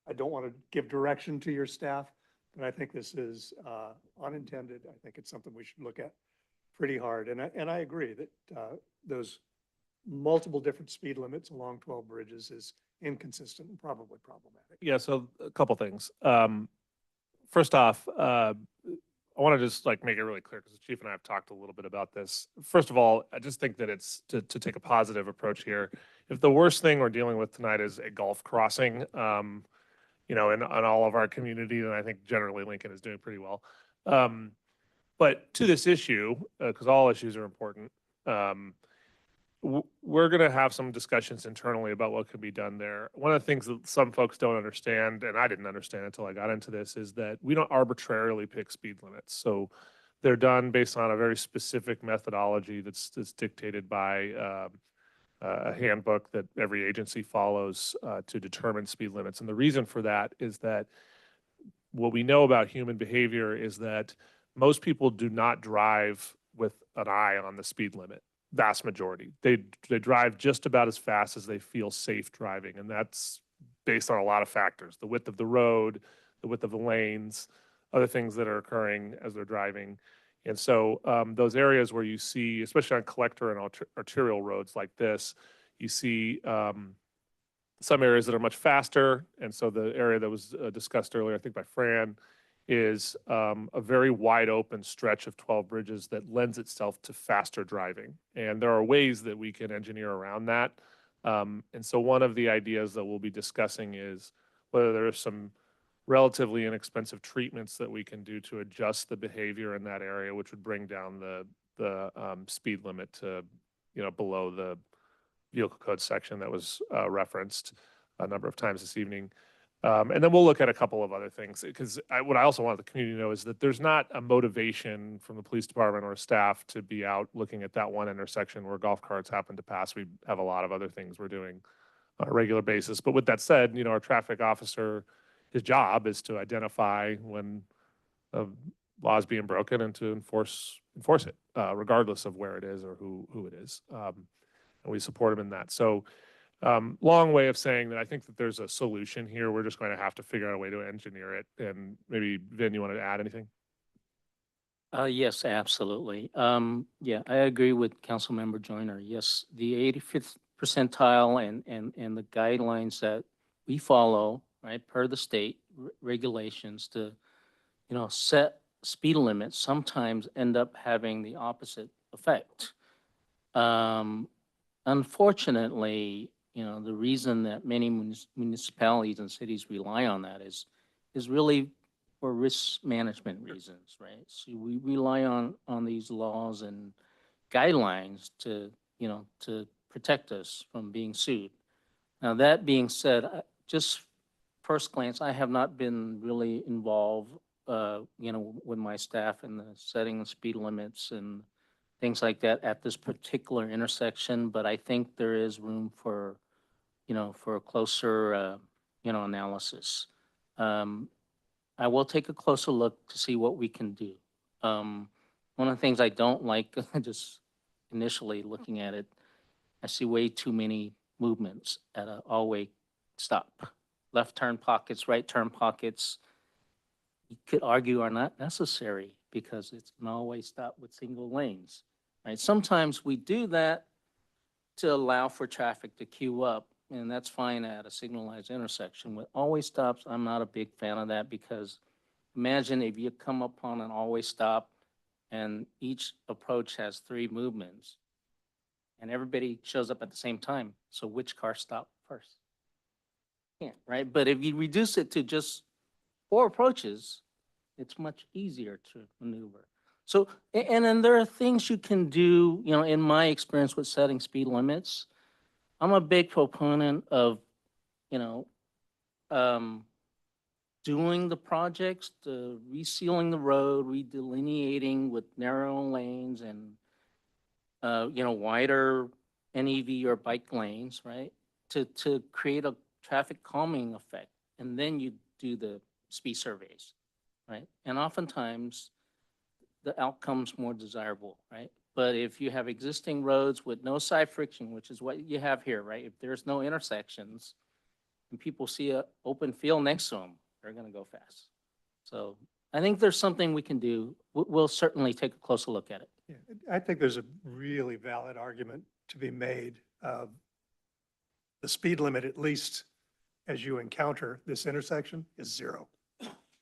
I don't want to give direction to your staff, but I think this is unintended. I think it's something we should look at pretty hard. And I agree that those multiple different speed limits along 12 bridges is inconsistent and probably problematic. Yeah, so a couple things. First off, I want to just make it really clear because the chief and I have talked a little bit about this. First of all, I just think that it's to take a positive approach here. If the worst thing we're dealing with tonight is a golf crossing, in all of our community, then I think generally Lincoln is doing pretty well. But to this issue, because all issues are important, we're going to have some discussions internally about what could be done there. One of the things that some folks don't understand, and I didn't understand until I got into this, is that we don't arbitrarily pick speed limits. So they're done based on a very specific methodology that's dictated by a handbook that every agency follows to determine speed limits. And the reason for that is that what we know about human behavior is that most people do not drive with an eye on the speed limit. Vast majority. They drive just about as fast as they feel safe driving. And that's based on a lot of factors: the width of the road, the width of the lanes, other things that are occurring as they're driving. And so those areas where you see, especially on collector and arterial roads like this, you see some areas that are much faster. And so the area that was discussed earlier, I think by Fran, is a very wide open stretch of 12 bridges that lends itself to faster driving. And there are ways that we can engineer around that. And so one of the ideas that we'll be discussing is whether there are some relatively inexpensive treatments that we can do to adjust the behavior in that area, which would bring down the speed limit to, below the vehicle code section that was referenced. a number of times this evening. And then we'll look at a couple of other things, because what I also want the community to know is that there's not a motivation from the police department or staff to be out looking at that one intersection where golf carts happen to pass. We have a lot of other things we're doing on a regular basis. But with that said, our traffic officer, his job is to identify when a law is being broken and to enforce it, regardless of where it is or who it is. And we support him in that. So long way of saying that I think that there's a solution here. We're just going to have to figure out a way to engineer it. And maybe, Vin, you want to add anything? Yes, absolutely. Yeah, I agree with Councilmember Joyner. Yes, the 85th percentile and the guidelines that we follow, right, per the state regulations to, set speed limits sometimes end up having the opposite effect. Unfortunately, the reason that many municipalities and cities rely on that is really for risk management reasons, right? So we rely on these laws and guidelines to protect us from being sued. Now, that being said, just first glance, I have not been really involved, with my staff in the setting of speed limits and things like that at this particular intersection, but I think there is room for a closer, analysis. I will take a closer look to see what we can do. One of the things I don't like, just initially looking at it, I see way too many movements at an all-way stop. Left turn pockets, right turn pockets, you could argue are not necessary because it's an all-way stop with single lanes, right? Sometimes we do that to allow for traffic to queue up, and that's fine at a signalized intersection. With all-way stops, I'm not a big fan of that, because imagine if you come upon an all-way stop and each approach has 3 movements and everybody shows up at the same time. So which car stopped first? Can't, right? But if you reduce it to just 4 approaches, it's much easier to maneuver. So, and then there are things you can do, in my experience with setting speed limits. I'm a big proponent of, doing the projects, resealing the road, redelineating with narrow lanes and, wider NEV or bike lanes, right? To create a traffic calming effect. And then you do the speed surveys, right? And oftentimes the outcome's more desirable, right? But if you have existing roads with no side friction, which is what you have here, right? If there's no intersections and people see an open field next to them, they're going to go fast. So I think there's something we can do. We'll certainly take a closer look at it. Yeah, I think there's a really valid argument to be made. The speed limit, at least as you encounter this intersection, is 0.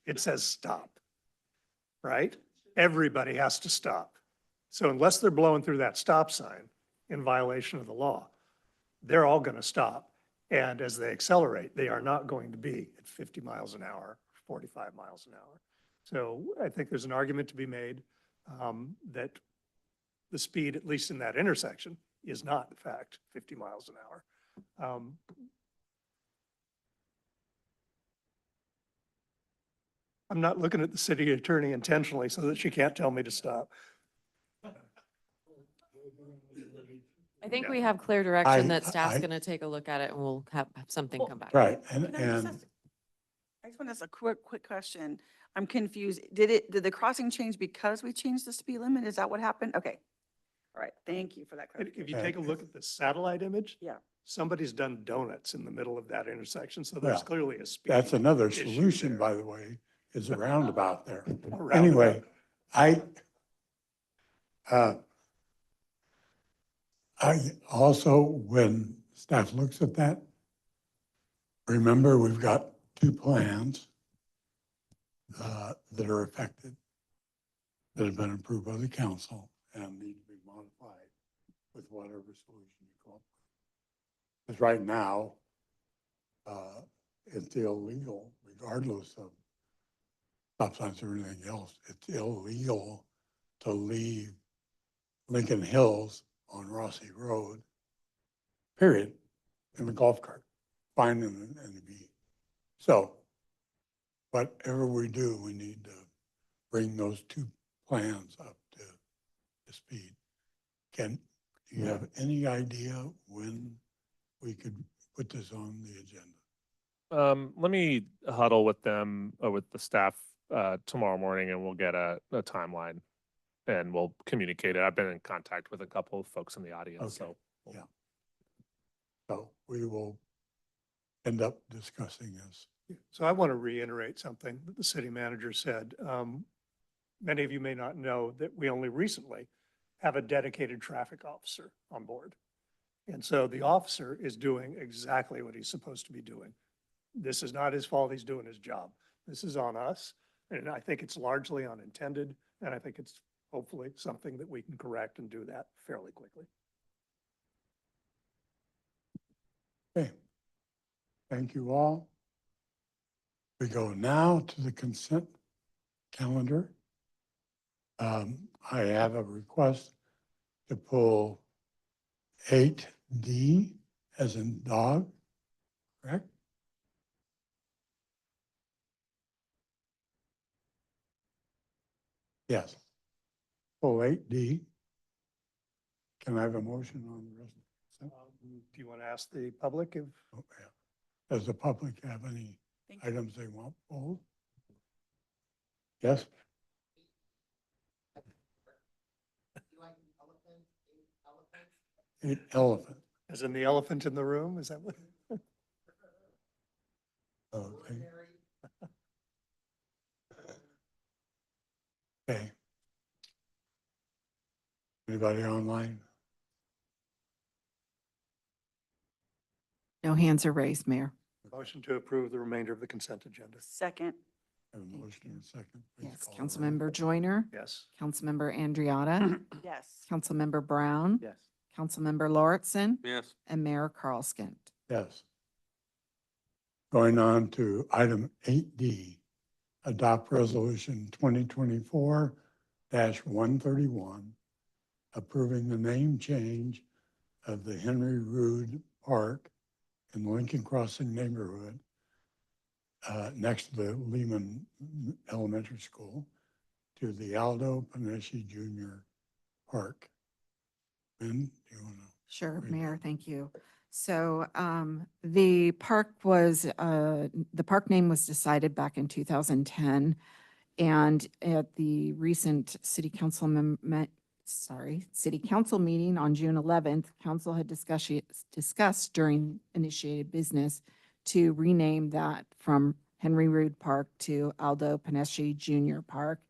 It says stop, right? Everybody has to stop. So unless they're blowing through that stop sign in violation of the law, they're all going to stop. And as they accelerate, they are not going to be at 50 miles an hour, 45 miles an hour. So I think there's an argument to be made that the speed, at least in that intersection, is not, in fact, 50 miles an hour. I'm not looking at the city attorney intentionally so that she can't tell me to stop. I think we have clear direction that staff's going to take a look at it and we'll have something come back. Right, I just want to ask a quick question. I'm confused. Did the crossing change because we changed the speed limit? Is that what happened? Okay. All right. Thank you for that clarification. If you take a look at the satellite image, yeah, somebody's done donuts in the middle of that intersection. So there's Well, clearly a speed. That's another issue solution, there. by the way, is a roundabout there. roundabout. Anyway, I also, when staff looks at that, remember, we've got 2 plans that are affected, that have been approved by the council and need to be modified with whatever solution you come up with. Because right now, it's illegal, regardless of stop signs or anything else, it's illegal to leave Lincoln Hills on Rossi Road, period, in the golf cart. finding an NB. So whatever we do, we need to bring those two plans up to speed. Do you have any idea when we could put this on the agenda? Let me huddle with them, with the staff, tomorrow morning, and we'll get a timeline and we'll communicate it. I've been in contact with a couple of folks in the audience, so. Yeah. So we will end up discussing this. So I want to reiterate something that the city manager said. Many of you may not know that we only recently have a dedicated traffic officer on board. And so the officer is doing exactly what he's supposed to be doing. This is not his fault. He's doing his job. This is on us. And I think it's largely unintended. And I think it's hopefully something that we can correct and do that fairly quickly. Okay. Thank you all. We go now to the consent calendar. I have a request to pull 8D as in dog, correct? Yes. Pull 8D. Can I have a motion on the rest? Do you want to ask the public if? Oh, yeah. Does the public have any items they want pulled? Yes? Eight elephant. As in the elephant in the room? Is that what? Okay. Okay. Anybody online? No hands are raised, Mayor. Motion to approve the remainder of the consent agenda. Second. Have a motion and a second. Please Yes, call the roll. Councilmember Joyner, Yes. Councilmember Andriotta, Yes. Councilmember Brown, Yes. Councilmember Lauritsen, Yes. and Mayor Carlskent. Yes. Going on to item 8D, adopt resolution 2024-131, approving the name change of the Henry Rood Park in the Lincoln Crossing neighborhood next to the Lehman Elementary School to the Aldo Panesci Jr. Park. Ben, do you want to? Sure, Great. Mayor, thank you. So the park name was decided back in 2010. And at the recent city council meeting on June 11th, council had discussed during initiated business to rename that from Henry Rood Park to Aldo Panesci Jr. Park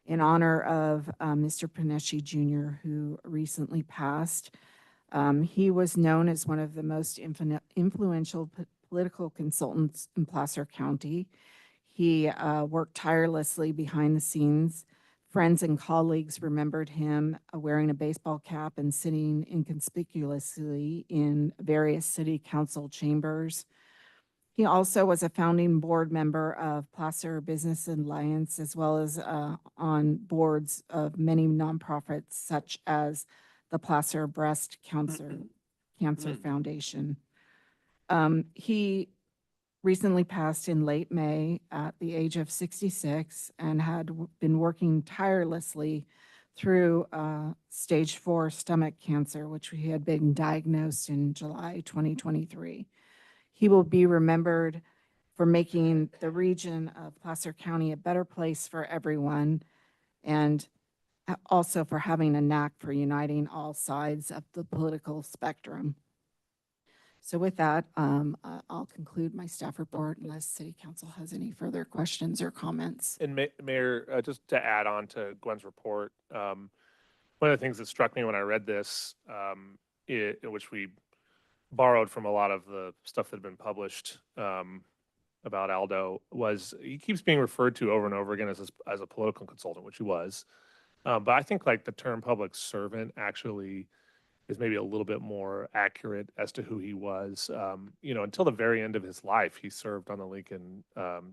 in honor of Mr. Panesci Jr., who recently passed. He was known as one of the most influential political consultants in Placer County. He worked tirelessly behind the scenes. Friends and colleagues remembered him wearing a baseball cap and sitting inconspicuously in various city council chambers. He also was a founding board member of Placer Business Alliance, as well as on boards of many nonprofits such as the Placer Breast Cancer Foundation. He recently passed in late May at the age of 66 and had been working tirelessly through stage 4 stomach cancer, which he had been diagnosed in July 2023. He will be remembered for making the region of Placer County a better place for everyone, and also for having a knack for uniting all sides of the political spectrum. So with that, I'll conclude my staff report unless City Council has any further questions or comments. And Mayor, just to add on to Gwen's report, one of the things that struck me when I read this, which we borrowed from a lot of the stuff that had been published about Aldo, was he keeps being referred to over and over again as a political consultant, which he was. But I think like the term public servant actually is maybe a little bit more accurate as to who he was. Until the very end of his life, he served on the Lincoln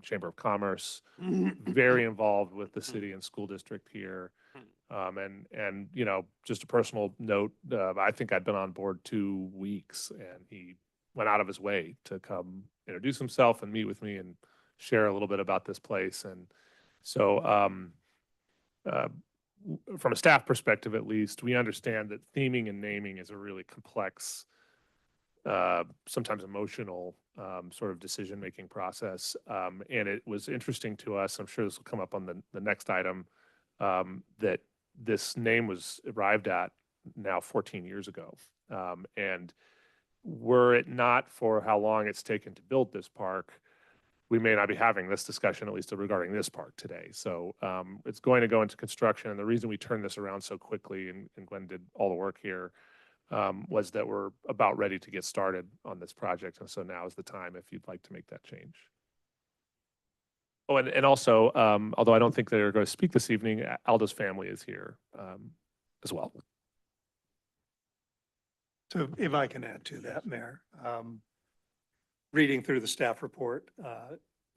Chamber of Commerce, very involved with the city and school district here. And just a personal note, I think I'd been on board 2 weeks and he went out of his way to come introduce himself and meet with me and share a little bit about this place. And so, from a staff perspective, at least, we understand that theming and naming is a really complex, sometimes emotional sort of decision-making process. And it was interesting to us, I'm sure this will come up on the next item, that this name was arrived at now 14 years ago. And were it not for how long it's taken to build this park, we may not be having this discussion, at least regarding this park today. So it's going to go into construction. And the reason we turned this around so quickly, and Gwen did all the work here, was that we're about ready to get started on this project. And so now is the time if you'd like to make that change. Oh, and also, although I don't think they're going to speak this evening, Aldo's family is here as well. So if I can add to that, Mayor, reading through the staff report,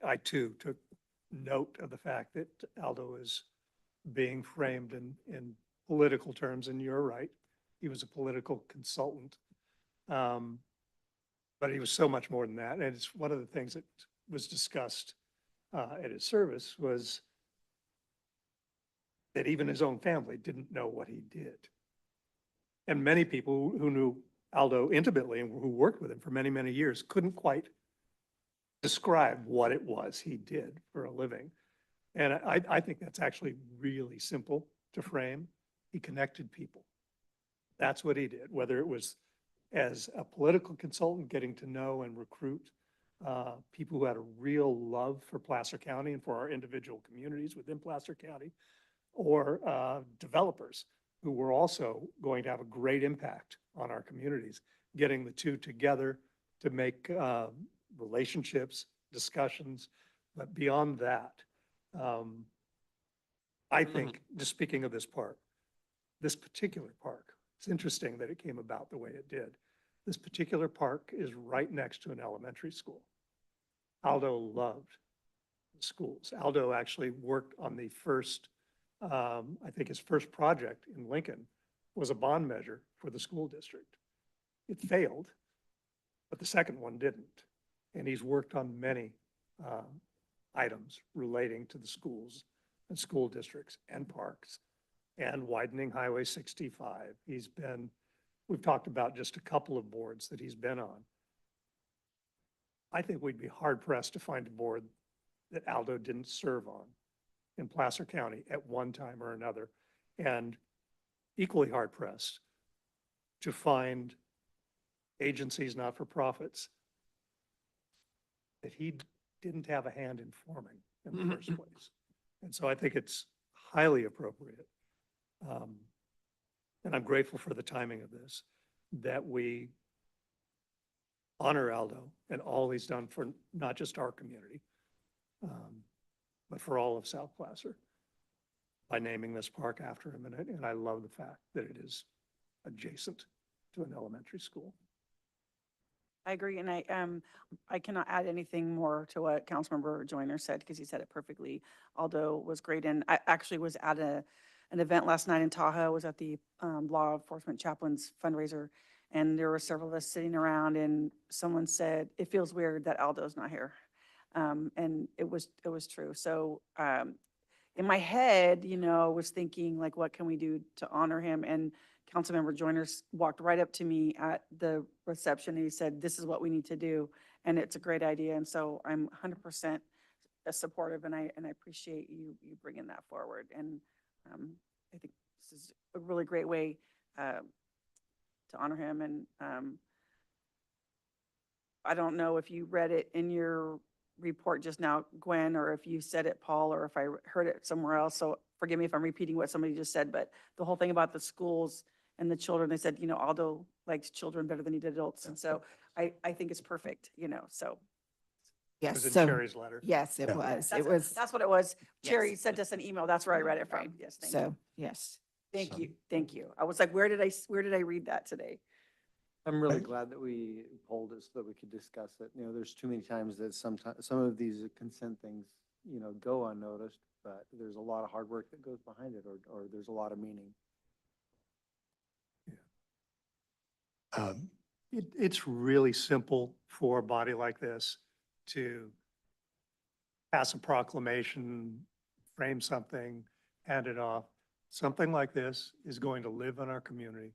I too took note of the fact that Aldo is being framed in political terms, and you're right. He was a political consultant. But he was so much more than that. And it's one of the things that was discussed at his service was that even his own family didn't know what he did. And many people who knew Aldo intimately and who worked with him for many, many years couldn't quite describe what it was he did for a living. And I think that's actually really simple to frame. He connected people. That's what he did, whether it was as a political consultant, getting to know and recruit people who had a real love for Placer County and for our individual communities within Placer County, or developers who were also going to have a great impact on our communities, getting the two together to make relationships, discussions. But beyond that, I think, just speaking of this park, this particular park, it's interesting that it came about the way it did. This particular park is right next to an elementary school. Aldo loved the schools. Aldo actually worked on the first, I think his first project in Lincoln was a bond measure for the school district. It failed, but the second one didn't. And he's worked on many items relating to the schools and school districts and parks and widening Highway 65. We've talked about just a couple of boards that he's been on. I think we'd be hard pressed to find a board that Aldo didn't serve on in Placer County at one time or another. And equally hard pressed to find agencies, not-for-profits, that he didn't have a hand in forming in the first place. And so I think it's highly appropriate. And I'm grateful for the timing of this, that we honor Aldo and all he's done for not just our community, but for all of South Placer by naming this park after him. And I love the fact that it is adjacent to an elementary school. I agree, and I cannot add anything more to what Councilmember Joyner said, because he said it perfectly. Aldo was great, and I actually was at an event last night in Tahoe. Was at the Law Enforcement Chaplains fundraiser, and there were several of us sitting around, and someone said, "It feels weird that Aldo's not here," and it was true. So in my head, was thinking like, what can we do to honor him? And Councilmember Joyner walked right up to me at the reception and he said, "This is what we need to do." And it's a great idea. And so I'm 100% supportive, and I appreciate you bringing that forward. And I think this is a really great way to honor him. And I don't know if you read it in your report just now, Gwen, or if you said it, Paul, or if I heard it somewhere else. So forgive me if I'm repeating what somebody just said, but the whole thing about the schools and the children, they said, Aldo liked children better than he did adults. And so I think it's perfect, so. Yes. Was in So, Cherry's letter. yes, it was. It was. That's what it was. Yes. Cherry sent us an email. That's where I read it from. Yes, thank you. So, yes. Thank you. Thank you. I was like, where did I read that today? I'm really glad that we polled it so that we could discuss it. There's too many times that some of these consent things, go unnoticed, but there's a lot of hard work that goes behind it, or there's a lot of meaning. It's really simple for a body like this to pass a proclamation, frame something, hand it off. Something like this is going to live in our community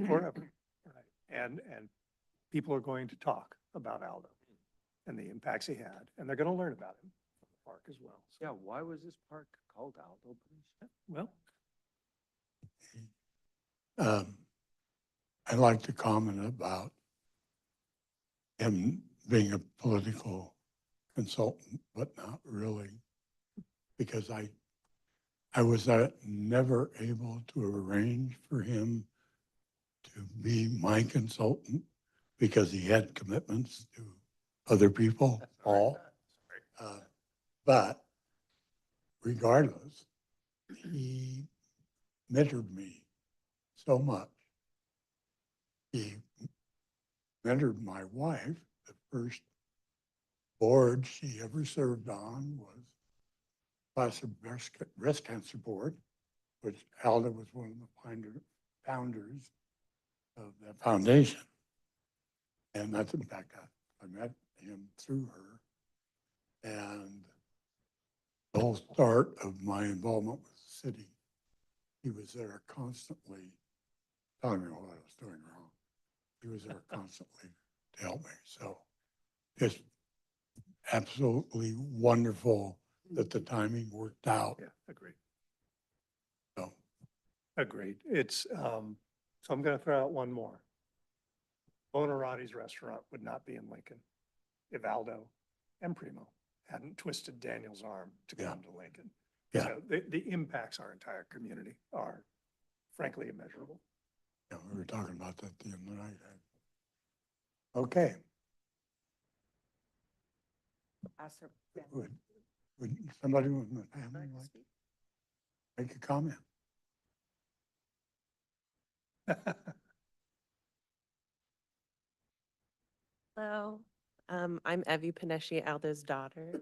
forever. Right? And people are going to talk about Aldo and the impacts he had, and they're going to learn about him from the park as well. So, Yeah, why was this park called Aldo, please? well, I'd like to comment about him being a political consultant, but not really, because I was never able to arrange for him to be my consultant because he had commitments to other people, all. But regardless, he mentored me so much. He mentored my wife. The first board she ever served on was Placer Breast Cancer Board, which Aldo was one of the founders of that foundation. And that's, in fact, I met him through her. And the whole start of my involvement with the city, he was there constantly telling me what I was doing wrong. He was there constantly to help me. So it's absolutely wonderful that the timing worked out. yeah, agreed. So, Agreed. It's, so I'm going to throw out one more. Bonaroti's restaurant would not be in Lincoln if Aldo and Primo hadn't twisted Daniel's arm to Yeah. come to Lincoln. Yeah. So the impacts our entire community are frankly immeasurable. yeah, we were talking about that the other night. Okay. Would somebody with my family like to make a comment? Hello, I'm Evie Panesci, Aldo's daughter.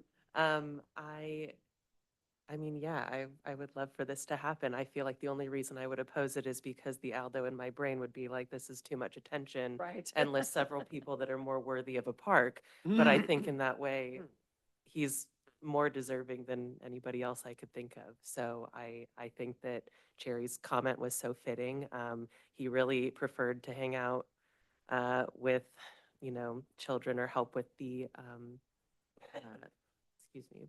I mean, yeah, I would love for this to happen. I feel like the only reason I would oppose it is because the Aldo in my brain would be like, this is too much attention. Right. And list several people that are more worthy of a park. But I think in that way, he's more deserving than anybody else I could think of. So I think that Cherry's comment was so fitting. He really preferred to hang out with, you know, children or help with the, excuse me,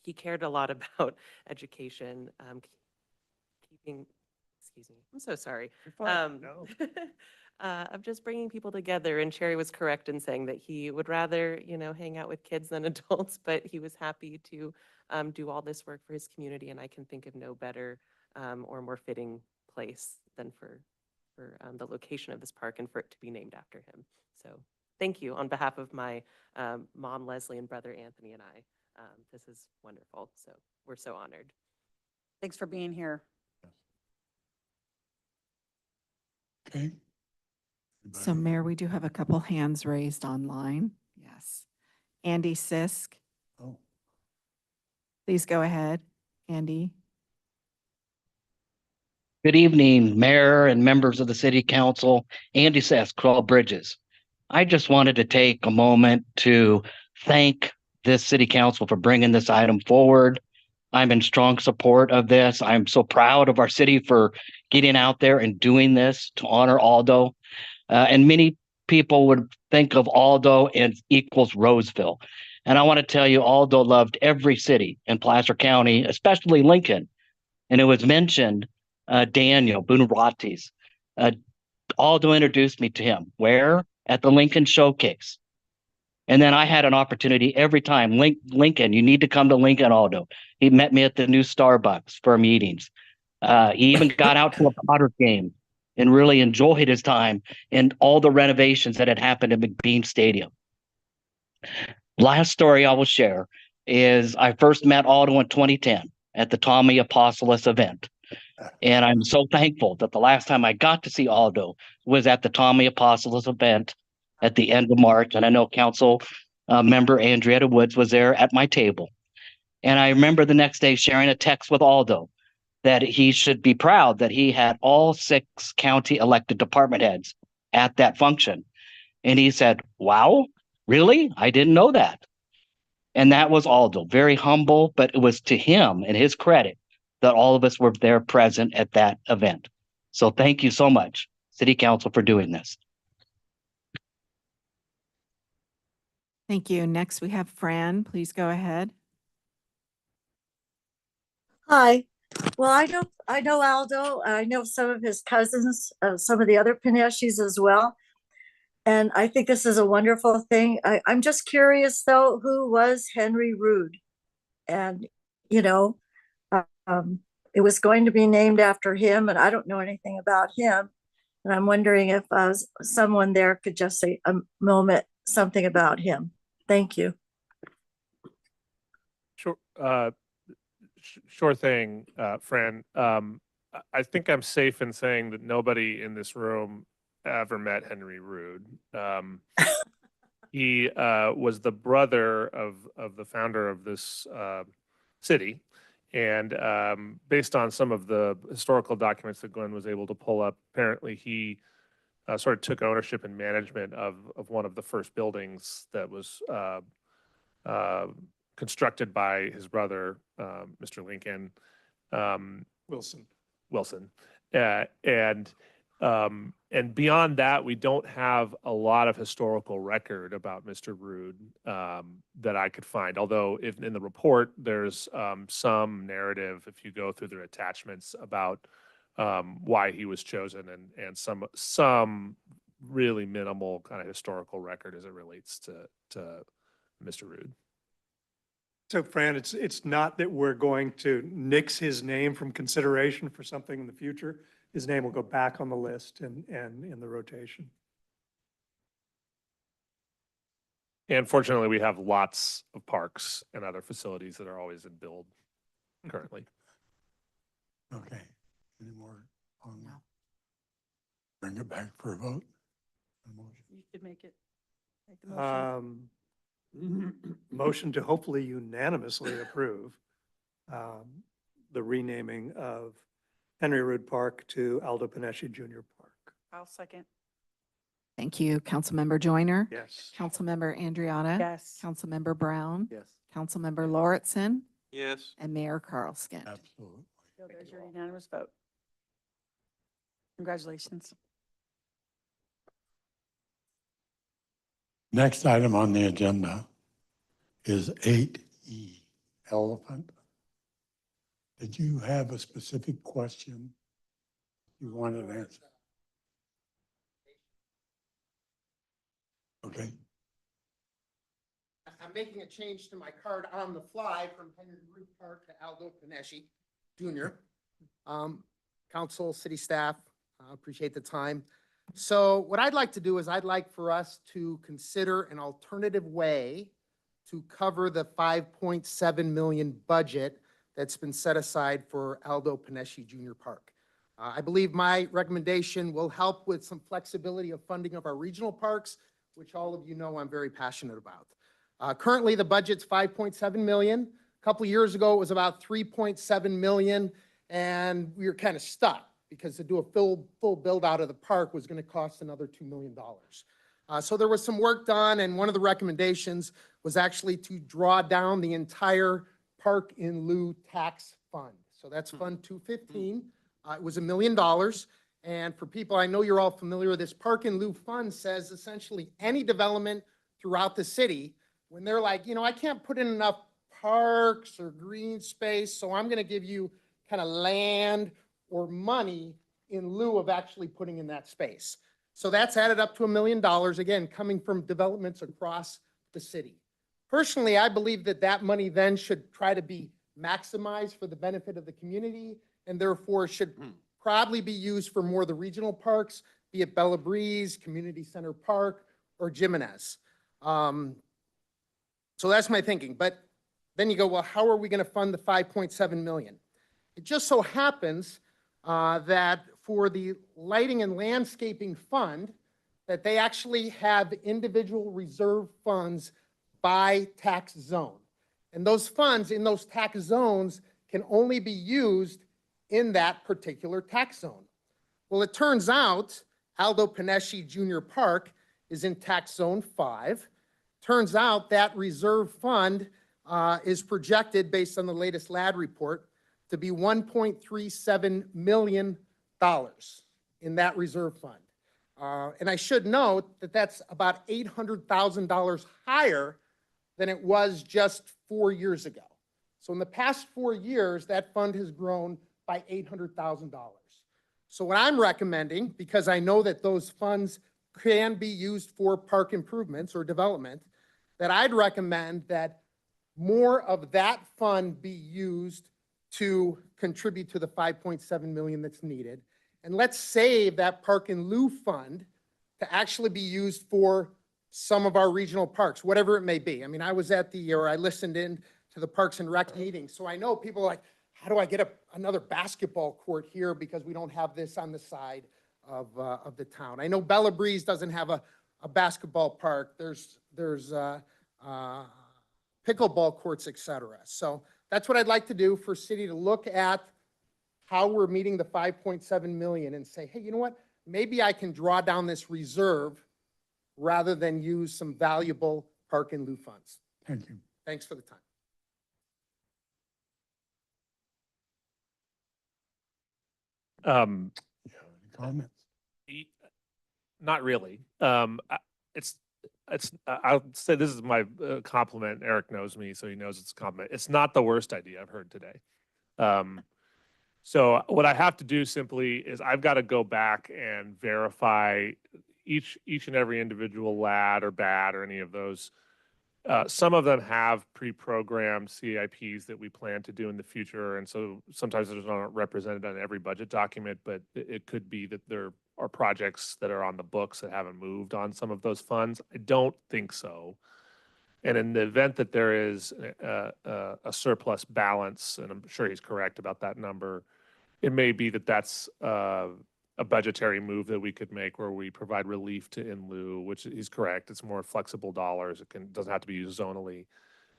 he cared a lot about education, keeping, excuse me, I'm so sorry. No. Of just bringing people together. And Cherry was correct in saying that he would rather, you know, hang out with kids than adults, but he was happy to do all this work for his community. And I can think of no better or more fitting place than for the location of this park and for it to be named after him. So thank you on behalf of my mom, Leslie, and brother Anthony and I. This is wonderful. So we're so honored. Thanks for being here. Okay. So Mayor, we do have a couple hands raised online. Yes. Andy Sisk, Oh, please go ahead. Andy. Good evening, Mayor and members of the City Council. Andy Sisk, 12 Bridges. I just wanted to take a moment to thank this City Council for bringing this item forward. I'm in strong support of this. I'm so proud of our city for getting out there and doing this to honor Aldo. And many people would think of Aldo as equals Roseville. And I want to tell you, Aldo loved every city in Placer County, especially Lincoln. And it was mentioned, Daniel Bonaroti's. Aldo introduced me to him. Where? At the Lincoln Showcase. And then I had an opportunity every time. Lincoln, you need to come to Lincoln, Aldo. He met me at the new Starbucks for meetings. He even got out to a Potter game and really enjoyed his time and all the renovations that had happened at McBeam Stadium. Last story I will share is I first met Aldo in 2010 at the Tommy Apostolus event. And I'm so thankful that the last time I got to see Aldo was at the Tommy Apostolus event at the end of March. And I know Council member Andrietta Woods was there at my table. And I remember the next day sharing a text with Aldo that he should be proud that he had all 6 county elected department heads at that function. And he said, wow, really? I didn't know that. And that was Aldo, very humble, but it was to him and his credit that all of us were there present at that event. So thank you so much, City Council, for doing this. Thank you. Next, we have Fran. Please go ahead. Hi. Well, I know Aldo. I know some of his cousins, some of the other Pineshis as well. And I think this is a wonderful thing. I'm just curious though, who was Henry Rood? And, you know, it was going to be named after him, and I don't know anything about him. And I'm wondering if someone there could just say a moment, something about him. Thank you. Sure. Sure thing, Fran. I think I'm safe in saying that nobody in this room ever met Henry Rood. He was the brother of the founder of this city. And based on some of the historical documents that Glenn was able to pull up, apparently he sort of took ownership and management of one of the first buildings that was constructed by his brother, Mr. Lincoln. Wilson. And beyond that, we don't have a lot of historical record about Mr. Rood that I could find. Although if in the report, there's some narrative, if you go through their attachments, about why he was chosen and some really minimal kind of historical record as it relates to Mr. Rood. So Fran, it's not that we're going to nix his name from consideration for something in the future. His name will go back on the list and in the rotation. And fortunately, we have lots of parks and other facilities that are always in build currently. Okay, any more on that? Bring it back for a vote? You could make the motion. Motion to hopefully unanimously approve the renaming of Henry Rood Park to Aldo Pinesci Jr. Park. I'll second. Thank you. Councilmember Joyner? Yes. Councilmember Andriotta? Yes. Councilmember Brown? Yes. Councilmember Lauritsen? Yes. And Mayor Carlson. Absolutely. So there's your unanimous vote. Congratulations. Next item on the agenda is 8E, elephant. Did you have a specific question you wanted answered? Okay. I'm making a change to my card on the fly from Henry Rood Park to Aldo Pinesci Jr. Council, city staff, appreciate the time. So what I'd like to do is I'd like for us to consider an alternative way to cover the 5.7 million budget that's been set aside for Aldo Pinesci Jr. Park. I believe my recommendation will help with some flexibility of funding of our regional parks, which all of you know I'm very passionate about. Currently, the budget's 5.7 million. A couple of years ago, it was about 3.7 million, and we were kind of stuck because to do a full build out of the park was going to cost another $2 million. So there was some work done, and one of the recommendations was actually to draw down the entire park in lieu tax fund. So that's Fund 215. It was $1 million. And for people, I know you're all familiar with this, park in lieu fund says essentially any development throughout the city, when they're like, you know, I can't put in enough parks or green space, so I'm going to give you kind of land or money in lieu of actually putting in that space. So that's added up to $1 million, again, coming from developments across the city. Personally, I believe that that money then should try to be maximized for the benefit of the community, and therefore should probably be used for more of the regional parks, be it Bella Breeze, Community Center Park, or Jimenez. So that's my thinking. But then you go, well, how are we going to fund the 5.7 million? It just so happens that for the lighting and landscaping fund, that they actually have individual reserve funds by tax zone. And those funds in those tax zones can only be used in that particular tax zone. Well, it turns out Aldo Panesci Junior Park is in tax zone 5. Turns out that reserve fund is projected, based on the latest LAD report, to be $1.37 million in that reserve fund. And I should note that that's about $800,000 higher than it was just 4 years ago. So in the past 4 years, that fund has grown by $800,000. So what I'm recommending, because I know that those funds can be used for park improvements or development, that I'd recommend that more of that fund be used to contribute to the 5.7 million that's needed. And let's save that park in lieu fund to actually be used for some of our regional parks, whatever it may be. I mean, I listened in to the Parks and Rec meeting, so I know people are like, how do I get another basketball court here because we don't have this on the side of the town? I know Bella Breeze doesn't have a basketball park. There's pickleball courts, et cetera. So that's what I'd like to do for city, to look at how we're meeting the 5.7 million and say, hey, you know what? Maybe I can draw down this reserve rather than use some valuable park in lieu funds. Thank you. Thanks for the time. Comments? Not really. I'll say this is my compliment. Eric knows me, so he knows it's a compliment. It's not the worst idea I've heard today. So what I have to do simply is I've got to go back and verify each and every individual LAD or BAD or any of those. Some of them have pre-programmed CIPs that we plan to do in the future, and so sometimes they're not represented on every budget document, but it could be that there are projects that are on the books that haven't moved on some of those funds. I don't think so. And in the event that there is a surplus balance, and I'm sure he's correct about that number, it may be that that's a budgetary move that we could make where we provide relief to in lieu, which he's correct. It's more flexible dollars. It doesn't have to be used zonally.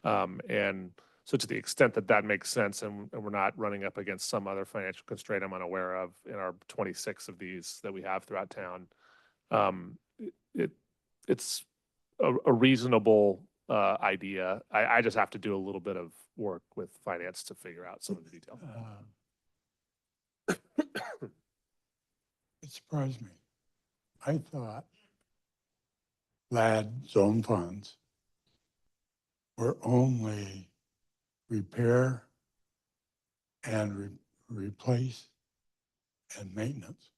And so to the extent that that makes sense and we're not running up against some other financial constraint I'm unaware of in our 26 of these that we have throughout town, it's a reasonable idea. I just have to do a little bit of work with finance to figure out some of the details. It surprised me. I thought LAD zone funds were only repair and replace and maintenance.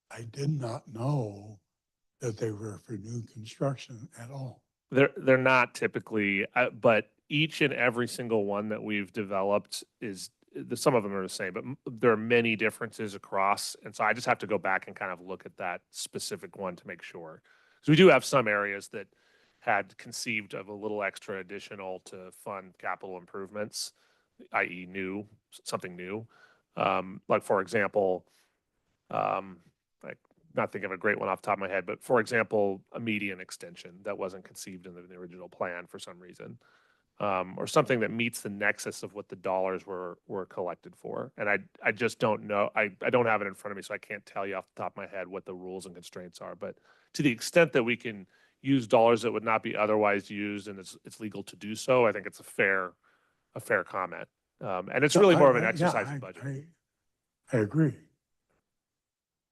I did not know that they were for new construction at all. They're not typically, but each and every single one that we've developed is, some of them are the same, but there are many differences across. And so I just have to go back and kind of look at that specific one to make sure. So we do have some areas that had conceived of a little extra additional to fund capital improvements, i.e. something new. Like for example, like not thinking of a great one off the top of my head, but for example, a median extension that wasn't conceived in the original plan for some reason. Or something that meets the nexus of what the dollars were collected for. And I just don't know. I don't have it in front of me, so I can't tell you off the top of my head what the rules and constraints are. But to the extent that we can use dollars that would not be otherwise used and it's legal to do so, I think it's a fair comment. And it's really more of an exercise in budget. I agree.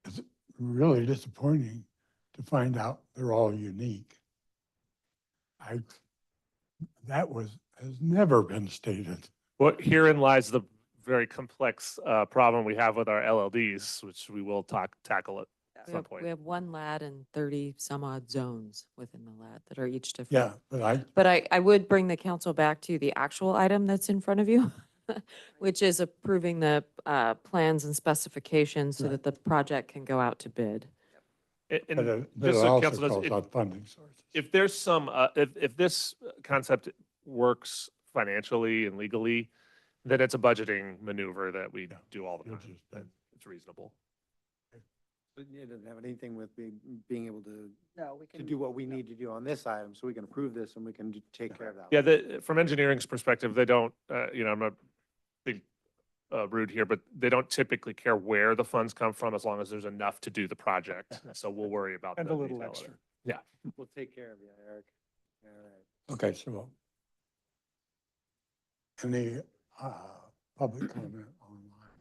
It's really disappointing to find out they're all unique. That has never been stated. Well, herein lies the very complex problem we have with our LLDs, which we will tackle at some point. We have one LAD and 30 some odd zones within the LAD that are each different. Yeah, But I would bring the council back to the actual item that's in front of you, which is approving the plans and specifications so that the project can go out to bid. And but just it so also council knows, calls out funding sources. if there's some, if this concept works financially and legally, then it's a budgeting maneuver that we do all the time. Then it's reasonable. But it doesn't have anything with being able to, No, we to can. do what we need to do on this item, so we can approve this and we can take care of that. Yeah, from engineering's perspective, they don't, I'm a big rude here, but they don't typically care where the funds come from as long as there's enough to do the project. So we'll worry about And the a little detail of extra. it. Yeah. We'll take care of you, Eric. All right. Okay, so any public comment online?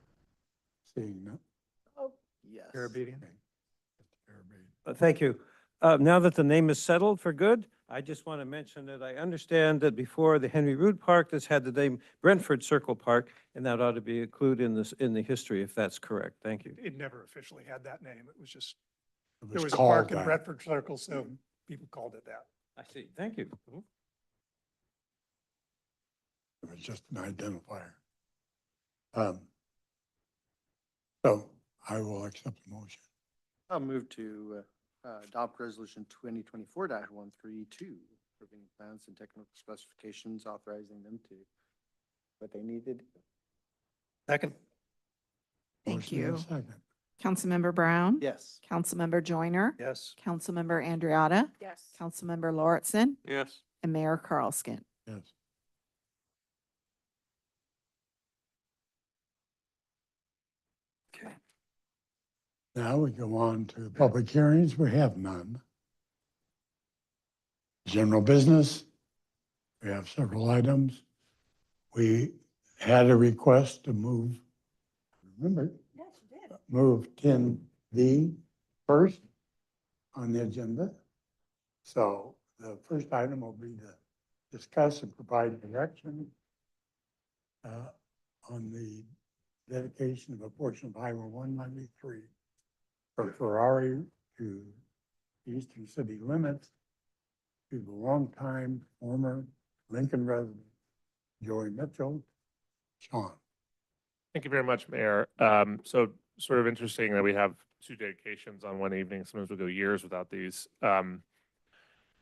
Seeing none? Yes. Caribbean? Thank you. Now that the name is settled for good, I just want to mention that I understand that before the Henry Rood Park, this had the name Brentford Circle Park, and that ought to be included in this, in the history, if that's correct. Thank you. It never officially had that name. It was just, It there was a called park in that. Redford Circle, so people called it that. I see. Thank you. It was just an identifier. So I will accept the motion. I'll move to adopt resolution 2024-132, approving plans and technical specifications, authorizing them to what they needed. Second? Thank Motion and you. a second. Councilmember Brown? Yes. Councilmember Joyner? Yes. Councilmember Andriotta? Yes. Councilmember Lauritsen? Yes. And Mayor Carlskin. Yes. Okay. Now we go on to public hearings. We have none. General business. We have several items. We had a request to move, remember? Yes, you did. Move 10D first on the agenda. So the first item will be to discuss and provide direction on the dedication of a portion of Highway 193 from Ferrari to the eastern city limits to the longtime former Lincoln resident, Joey Mitchell. Sean. Thank you very much, Mayor. So sort of interesting that we have two dedications on one evening. Sometimes we'll go years without these.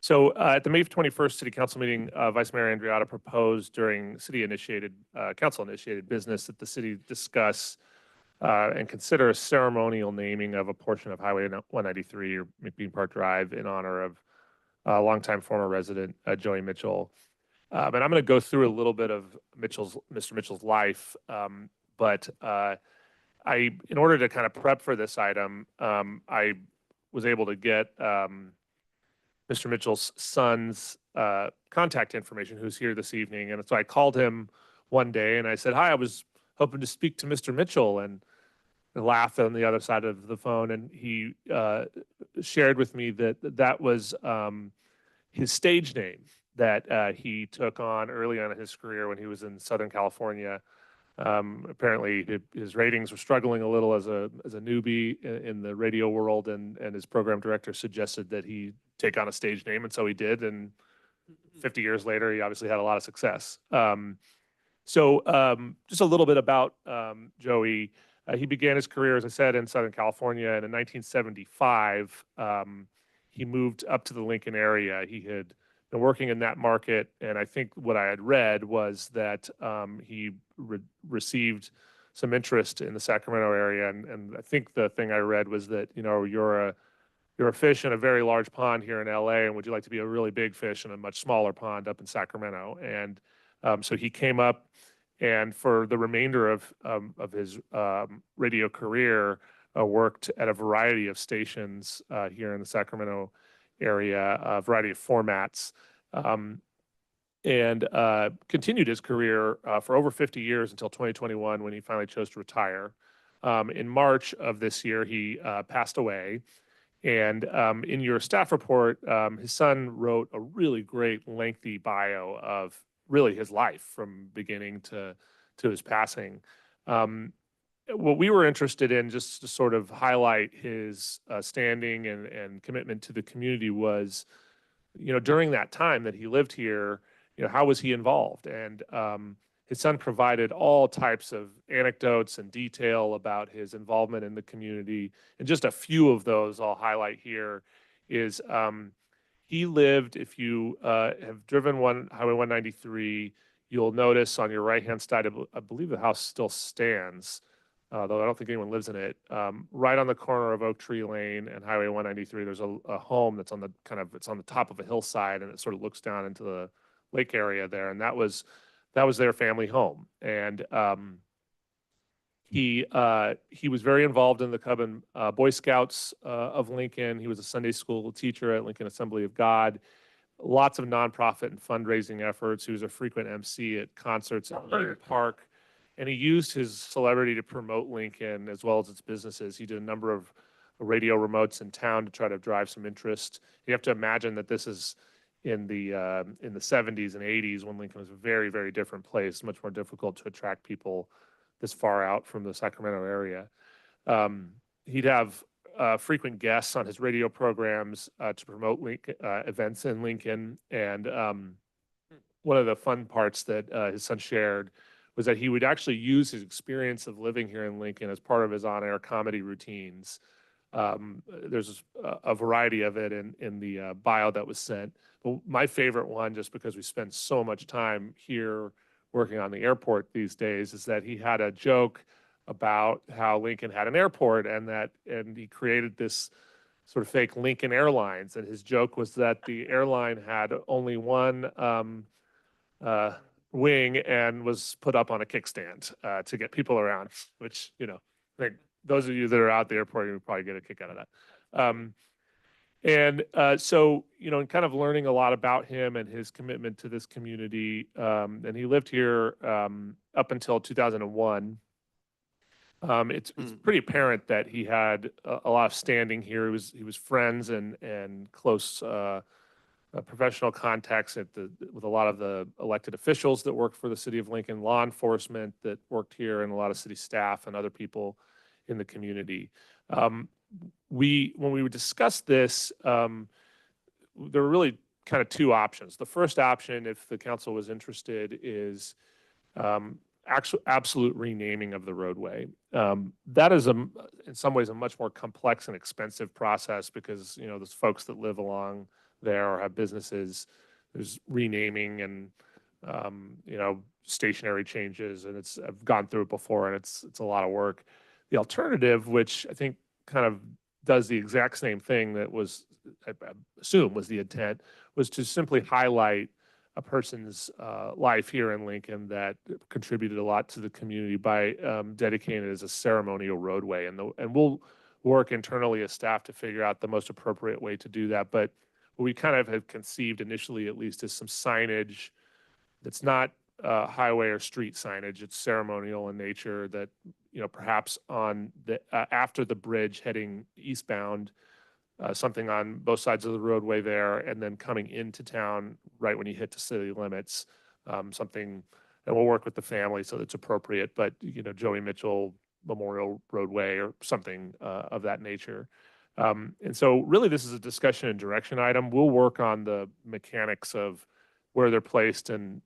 So at the May 21st City Council meeting, Vice Mayor Andriotta proposed during city-initiated, council-initiated business that the city discuss and consider a ceremonial naming of a portion of Highway 193 or McBean Park Drive in honor of longtime former resident Joey Mitchell. And I'm going to go through a little bit of Mr. Mitchell's life, but in order to kind of prep for this item, I was able to get Mr. Mitchell's son's contact information, who's here this evening. And so I called him one day and I said, "Hi, I was hoping to speak to Mr. Mitchell," and laughed on the other side of the phone. And he shared with me that that was his stage name that he took on early on in his career when he was in Southern California. Apparently his ratings were struggling a little as a newbie in the radio world, and his program director suggested that he take on a stage name, and so he did, and 50 years later he obviously had a lot of success. So just a little bit about Joey. He began his career, as I said, in Southern California, and in 1975 he moved up to the Lincoln area. He had been working in that market, and I think what I had read was that he received some interest in the Sacramento area, and I think the thing I read was that, you know, you're a fish in a very large pond here in LA, and would you like to be a really big fish in a much smaller pond up in Sacramento? And so he came up, and for the remainder of his radio career, worked at a variety of stations here in the Sacramento area, a variety of formats, and continued his career for over 50 years until 2021, when he finally chose to retire. In March of this year, he passed away. And in your staff report, his son wrote a really great lengthy bio of really his life from beginning to his passing. What we were interested in, just to sort of highlight his standing and commitment to the community, was, you know, during that time that he lived here, you know, how was he involved? And his son provided all types of anecdotes and detail about his involvement in the community. And just a few of those I'll highlight here is he lived, if you have driven Highway 193, you'll notice on your right-hand side, I believe the house still stands, though I don't think anyone lives in it. Right on the corner of Oak Tree Lane and Highway 193, there's a home that's on the it's on the top of a hillside, and it sort of looks down into the lake area there. And that was their family home. And He was very involved in the Cub and Boy Scouts of Lincoln. He was a Sunday school teacher at Lincoln Assembly of God. Lots of nonprofit and fundraising efforts. He was a frequent MC at concerts at Lincoln Park. And he used his celebrity to promote Lincoln as well as its businesses. He did a number of radio remotes in town to try to drive some interest. You have to imagine that this is in the 70s and 80s when Lincoln was a very, very different place, much more difficult to attract people this far out from the Sacramento area. He'd have frequent guests on his radio programs to promote events in Lincoln. And one of the fun parts that his son shared was that he would actually use his experience of living here in Lincoln as part of his on-air comedy routines. There's a variety of it in the bio that was sent. But my favorite one, just because we spend so much time here working on the airport these days, is that he had a joke about how Lincoln had an airport and he created this sort of fake Lincoln Airlines. And his joke was that the airline had only one wing and was put up on a kickstand to get people around, which, I think those of you that are out at the airport, you would probably get a kick out of that. So, in kind of learning a lot about him and his commitment to this community, and he lived here up until 2001. It's pretty apparent that he had a lot of standing here. He was friends and close professional contacts with a lot of the elected officials that worked for the city of Lincoln, law enforcement that worked here, and a lot of city staff and other people in the community. When we would discuss this, there were really kind of two options. The first option, if the council was interested, is absolute renaming of the roadway. That is in some ways a much more complex and expensive process because there's folks that live along there or have businesses. There's renaming and stationary changes, and I've gone through it before, and it's a lot of work. The alternative, which I think kind of does the exact same thing that was, I assume was the intent, was to simply highlight a person's life here in Lincoln that contributed a lot to the community by dedicating it as a ceremonial roadway. And we'll work internally as staff to figure out the most appropriate way to do that. But what we kind of have conceived initially, at least, is some signage that's not highway or street signage. It's ceremonial in nature that, perhaps on the after the bridge heading eastbound, something on both sides of the roadway there, and then coming into town right when you hit the city limits, something, and we'll work with the family so it's appropriate, but, Joey Mitchell Memorial Roadway or something of that nature. And so really this is a discussion and direction item. We'll work on the mechanics of where they're placed and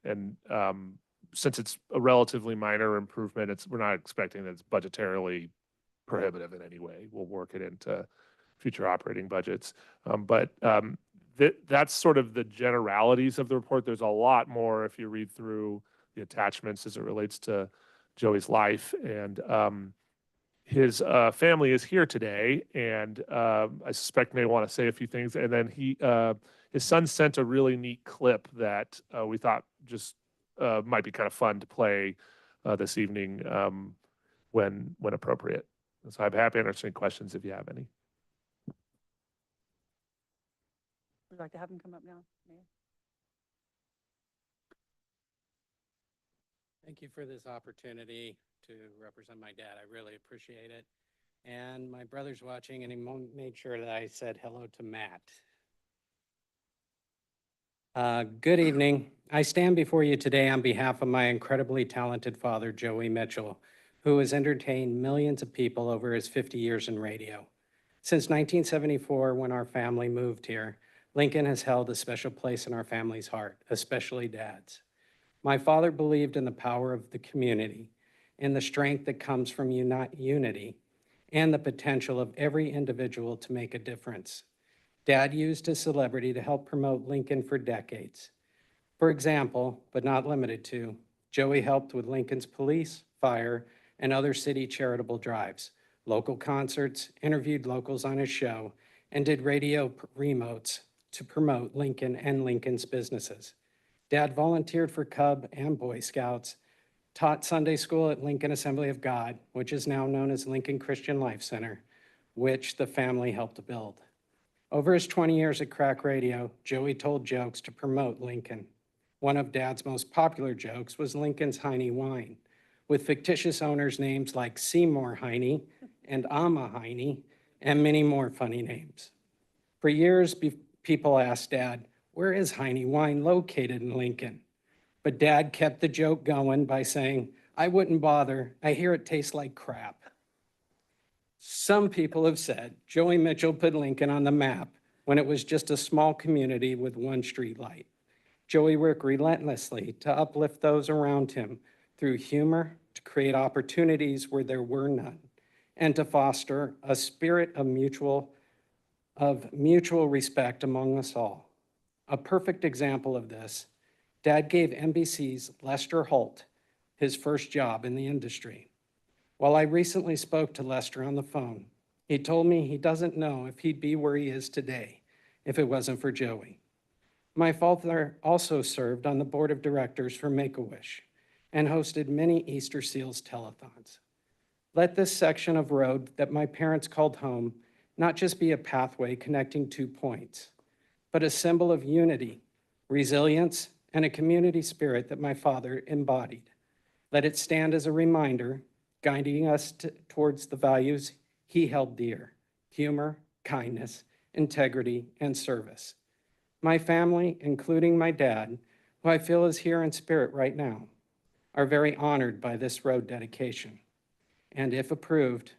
since it's a relatively minor improvement, we're not expecting that it's budgetarily prohibitive in any way. We'll work it into future operating budgets. But that's sort of the generalities of the report. There's a lot more if you read through the attachments as it relates to Joey's life. And his family is here today, and I suspect may want to say a few things. And then his son sent a really neat clip that we thought just might be kind of fun to play this evening when appropriate. So I'm happy to answer any questions if you have any. Would you like to have him come up now, Mayor? Thank you for this opportunity to represent my dad. I really appreciate it. And my brother's watching, and he made sure that I said hello to Matt. Good evening. I stand before you today on behalf of my incredibly talented father, Joey Mitchell, who has entertained millions of people over his 50 years in radio. Since 1974, when our family moved here, Lincoln has held a special place in our family's heart, especially Dad's. My father believed in the power of the community, in the strength that comes from unity, and the potential of every individual to make a difference. Dad used his celebrity to help promote Lincoln for decades. For example, but not limited to, Joey helped with Lincoln's police, fire, and other city charitable drives, local concerts, interviewed locals on his show, and did radio remotes to promote Lincoln and Lincoln's businesses. Dad volunteered for Cub and Boy Scouts, taught Sunday school at Lincoln Assembly of God, which is now known as Lincoln Christian Life Center, which the family helped build. Over his 20 years at Crack Radio, Joey told jokes to promote Lincoln. One of Dad's most popular jokes was Lincoln's Heine wine, with fictitious owners' names like Seymour Heine and Amma Heine, and many more funny names. For years, people asked Dad, where is Heine wine located in Lincoln? But Dad kept the joke going by saying, I wouldn't bother. I hear it tastes like crap. Some people have said Joey Mitchell put Lincoln on the map when it was just a small community with one street light. Joey worked relentlessly to uplift those around him through humor, to create opportunities where there were none, and to foster a spirit of mutual respect among us all. A perfect example of this, Dad gave NBC's Lester Holt his first job in the industry. While I recently spoke to Lester on the phone, he told me he doesn't know if he'd be where he is today if it wasn't for Joey. My father also served on the board of directors for Make-A-Wish and hosted many Easter Seals telethons. Let this section of road that my parents called home not just be a pathway connecting 2 points, but a symbol of unity, resilience, and a community spirit that my father embodied. Let it stand as a reminder, guiding us towards the values he held dear: humor, kindness, integrity, and service. My family, including my dad, who I feel is here in spirit right now, are very honored by this road dedication. And if approved,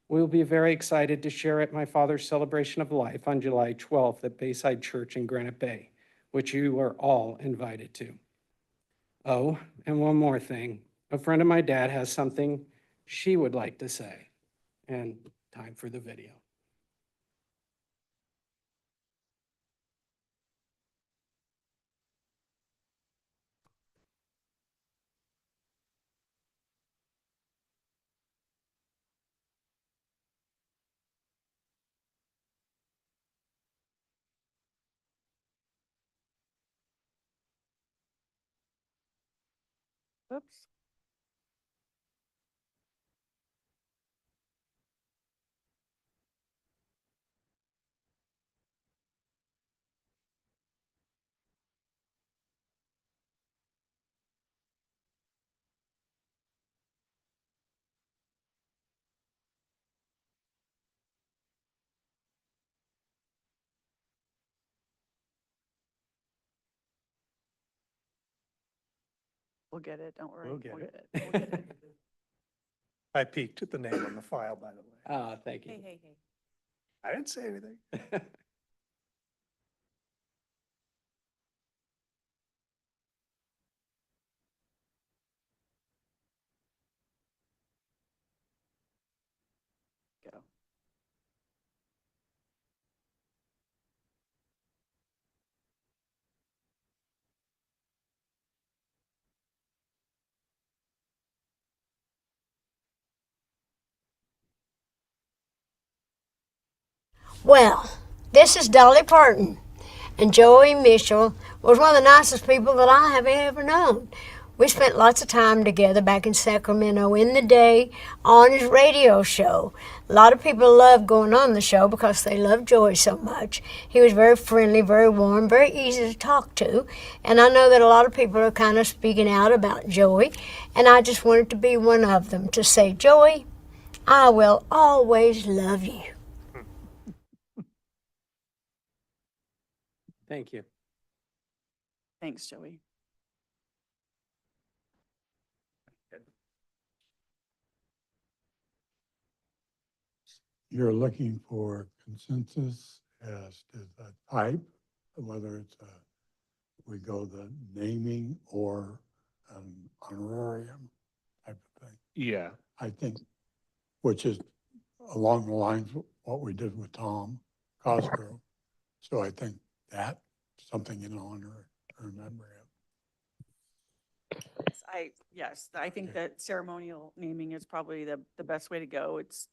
we will be very excited to share at my father's celebration of life on July 12th at Bayside Church in Granite Bay, which you are all invited to. Oh, and one more thing. A friend of my dad has something she would like to say. And time for the video. Oops. We'll get it, don't worry. We'll get it. We'll get it. I peeked at the name on the file, by the way. Ah, thank you. Hey, hey, hey. I didn't say anything. Go. Well, this is Dolly Parton, and Joey Mitchell was one of the nicest people that I have ever known. We spent lots of time together back in Sacramento in the day on his radio show. A lot of people loved going on the show because they loved Joey so much. He was very friendly, very warm, very easy to talk to. And I know that a lot of people are kind of speaking out about Joey, and I just wanted to be one of them to say, Joey, I will always love you. Thank you. Thanks, Joey. You're looking for consensus as to the type, whether it's we go the naming or an honorarium type of thing. Yeah. I think, which is along the lines of what we did with Tom Cosgrove. So I think that something in honor or memory of. Yes, I think that ceremonial naming is probably the best way to go. It's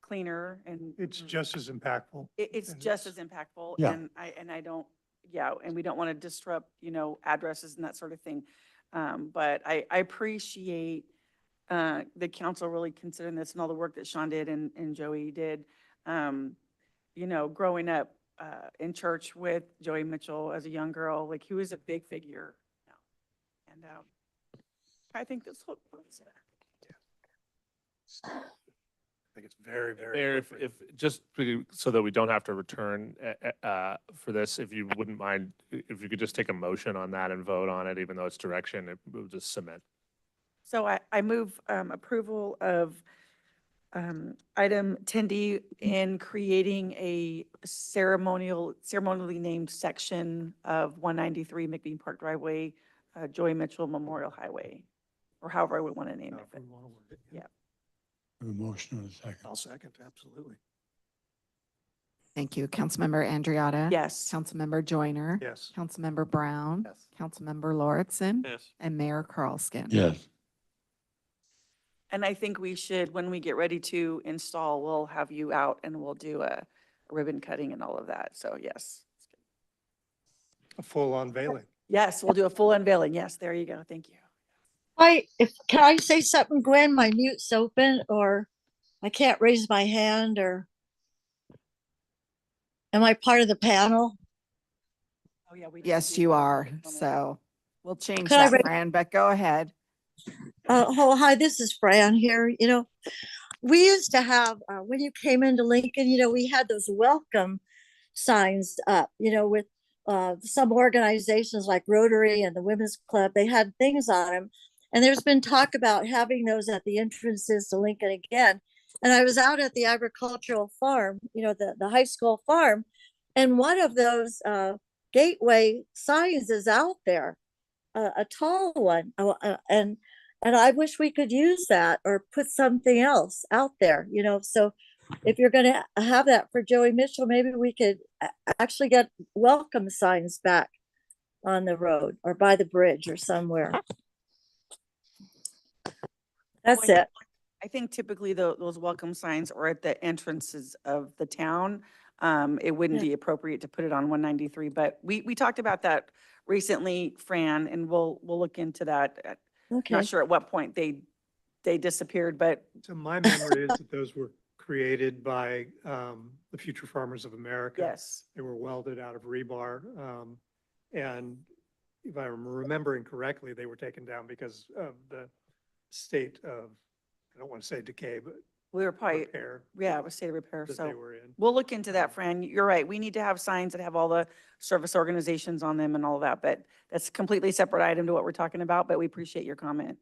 cleaner and It's just as impactful. it's and just it's- as impactful. Yeah. And I don't, yeah, and we don't want to disrupt, addresses and that sort of thing. But I appreciate the council really considering this and all the work that Sean did and Joey did. You know, growing up in church with Joey Mitchell as a young girl, like he was a big figure. And I think this whole. I think it's very, very. Mayor, if, just so that we don't have to return for this, if you wouldn't mind, if you could just take a motion on that and vote on it, even though it's direction, it will just cement. So I move approval of item 10D in creating a ceremonially named section of 193 McBean Park Driveway, Joey Mitchell Memorial Highway, or however I would want to name it. but- Yeah. A motion and a second. I'll second, absolutely. Thank you. Councilmember Andriotta? Yes. Councilmember Joyner? Yes. Councilmember Brown? Yes. Councilmember Lauritsen? Yes. And Mayor Carlskin? Yes. And I think we should, when we get ready to install, we'll have you out and we'll do a ribbon cutting and all of that. So yes. A full unveiling. Yes, we'll do a full unveiling. Yes, there you go. Thank you. Can I say something, Gwen? My mute's open, or I can't raise my hand, or am I part of the panel? Oh, yeah. We Yes, you are. So we'll change Could I that, raise- Fran, but go ahead. Oh, hi, this is Fran here. You know, we used to have, when you came into Lincoln, you know, we had those welcome signs up, you know, with some organizations like Rotary and the Women's Club, they had things on them. And there's been talk about having those at the entrances to Lincoln again. And I was out at the agricultural farm, you know, the high school farm, and one of those gateway signs is out there, a tall one. And I wish we could use that or put something else out there, you know. So if you're going to have that for Joey Mitchell, maybe we could actually get welcome signs back on the road or by the bridge or somewhere. That's it. I think typically those welcome signs are at the entrances of the town. It wouldn't Yeah. be appropriate to put it on 193, but we talked about that recently, Fran, and we'll look into that. Okay. Not sure at what point they disappeared, but So my memory is that those were created by the Future Farmers of America. yes. They were welded out of rebar. And if I'm remembering correctly, they were taken down because of the state of, I don't want to say decay, but We were probably, repair yeah, it was state of repair, that so. they were in. We'll look into that, Fran. You're right. We need to have signs that have all the service organizations on them and all of that, but that's a completely separate item to what we're talking about, but we appreciate your comment.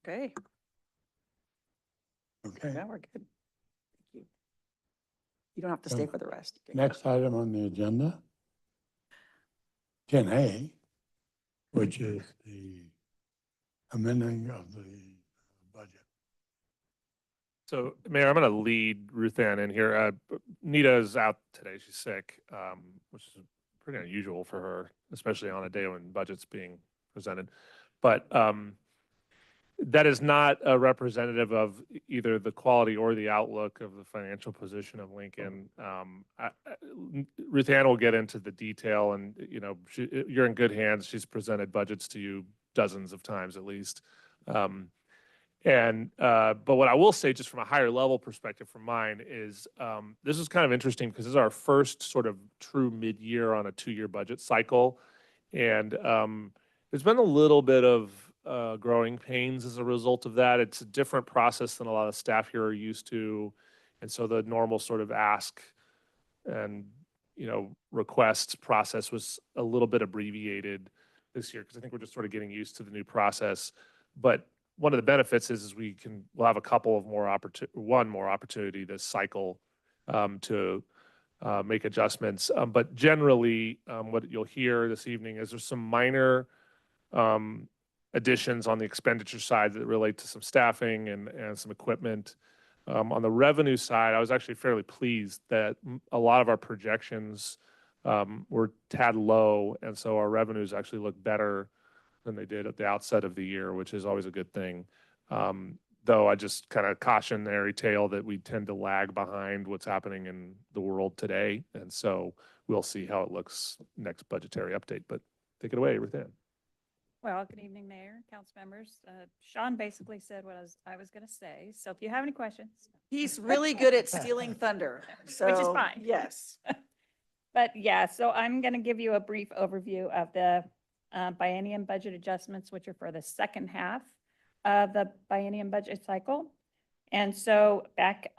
Okay, Okay. yeah, we're good. Thank you. You don't have to stay Okay. for the rest. Okay. Next item on the agenda, 10A, which is the amending of the budget. So Mayor, I'm going to lead Ruth Ann in here. Nita is out today. She's sick, which is pretty unusual for her, especially on a day when budget's being presented. But that is not a representative of either the quality or the outlook of the financial position of Lincoln. Ruth Ann will get into the detail, and you know, you're in good hands. She's presented budgets to you dozens of times at least. But what I will say, just from a higher level perspective from mine, is this is kind of interesting because this is our first sort of true mid-year on a 2-year budget cycle. And there's been a little bit of growing pains as a result of that. It's a different process than a lot of staff here are used to. And so the normal sort of ask and, you know, request process was a little bit abbreviated this year because I think we're just sort of getting used to the new process. But one of the benefits is we'll have a couple of one more opportunity this cycle to make adjustments. But generally, what you'll hear this evening is there's some minor additions on the expenditure side that relate to some staffing and some equipment. On the revenue side, I was actually fairly pleased that a lot of our projections were tad low, and so our revenues actually look better than they did at the outset of the year, which is always a good thing. Though I just kind of cautionary tale that we tend to lag behind what's happening in the world today, and so we'll see how it looks next budgetary update. But take it away, Ruth Ann. Well, good evening, Mayor, council members. Sean basically said what I was going to say. So if you have any questions. He's really good at stealing thunder, so. Which is fine. Yes. But yeah, so I'm going to give you a brief overview of the biennium budget adjustments, which are for the second half of the biennium budget cycle. And so back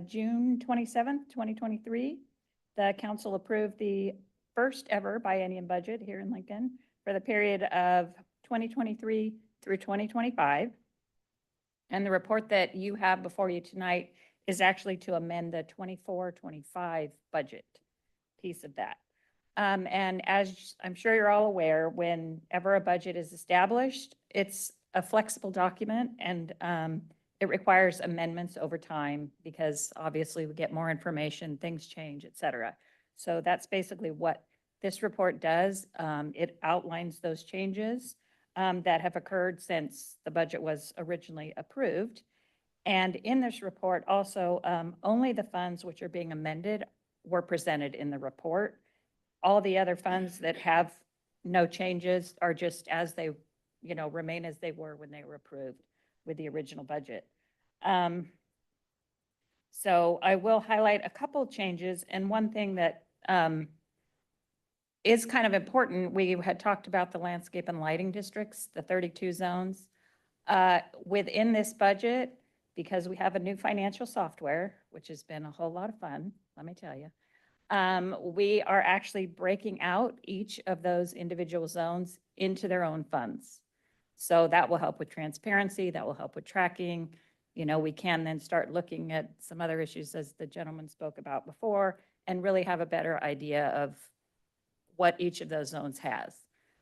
June 27th, 2023, the council approved the first ever biennium budget here in Lincoln for the period of 2023 through 2025. And the report that you have before you tonight is actually to amend the 24-25 budget piece of that. And as I'm sure you're all aware, whenever a budget is established, it's a flexible document and it requires amendments over time because obviously we get more information, things change, et cetera. So that's basically what this report does. It outlines those changes that have occurred since the budget was originally approved. And in this report also, only the funds which are being amended were presented in the report. All the other funds that have no changes are just as they, remain as they were when they were approved with the original budget. So I will highlight a couple changes, and one thing that is kind of important, we had talked about the landscape and lighting districts, the 32 zones. Within this budget, because we have a new financial software, which has been a whole lot of fun, let me tell you, we are actually breaking out each of those individual zones into their own funds. So that will help with transparency, that will help with tracking. We can then start looking at some other issues as the gentleman spoke about before and really have a better idea of what each of those zones has.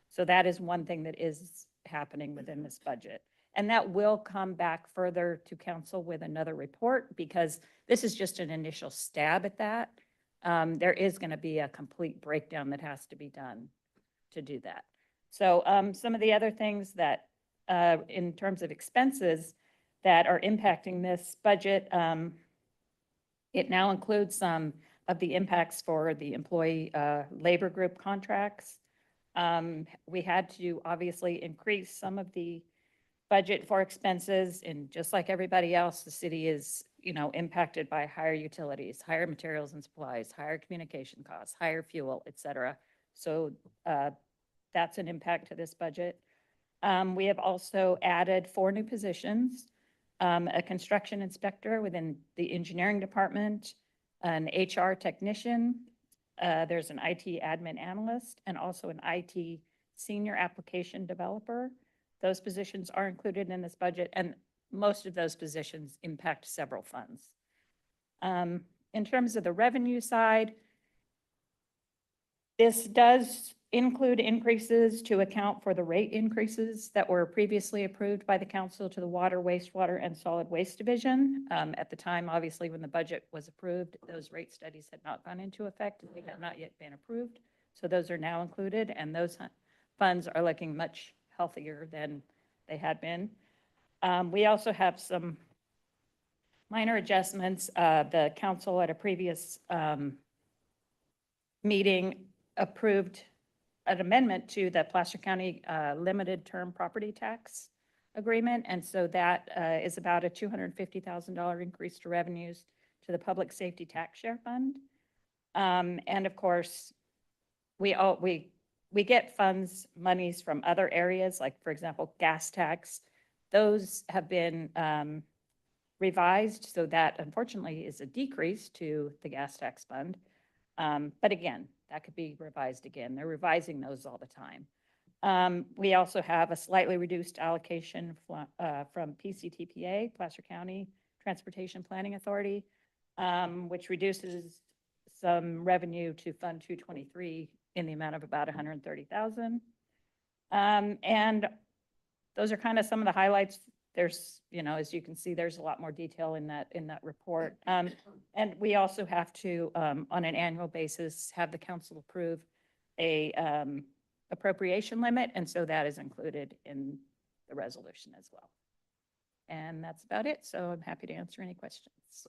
So that is one thing that is happening within this budget. And that will come back further to council with another report because this is just an initial stab at that. There is going to be a complete breakdown that has to be done to do that. So some of the other things that in terms of expenses that are impacting this budget, it now includes some of the impacts for the employee labor group contracts. We had to obviously increase some of the budget for expenses, and just like everybody else, the city is, impacted by higher utilities, higher materials and supplies, higher communication costs, higher fuel, et cetera. So that's an impact to this budget. We have also added 4 new positions, a construction inspector within the engineering department, an HR technician, there's an IT admin analyst, and also an IT senior application developer. Those positions are included in this budget, and most of those positions impact several funds. In terms of the revenue side, this does include increases to account for the rate increases that were previously approved by the council to the water, wastewater, and solid waste division. At the time, obviously, when the budget was approved, those rate studies had not gone into effect. They have not yet been approved. So those are now included, and those funds are looking much healthier than they had been. We also have some minor adjustments. The council at a previous meeting approved an amendment to the Placer County limited term property tax agreement. And so that is about a $250,000 increase to revenues to the Public Safety Tax Share Fund. And of course, we get monies from other areas, like for example, gas tax. Those have been revised, so that unfortunately is a decrease to the gas tax fund. But again, that could be revised again. They're revising those all the time. We also have a slightly reduced allocation from PCTPA, Placer County Transportation Planning Authority, which reduces some revenue to Fund 223 in the amount of about $130,000. And those are kind of some of the highlights. There's, as you can see, there's a lot more detail in that report. And we also have to, on an annual basis, have the council approve a appropriation limit. And so that is included in the resolution as well. And that's about it. So I'm happy to answer any questions.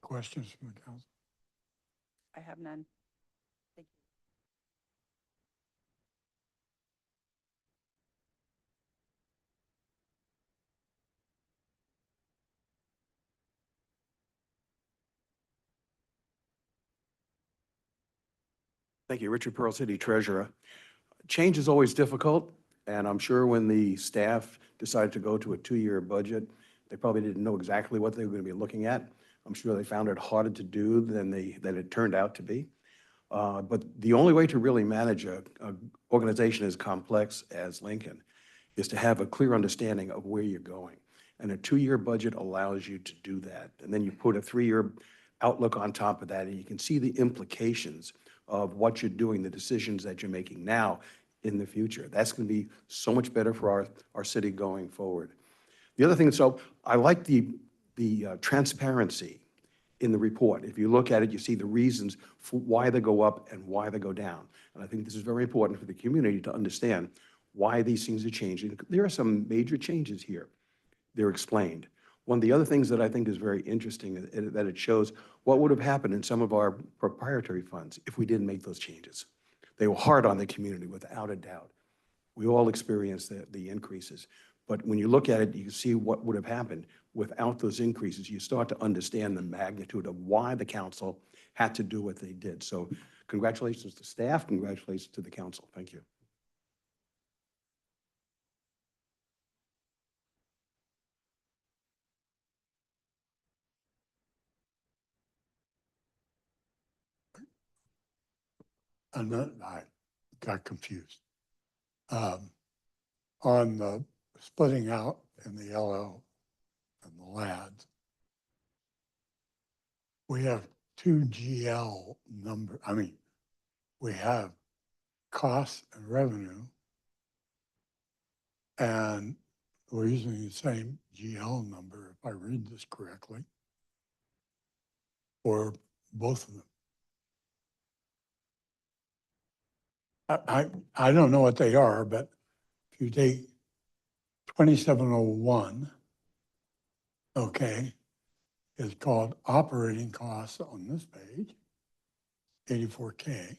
Questions from the council? I have none. Thank Thank you. Richard Pearl, City Treasurer. Change is always difficult, and I'm sure when the staff decided to go to a 2-year budget, they probably didn't know exactly what they were going to be looking at. I'm sure they found it harder to do than it turned out to be. But the only way to really manage a organization as complex as Lincoln is to have a clear understanding of where you're going. And a 2-year budget allows you to do that. And then you put a 3-year outlook on top of that, and you can see the implications of what you're doing, the decisions that you're making now in the future. That's going to be so much better for our city going forward. The other thing, so I like the transparency in the report. If you look at it, you see the reasons for why they go up and why they go down. And I think this is very important for the community to understand why these things are changing. There are some major changes here. They're explained. One of the other things that I think is very interesting is that it shows what would have happened in some of our proprietary funds if we didn't make those changes. They were hard on the community, without a doubt. We all experienced the increases. But when you look at it, you can see what would have happened without those increases. You start to understand the magnitude of why the council had to do what they did. So congratulations to staff, congratulations to the council. Thank you. I got confused. On the splitting out in the LL and the LADs, we have 2 GL number, we have cost and revenue, and we're using the same GL number, if I read this correctly, for both of them. I don't know what they are, but if you take 2701, okay, is called operating costs on this page, 84K.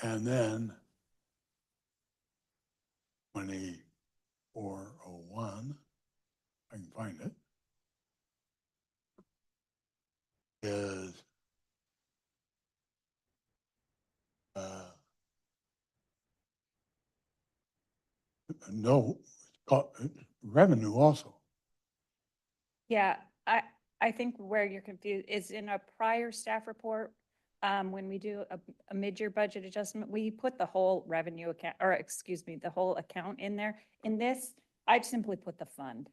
And then 2401, I can find it, is no, revenue also. Yeah, I think where you're confused is in a prior staff report, when we do a mid-year budget adjustment, we put the whole revenue account, or excuse me, the whole account in there. In this, I've simply put the fund.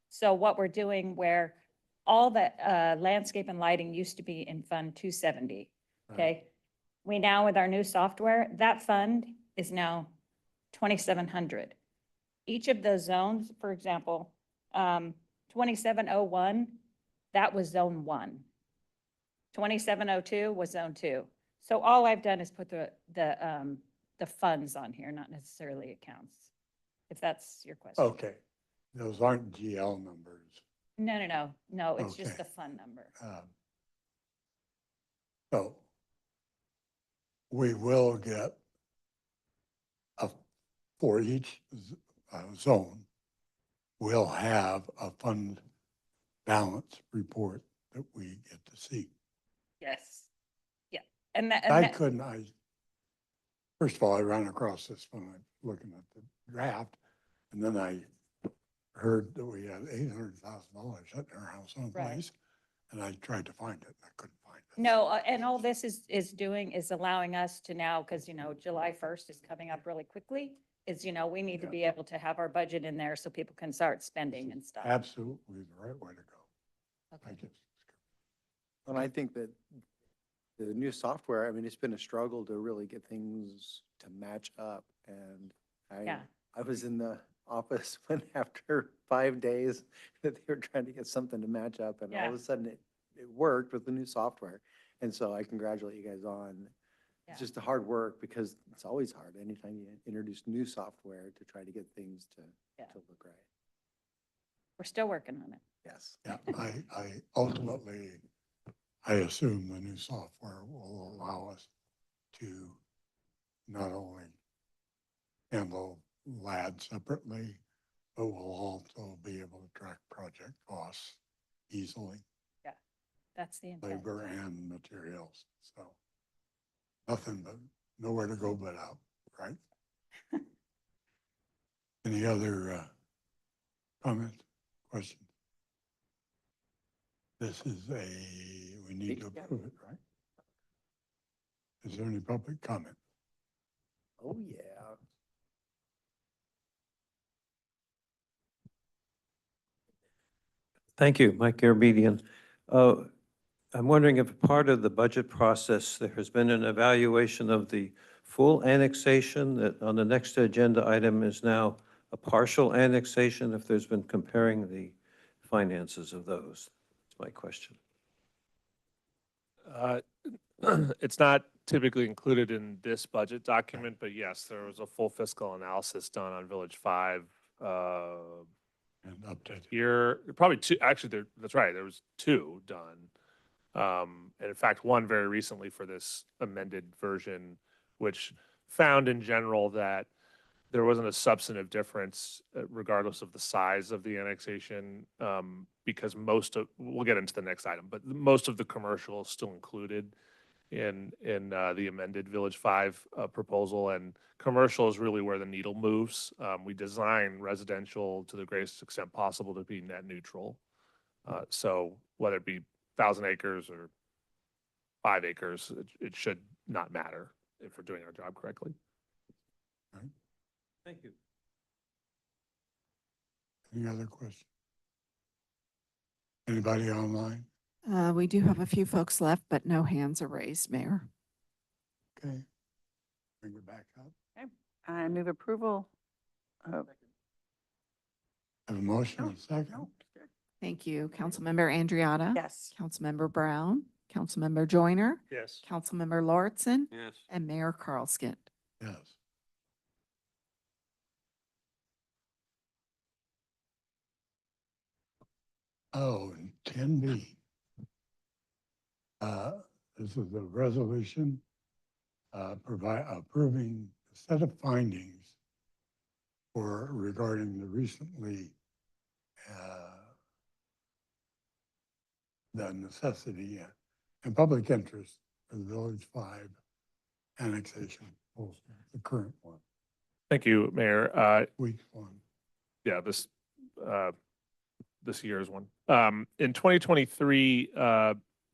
So what we're doing, where all the landscape and lighting used to be in Fund 270, okay? We now, with our new software, that fund is now 2,700. Each of those zones, for example, 2701, that was Zone 1. 2702 was Zone 2. So all I've done is put the funds on here, not necessarily accounts, if that's your question. Okay, those aren't GL numbers. No, it's just Okay. the fund number. So we will get for each zone, we'll have a fund balance report that we get to see. Yes. Yeah. And First of all, I ran across this when I was looking at the draft, and then I heard that we had $800,000 sitting in our house someplace, and I tried to find it, and I couldn't find it. No, and all this is doing is allowing us to now, because, July 1st is coming up really quickly, we need to be able to have our budget in there so people can start spending and stuff. Absolutely the right way to go. Okay. And I think that the new software, it's been a struggle to really get things to match up. And I was in the office when after 5 days that they were trying to get something to match up, and all of a sudden it worked with the new software. And so I congratulate you guys on it's just the hard work, because it's always hard anytime you introduce new software to try to get things to look right. We're still working on it. Yes. Yeah, I ultimately, I assume the new software will allow us to not only handle LAD separately, but we'll also be able to track project costs easily, Yeah, that's the intent. labor and materials. So nothing but nowhere to go but out, right? Any other comments, questions? This is we need to approve it, right? Is there any public comment? Oh, yeah. Thank you, Mike Garabedian. I'm wondering if part of the budget process, there has been an evaluation of the full annexation that on the next agenda item is now a partial annexation, if there's been comparing the finances of those. That's my question. It's not typically included in this budget document, but yes, there was a full fiscal analysis done on Village 5 And updated. here, probably two, actually, that's right, there was two done. And in fact, one very recently for this amended version, which found in general that there wasn't a substantive difference regardless of the size of the annexation, because we'll get into the next item, but most of the commercial is still included in the amended Village 5 proposal, and commercial is really where the needle moves. We design residential to the greatest extent possible to be net neutral. So whether it be 1,000 acres or 5 acres, it should not matter if we're doing our job correctly. Thank you. Any other questions? Anybody online? We do have a few folks left, but no hands are raised, Mayor. Okay. Bring it back up. Okay. I move approval. Have a motion and a second. Thank you. Councilmember Andriotta? Yes. Councilmember Brown? Councilmember Joyner? Yes. Councilmember Lauritsen? Yes. And Mayor Carlskint. Yes. Oh, and 10B. This is a resolution approving a set of findings regarding the recently the necessity and public interest for the Village 5 annexation, the current one, Thank you, Mayor. week one. Yeah, this year's one. In 2023,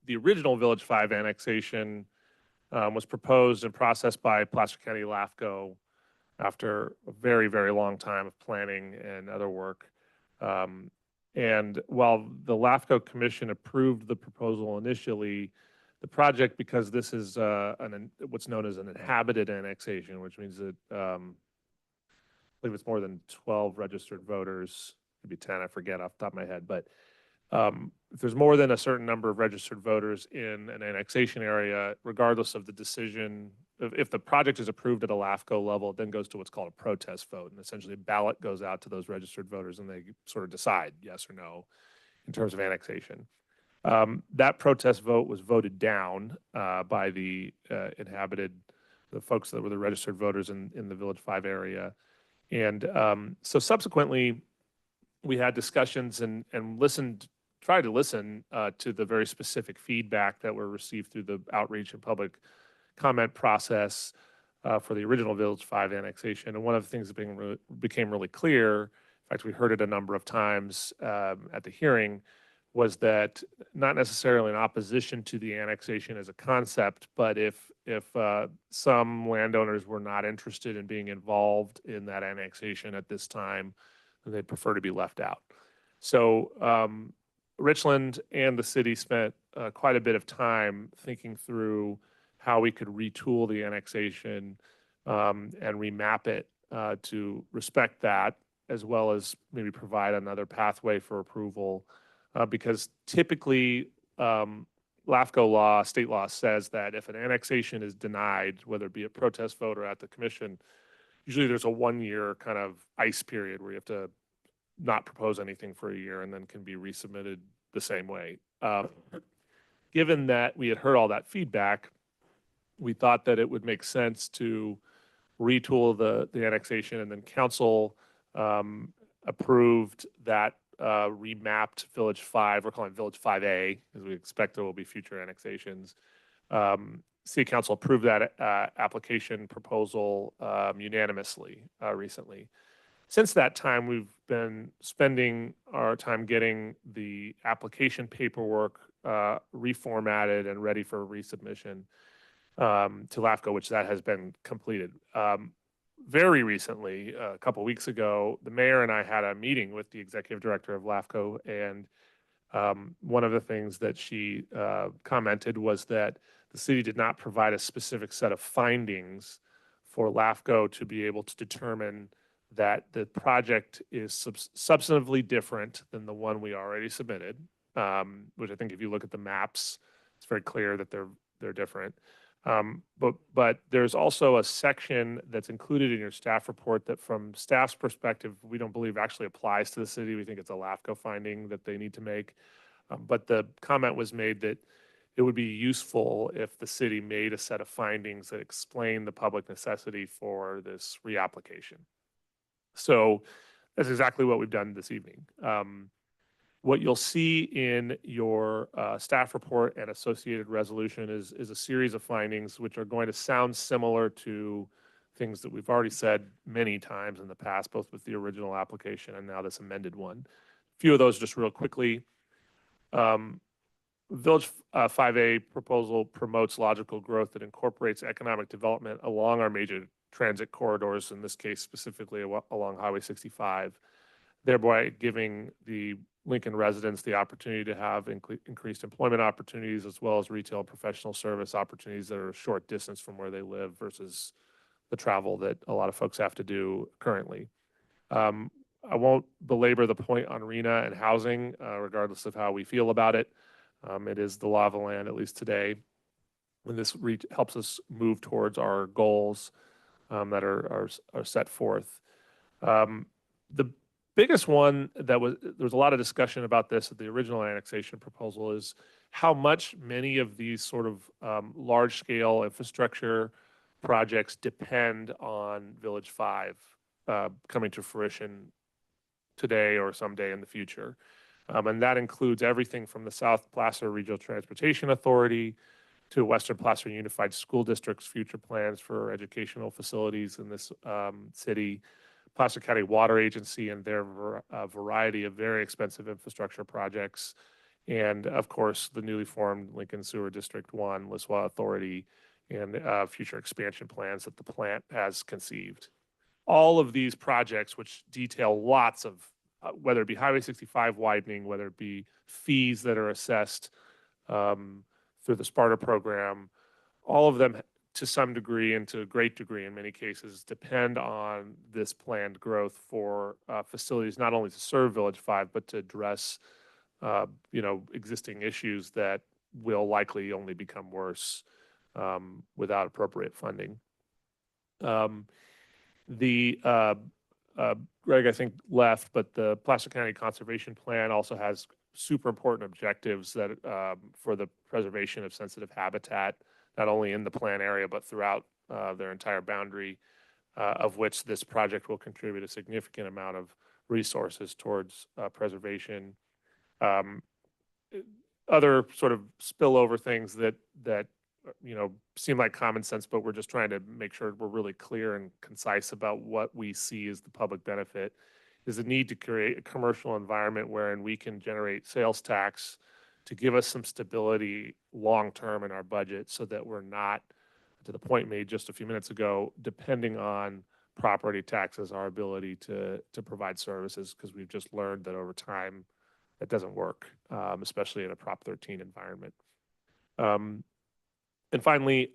the original Village 5 annexation was proposed and processed by Placer County LAFCO after a very, very long time of planning and other work. And while the LAFCO Commission approved the proposal initially, the project, because this is what's known as an inhabited annexation, which means that I believe it's more than 12 registered voters, maybe 10, I forget off the top of my head, but if there's more than a certain number of registered voters in an annexation area, regardless of the decision, if the project is approved at a LAFCO level, it then goes to what's called a protest vote. And essentially a ballot goes out to those registered voters and they sort of decide yes or no in terms of annexation. That protest vote was voted down by the folks that were the registered voters in the Village 5 area. And so subsequently, we had discussions and tried to listen to the very specific feedback that were received through the outreach and public comment process for the original Village 5 annexation. And one of the things that became really clear, in fact, we heard it a number of times at the hearing, was that not necessarily in opposition to the annexation as a concept, but if some landowners were not interested in being involved in that annexation at this time, then they'd prefer to be left out. So Richland and the city spent quite a bit of time thinking through how we could retool the annexation and remap it to respect that, as well as maybe provide another pathway for approval. Because typically, LAFCO law, state law says that if an annexation is denied, whether it be a protest vote or at the commission, usually there's a 1-year kind of ice period where you have to not propose anything for a year and then can be resubmitted the same way. Given that we had heard all that feedback, we thought that it would make sense to retool the annexation, and then council approved that remapped Village 5, we're calling it Village 5A, because we expect there will be future annexations, City Council approved that application proposal unanimously recently. Since that time, we've been spending our time getting the application paperwork reformatted and ready for resubmission to LAFCO, which that has been completed. Very recently, a couple weeks ago, the mayor and I had a meeting with the executive director of LAFCO, and one of the things that she commented was that the city did not provide a specific set of findings for LAFCO to be able to determine that the project is substantively different than the one we already submitted, which I think if you look at the maps, it's very clear that they're different. But there's also a section that's included in your staff report that from staff's perspective, we don't believe actually applies to the city. We think it's a LAFCO finding that they need to make. But the comment was made that it would be useful if the city made a set of findings that explain the public necessity for this reapplication. So that's exactly what we've done this evening. What you'll see in your staff report and associated resolution is a series of findings which are going to sound similar to things that we've already said many times in the past, both with the original application and now this amended one. A few of those just real quickly. Village 5A proposal promotes logical growth that incorporates economic development along our major transit corridors, in this case specifically along Highway 65, thereby giving the Lincoln residents the opportunity to have increased employment opportunities as well as retail and professional service opportunities that are a short distance from where they live versus the travel that a lot of folks have to do currently. I won't belabor the point on RENA and housing, regardless of how we feel about it. It is the law of the land, at least today, when this helps us move towards our goals that are set forth. The biggest one there was a lot of discussion about this at the original annexation proposal is how much many of these sort of large scale infrastructure projects depend on Village 5 coming to fruition today or someday in the future. And that includes everything from the South Placer Regional Transportation Authority to Western Placer Unified School District's future plans for educational facilities in this city, Placer County Water Agency and their variety of very expensive infrastructure projects, and of course, the newly formed Lincoln Sewer District 1, LISWA Authority, and future expansion plans that the plant has conceived. All of these projects, which detail lots of, whether it be Highway 65 widening, whether it be fees that are assessed through the Sparta program, all of them to some degree and to a great degree in many cases depend on this planned growth for facilities not only to serve Village 5, but to address existing issues that will likely only become worse without appropriate funding. Greg, I think, left, but the Placer County Conservation Plan also has super important objectives that for the preservation of sensitive habitat, not only in the plan area, but throughout their entire boundary, of which this project will contribute a significant amount of resources towards preservation. Other sort of spillover things that seem like common sense, but we're just trying to make sure we're really clear and concise about what we see as the public benefit, is the need to create a commercial environment wherein we can generate sales tax to give us some stability long-term in our budget so that we're not, to the point made just a few minutes ago, depending on property taxes, our ability to provide services, because we've just learned that over time that doesn't work, especially in a Prop 13 environment. And finally,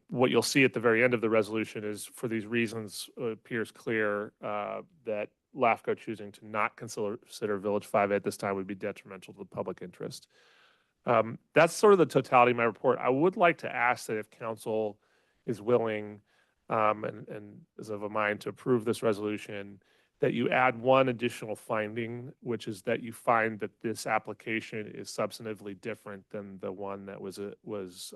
what you'll see at the very end of the resolution is, for these reasons, it appears clear that LAFCO choosing to not consider Village 5 at this time would be detrimental to the public interest. That's sort of the totality of my report. I would like to ask that if council is willing and is of a mind to approve this resolution, that you add one additional finding, which is that you find that this application is substantively different than the one that was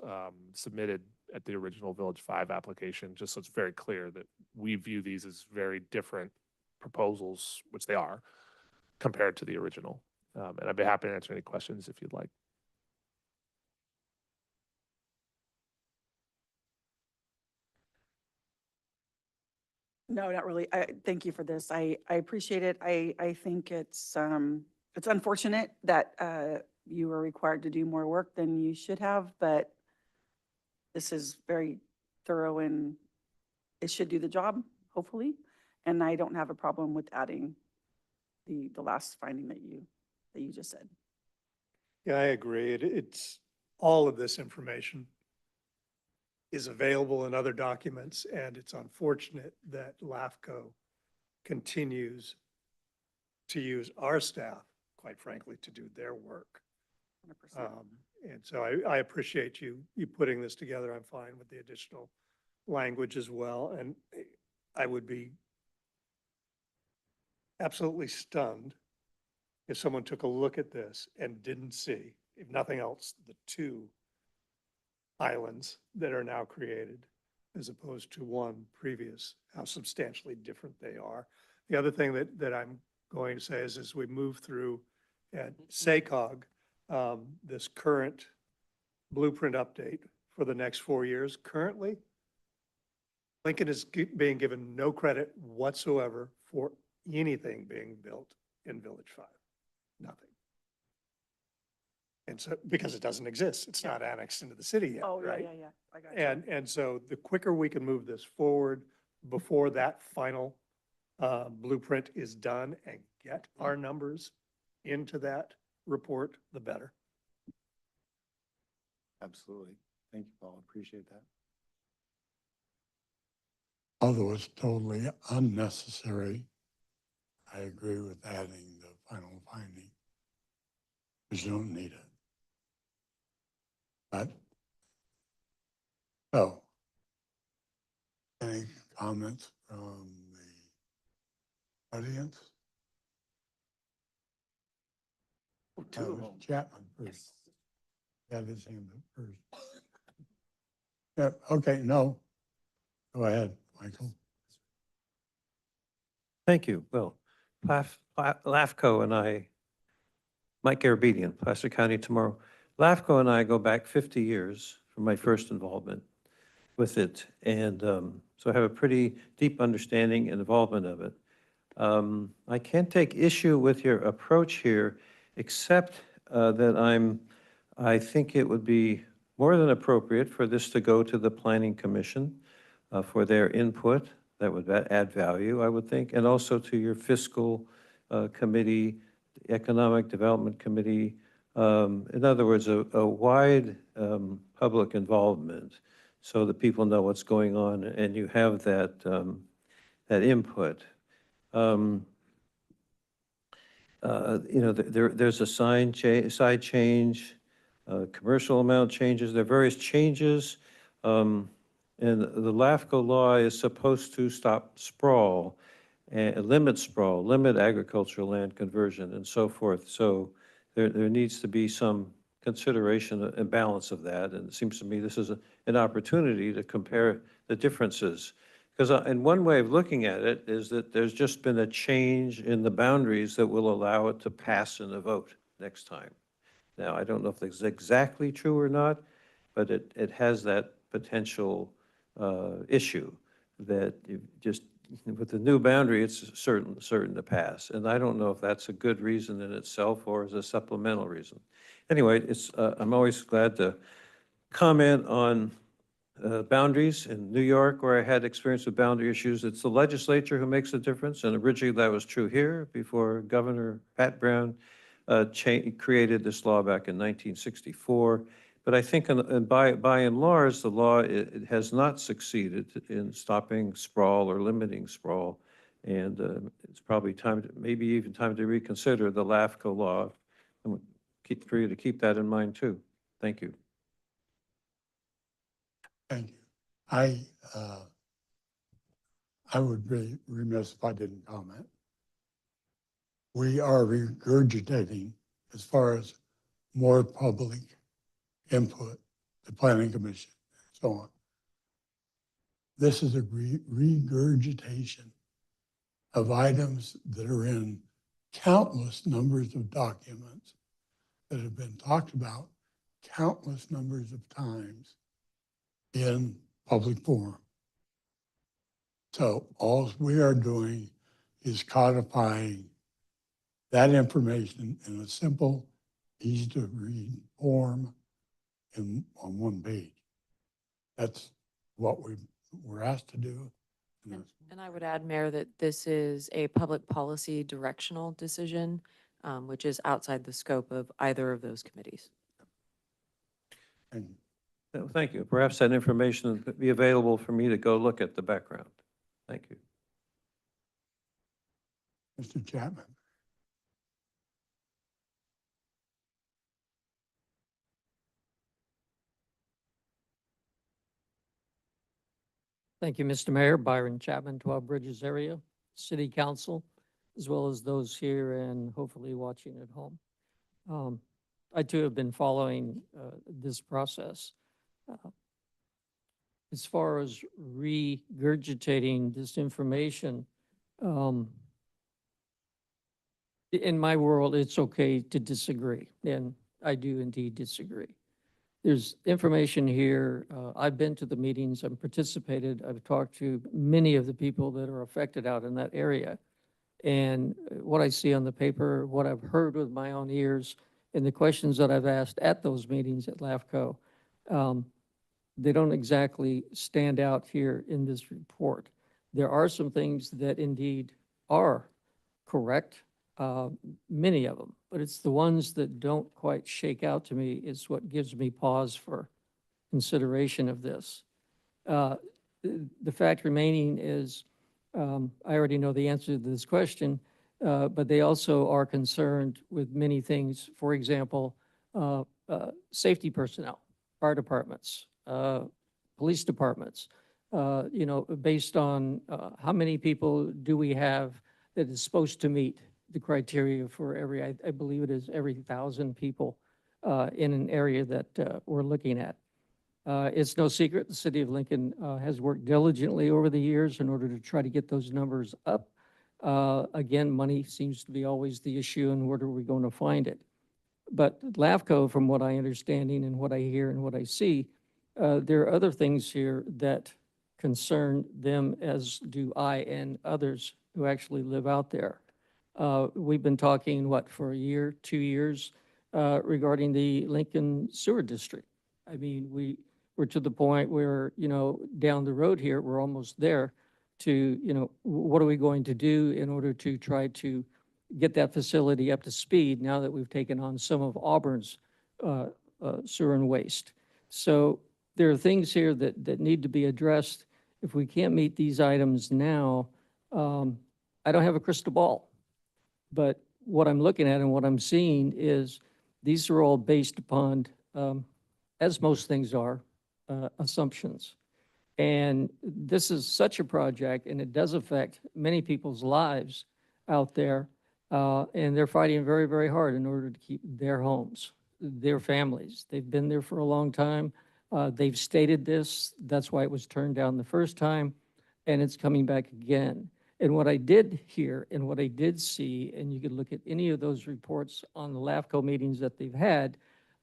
submitted at the original Village 5 application, just so it's very clear that we view these as very different proposals, which they are, compared to the original. And I'd be happy to answer any questions if you'd like. No, not really. Thank you for this. I appreciate it. I think it's unfortunate that, you were required to do more work than you should have, but this is very thorough and it should do the job, hopefully. And I don't have a problem with adding the last finding that you just said. Yeah, I agree. It's, all of this information is available in other documents, and it's unfortunate that LAFCO continues to use our staff, quite frankly, to do their work. 100%. And so I appreciate you putting this together. I'm fine with the additional language as well. And I would be absolutely stunned if someone took a look at this and didn't see, if nothing else, the two islands that are now created as opposed to one previous, how substantially different they are. The other thing that I'm going to say is as we move through at SACOG, this current blueprint update for the next 4 years, currently, Lincoln is being given no credit whatsoever for anything being built in Village 5, nothing. And so, because it doesn't exist, it's not annexed into the city yet, Oh, right? yeah. I got you. And so the quicker we can move this forward before that final blueprint is done and get our numbers into that report, the better. Absolutely. Thank you, Paul. Appreciate that. Although it's totally unnecessary, I agree with adding the final finding. Because you don't need it. But, so, any comments from the audience? Mr. Chapman first. Got his hand up first. Yep, okay, no. Go ahead, Michael. Thank you. Well, LAFCO and I, Mike Garabedian, Placer County Tomorrow. LAFCO and I go back 50 years from my first involvement with it. And so I have a pretty deep understanding and involvement of it. I can't take issue with your approach here, except that I think it would be more than appropriate for this to go to the Planning Commission for their input. That would add value, I would think, and also to your fiscal committee, Economic Development Committee. In other words, a wide public involvement so that people know what's going on and you have that, that input. There's a side change, commercial amount changes, there are various changes. And the LAFCO law is supposed to stop sprawl, and limit agricultural land conversion and so forth. So there needs to be some consideration and balance of that. And it seems to me this is an opportunity to compare the differences. Because in one way of looking at it is that there's just been a change in the boundaries that will allow it to pass in a vote next time. Now, I don't know if that's exactly true or not, but it has that potential issue that you just, with the new boundary, it's certain to pass. And I don't know if that's a good reason in itself or as a supplemental reason. Anyway, I'm always glad to comment on boundaries. In New York, where I had experience with boundary issues, it's the legislature who makes a difference. And originally that was true here before Governor Pat Brown created this law back in 1964. But I think by and large, the law it has not succeeded in stopping sprawl or limiting sprawl. And it's probably maybe even time to reconsider the LAFCO law. And for you to keep that in mind too. Thank you. Thank you. I would be remiss if I didn't comment. We are regurgitating as far as more public input, the Planning Commission, and so on. This is a regurgitation of items that are in countless numbers of documents that have been talked about countless numbers of times in public forum. So all we are doing is codifying that information in a simple, easy to read form on one page. That's what we're asked to do. And I would add, Mayor, that this is a public policy directional decision, which is outside the scope of either of those committees. And Thank you. Perhaps that information would be available for me to go look at the background. Thank you. Mr. Chapman. Thank you, Mr. Mayor. Byron Chapman, 12 Bridges area, City Council, as well as those here and hopefully watching at home. I too have been following this process. As far as regurgitating this information, in my world, it's okay to disagree, and I do indeed disagree. There's information here. I've been to the meetings, I've participated, I've talked to many of the people that are affected out in that area. And what I see on the paper, what I've heard with my own ears, and the questions that I've asked at those meetings at LAFCO, they don't exactly stand out here in this report. There are some things that indeed are correct, many of them, but it's the ones that don't quite shake out to me is what gives me pause for consideration of this. The fact remaining is, I already know the answer to this question, but they also are concerned with many things. For example, safety personnel, fire departments, police departments, based on how many people do we have that is supposed to meet the criteria for I believe it is every 1,000 people in an area that we're looking at. It's no secret the city of Lincoln has worked diligently over the years in order to try to get those numbers up. Again, money seems to be always the issue, and where are we going to find it? But LAFCO, from what I understanding and what I hear and what I see, there are other things here that concern them, as do I and others who actually live out there. We've been talking, for a year, 2 years, regarding the Lincoln Sewer District. I mean, we're to the point where, down the road here, we're almost there to, what are we going to do in order to try to get that facility up to speed now that we've taken on some of Auburn's sewer and waste. So there are things here that need to be addressed. If we can't meet these items now, I don't have a crystal ball. But what I'm looking at and what I'm seeing is these are all based upon, as most things are, assumptions. And this is such a project, and it does affect many people's lives out there. And they're fighting very, very hard in order to keep their homes, their families. They've been there for a long time. They've stated this. That's why it was turned down the first time, and it's coming back again. And what I did hear and what I did see, and you could look at any of those reports on the LAFCO meetings that they've had,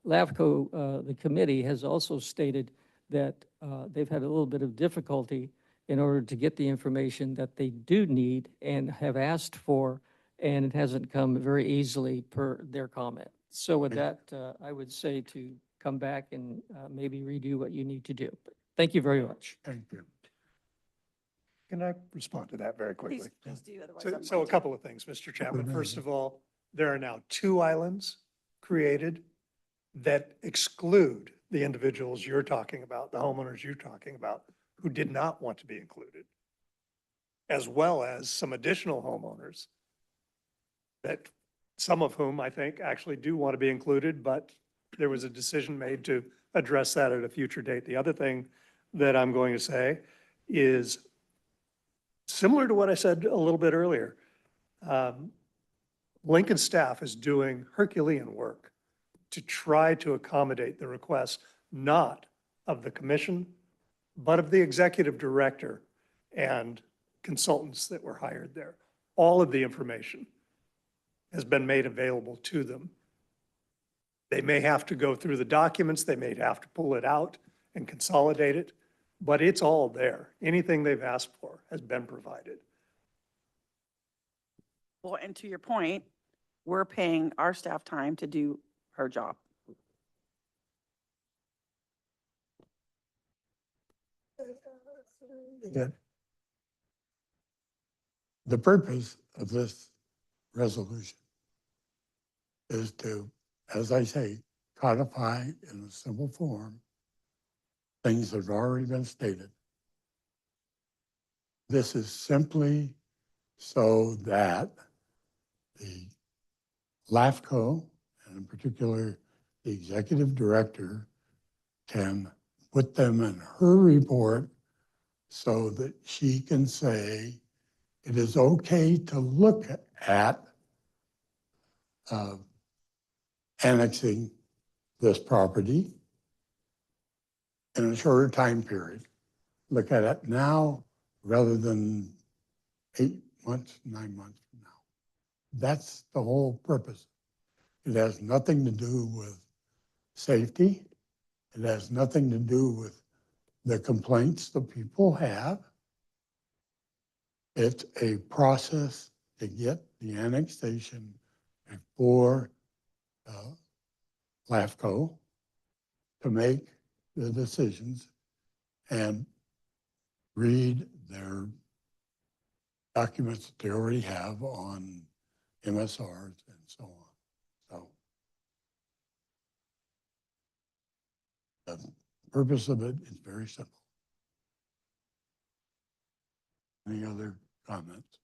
LAFCO, the committee, has also stated that they've had a little bit of difficulty in order to get the information that they do need and have asked for, and it hasn't come very easily per their comment. So with that, I would say to come back and maybe redo what you need to do. But thank you very much. Thank you. Can I respond to that very quickly? Please do, otherwise So, I'm so a going to. couple of things, Mr. Chapman. First of all, there are now 2 islands created that exclude the individuals you're talking about, the homeowners you're talking about, who did not want to be included, as well as some additional homeowners that, some of whom I think actually do want to be included, but there was a decision made to address that at a future date. The other thing that I'm going to say is similar to what I said a little bit earlier. Lincoln staff is doing Herculean work to try to accommodate the requests, not of the commission, but of the executive director and consultants that were hired there. All of the information has been made available to them. They may have to go through the documents, they may have to pull it out and consolidate it, but it's all there. Anything they've asked for has been provided. Well, and to your point, we're paying our staff time to do her job. that the purpose of this resolution is to, as I say, codify in a simple form things that have already been stated. This is simply so that the LAFCO, and in particular, the executive director, can put them in her report so that she can say it is okay to look at annexing this property in a shorter time period. Look at it now rather than 8 months, 9 months from now. That's the whole purpose. It has nothing to do with safety. It has nothing to do with the complaints that people have. It's a process to get the annexation before LAFCO to make the decisions and read their documents that they already have on MSRs and so on. So the purpose of it is very simple. Any other comments?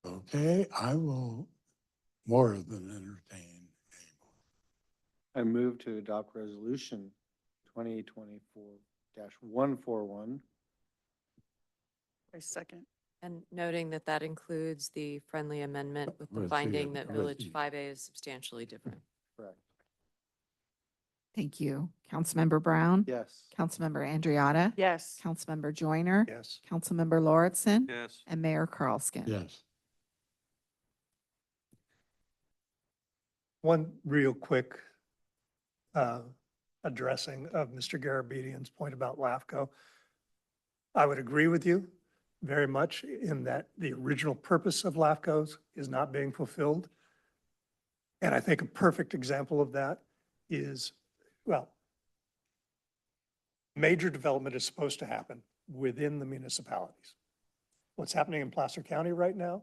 Okay, I will more than entertain. I move to adopt resolution 2024-141. I second. And noting that that includes the friendly amendment with the Let's see finding it. that Let's Village see. 5A is substantially different. Correct. Thank you. Councilmember Brown? Yes. Councilmember Andriotta? Yes. Councilmember Joyner? Yes. Councilmember Lauritsen? Yes. And Mayor Carlskin? Yes. One real quick addressing of Mr. Garabedian's point about LAFCO. I would agree with you very much in that the original purpose of LAFCO's is not being fulfilled. And I think a perfect example of that is, well, major development is supposed to happen within the municipalities. What's happening in Placer County right now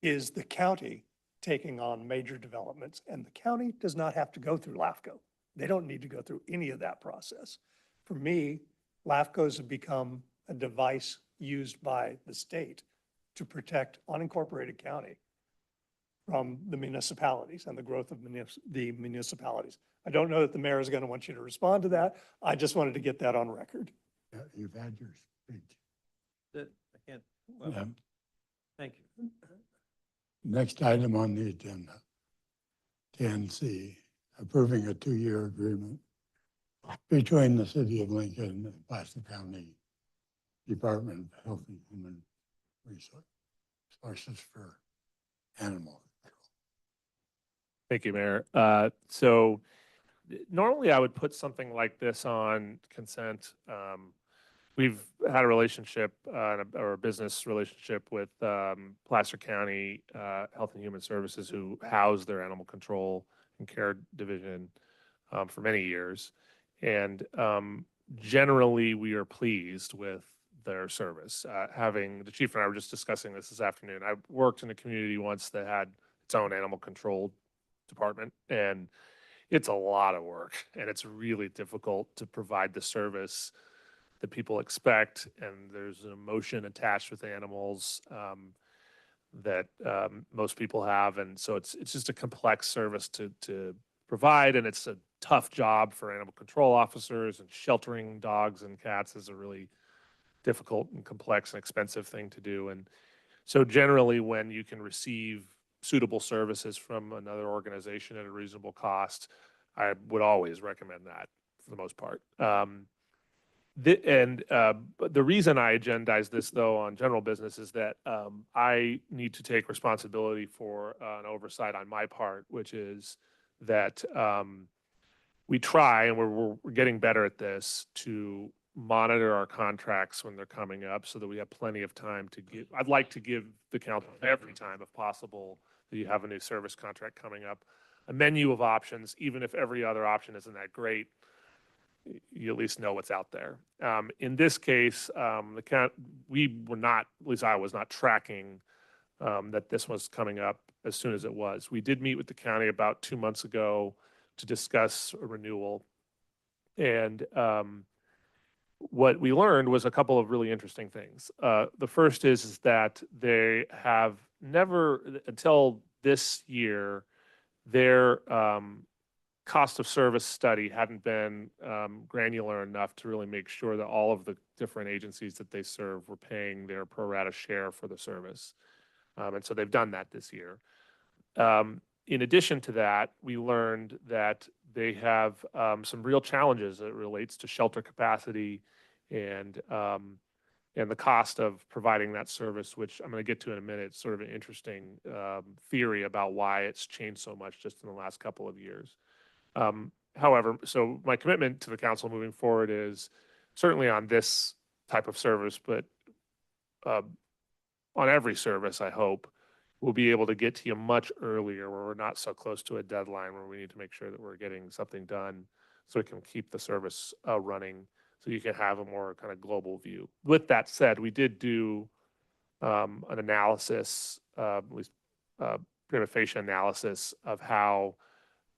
is the county taking on major developments, and the county does not have to go through LAFCO. They don't need to go through any of that process. For me, LAFCOs have become a device used by the state to protect unincorporated county from the municipalities and the growth of the municipalities. I don't know that the mayor is going to want you to respond to that. I just wanted to get that on record. Yeah, you've had your speech. I can't, well, Yeah. thank you. Next item on the agenda, 10C, approving a 2-year agreement between the City of Lincoln and Placer County Department of Health and Human Resources for animal control. Thank you, Mayor. So normally I would put something like this on consent. We've had a relationship or a business relationship with Placer County Health and Human Services, who house their animal control and care division for many years. And generally, we are pleased with their service. The chief and I were just discussing this afternoon. I worked in a community once that had its own animal control department, and it's a lot of work, and it's really difficult to provide the service that people expect, and there's an emotion attached with animals that most people have, and so it's just a complex service to provide, and it's a tough job for animal control officers, and sheltering dogs and cats is a really difficult and complex and expensive thing to do. And so generally, when you can receive suitable services from another organization at a reasonable cost, I would always recommend that for the most part. But the reason I agendized this, though, on general business is that I need to take responsibility for an oversight on my part, which is that we try, and we're getting better at this, to monitor our contracts when they're coming up so that we have plenty of time to give. I'd like to give the council every time, if possible, that you have a new service contract coming up, a menu of options, even if every other option isn't that great, you at least know what's out there. In this case, we were not, at least I was not tracking that this was coming up as soon as it was. We did meet with the county about 2 months ago to discuss a renewal. And what we learned was a couple of really interesting things. The first is that they have never, until this year, their cost of service study hadn't been granular enough to really make sure that all of the different agencies that they serve were paying their pro rata share for the service. And so they've done that this year. In addition to that, we learned that they have some real challenges as it relates to shelter capacity and the cost of providing that service, which I'm going to get to in a minute. It's sort of an interesting theory about why it's changed so much just in the last couple of years. However, so my commitment to the council moving forward is certainly on this type of service, but on every service, I hope, we'll be able to get to you much earlier where we're not so close to a deadline where we need to make sure that we're getting something done so we can keep the service running so you can have a more kind of global view. With that said, we did do an analysis, at least prima facie analysis of how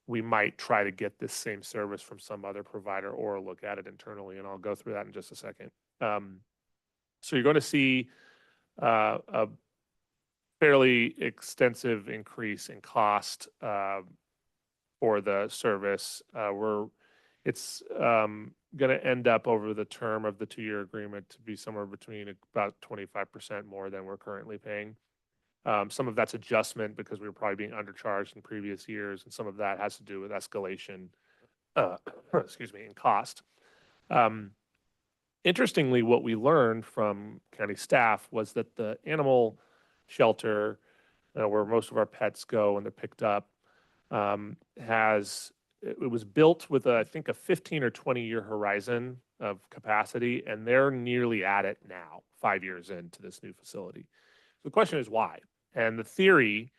we might try to get this same service from some other provider or look at it internally, and I'll go through that in just a second. So you're going to see a fairly extensive increase in cost for the service. It's going to end up over the term of the 2-year agreement to be somewhere between about 25% more than we're currently paying. Some of that's adjustment because we were probably being undercharged in previous years, and some of that has to do with escalation, excuse me, in cost. Interestingly, what we learned from county staff was that the animal shelter, where most of our pets go when they're picked up, it was built with, I think, a 15 or 20-year horizon of capacity, and they're nearly at it now, 5 years into this new facility. So the question is why? And the theory,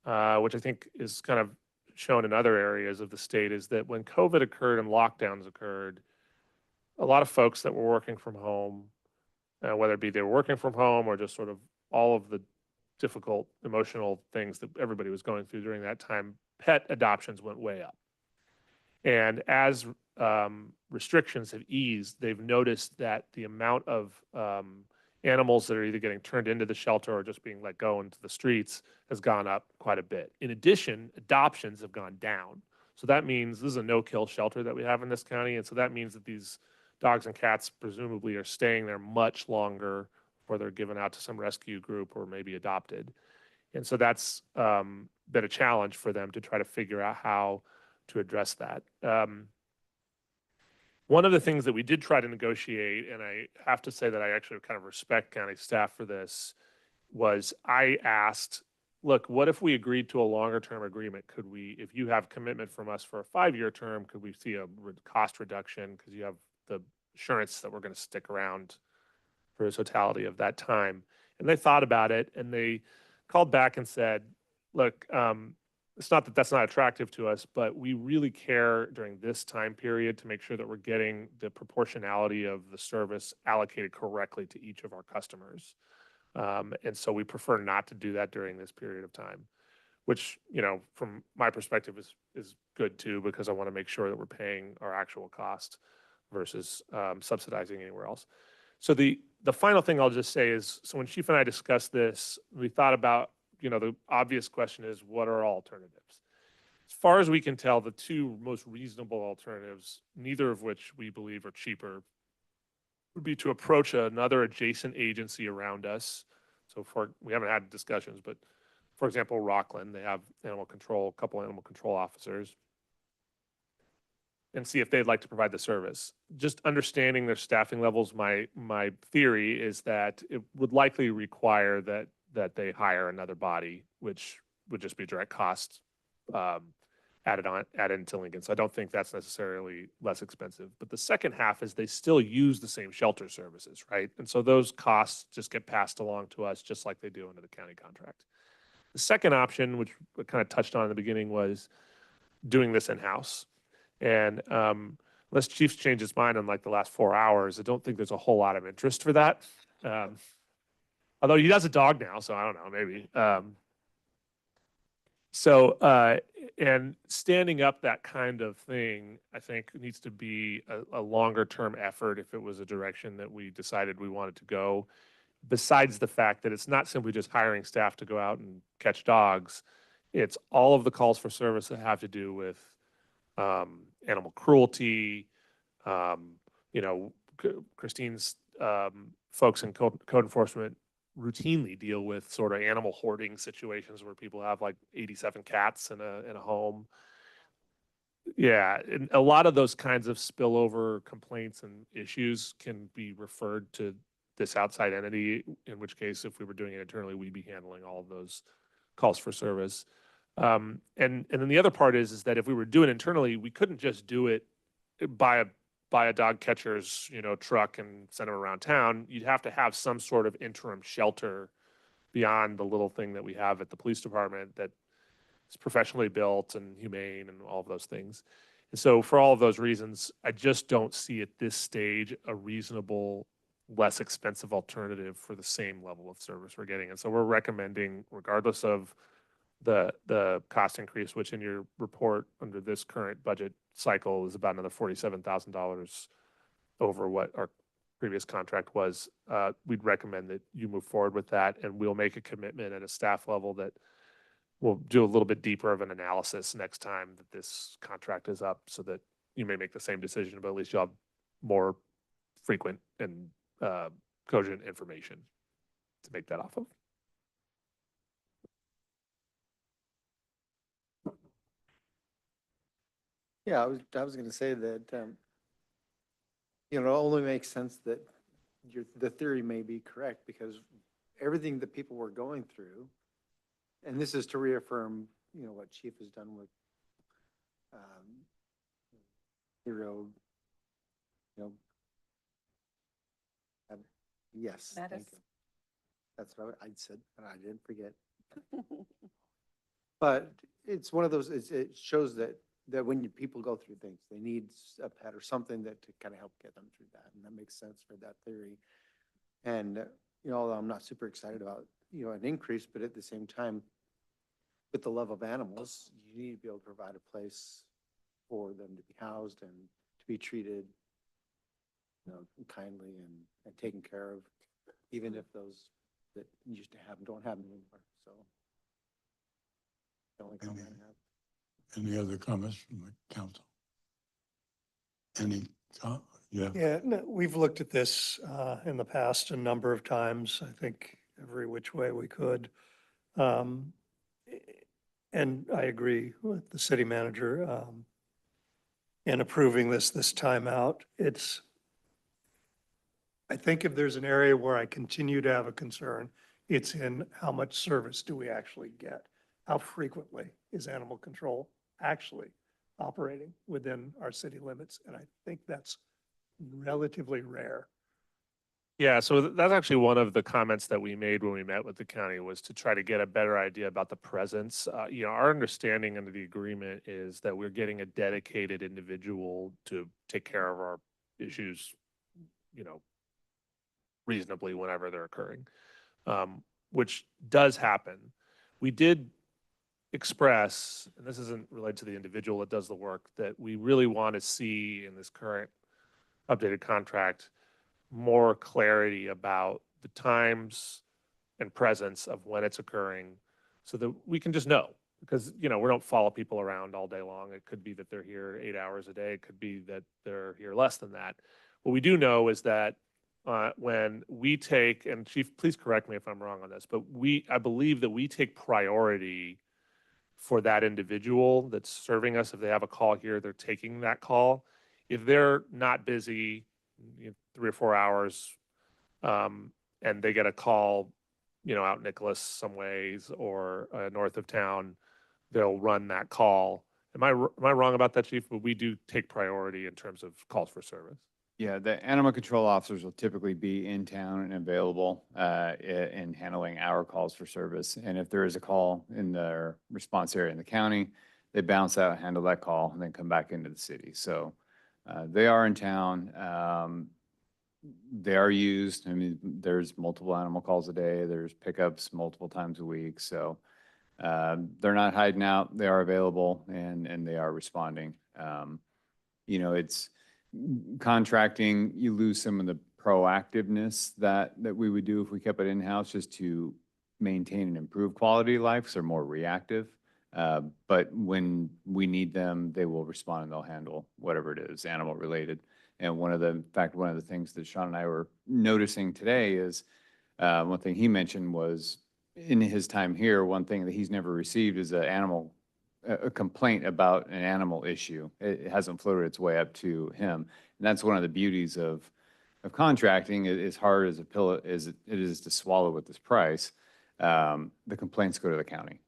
which I think is kind of shown in other areas of the state, is that when COVID occurred and lockdowns occurred, a lot of folks that were working from home, whether it be they were working from home or just sort of all of the difficult emotional things that everybody was going through during that time, pet adoptions went way up. And as restrictions have eased, they've noticed that the amount of animals that are either getting turned into the shelter or just being let go into the streets has gone up quite a bit. In addition, adoptions have gone down. So that means this is a no-kill shelter that we have in this county. And so that means that these dogs and cats presumably are staying there much longer before they're given out to some rescue group or maybe adopted. And so that's been a challenge for them to try to figure out how to address that. One of the things that we did try to negotiate, and I have to say that I actually kind of respect county staff for this, was I asked, look, what if we agreed to a longer term agreement? Could we, if you have commitment from us for a 5-year term, could we see a cost reduction because you have the assurance that we're going to stick around for the totality of that time? And they thought about it, and they called back and said, look, it's not that that's not attractive to us, but we really care during this time period to make sure that we're getting the proportionality of the service allocated correctly to each of our customers. And so we prefer not to do that during this period of time, which, you know, from my perspective is good too, because I want to make sure that we're paying our actual cost versus subsidizing anywhere else. So the final thing I'll just say is, so when Chief and I discussed this, we thought about, you know, the obvious question is, what are alternatives? As far as we can tell, the two most reasonable alternatives, neither of which we believe are cheaper, would be to approach another adjacent agency around us. So we haven't had discussions, but for example, Rockland, they have animal control, a couple animal control officers, and see if they'd like to provide the service. Just understanding their staffing levels, my theory is that it would likely require that they hire another body, which would just be direct cost. added into Lincoln. So I don't think that's necessarily less expensive. But the second half is they still use the same shelter services, right? And so those costs just get passed along to us just like they do under the county contract. The second option, which we kind of touched on in the beginning, was doing this in-house. And unless Chief's changed his mind in like the last 4 hours, I don't think there's a whole lot of interest for that. Although he has a dog now, so I don't know, maybe. And standing up that kind of thing, I think needs to be a longer term effort if it was a direction that we decided we wanted to go. Besides the fact that it's not simply just hiring staff to go out and catch dogs, it's all of the calls for service that have to do with animal cruelty. Christine's folks in code enforcement routinely deal with sort of animal hoarding situations where people have like 87 cats in a home. Yeah, and a lot of those kinds of spillover complaints and issues can be referred to this outside entity, in which case, if we were doing it internally, we'd be handling all of those calls for service. And then the other part is that if we were doing it internally, we couldn't just do it by a dog catcher's truck and send them around town. You'd have to have some sort of interim shelter beyond the little thing that we have at the police department that is professionally built and humane and all of those things. And so for all of those reasons, I just don't see at this stage a reasonable, less expensive alternative for the same level of service we're getting. And so we're recommending, regardless of the cost increase, which in your report under this current budget cycle is about another $47,000 over what our previous contract was, we'd recommend that you move forward with that, and we'll make a commitment at a staff level that we'll do a little bit deeper of an analysis next time that this contract is up, so that you may make the same decision, but at least you'll have more frequent and cogent information to make that off of. Yeah, I was going to say that, it only makes sense that the theory may be correct, because everything that people were going through, and this is to reaffirm, what Chief has done with Hero, yes, thank you. That's what I said, and I didn't forget. But it's one of those, it shows that when people go through things, they need a pet or something that to kind of help get them through that. And that makes sense for that theory. And, although I'm not super excited about, an increase, but at the same time, with the love of animals, you need to be able to provide a place for them to be housed and to be treated, kindly and taken care of, even if those that used to have them don't have them anymore. So, the only comment I have. Any other comments from the council? Yeah, no, we've looked at this in the past a number of times, I think every which way we could. And I agree with the city manager in approving this time out. I think if there's an area where I continue to have a concern, it's in how much service do we actually get? How frequently is animal control actually operating within our city limits? And I think that's relatively rare. Yeah, so that's actually one of the comments that we made when we met with the county, was to try to get a better idea about the presence. Our understanding under the agreement is that we're getting a dedicated individual to take care of our issues, reasonably whenever they're occurring, which does happen. We did express, and this isn't related to the individual that does the work, that we really want to see in this current updated contract more clarity about the times and presence of when it's occurring, so that we can just know. Because, we don't follow people around all day long. It could be that they're here 8 hours a day. It could be that they're here less than that. What we do know is that when we take, and Chief, please correct me if I'm wrong on this, but I believe that we take priority for that individual that's serving us. If they have a call here, they're taking that call. If they're not busy, 3 or 4 hours, and they get a call, out Nicholas some ways or north of town, they'll run that call Am I wrong about that, Chief? But we do take priority in terms of calls for service. Yeah, the animal control officers will typically be in town and available in handling our calls for service. And if there is a call in their response area in the county, they bounce out, handle that call, and then come back into the city. So they are in town. They are used. I mean, there's multiple animal calls a day. There's pickups multiple times a week. So they're not hiding out. They are available and they are responding. You know, it's contracting, you lose some of the proactiveness that we would do if we kept it in-house just to maintain and improve quality of life. So they're more reactive. But when we need them, they will respond and they'll handle whatever it is, animal related. And one of the things that Sean and I were noticing today is one thing he mentioned was in his time here, one thing that he's never received is a complaint about an animal issue. It hasn't floated its way up to him. And that's one of the beauties of contracting. As hard as a pill as it is to swallow with this price, the complaints go to the county.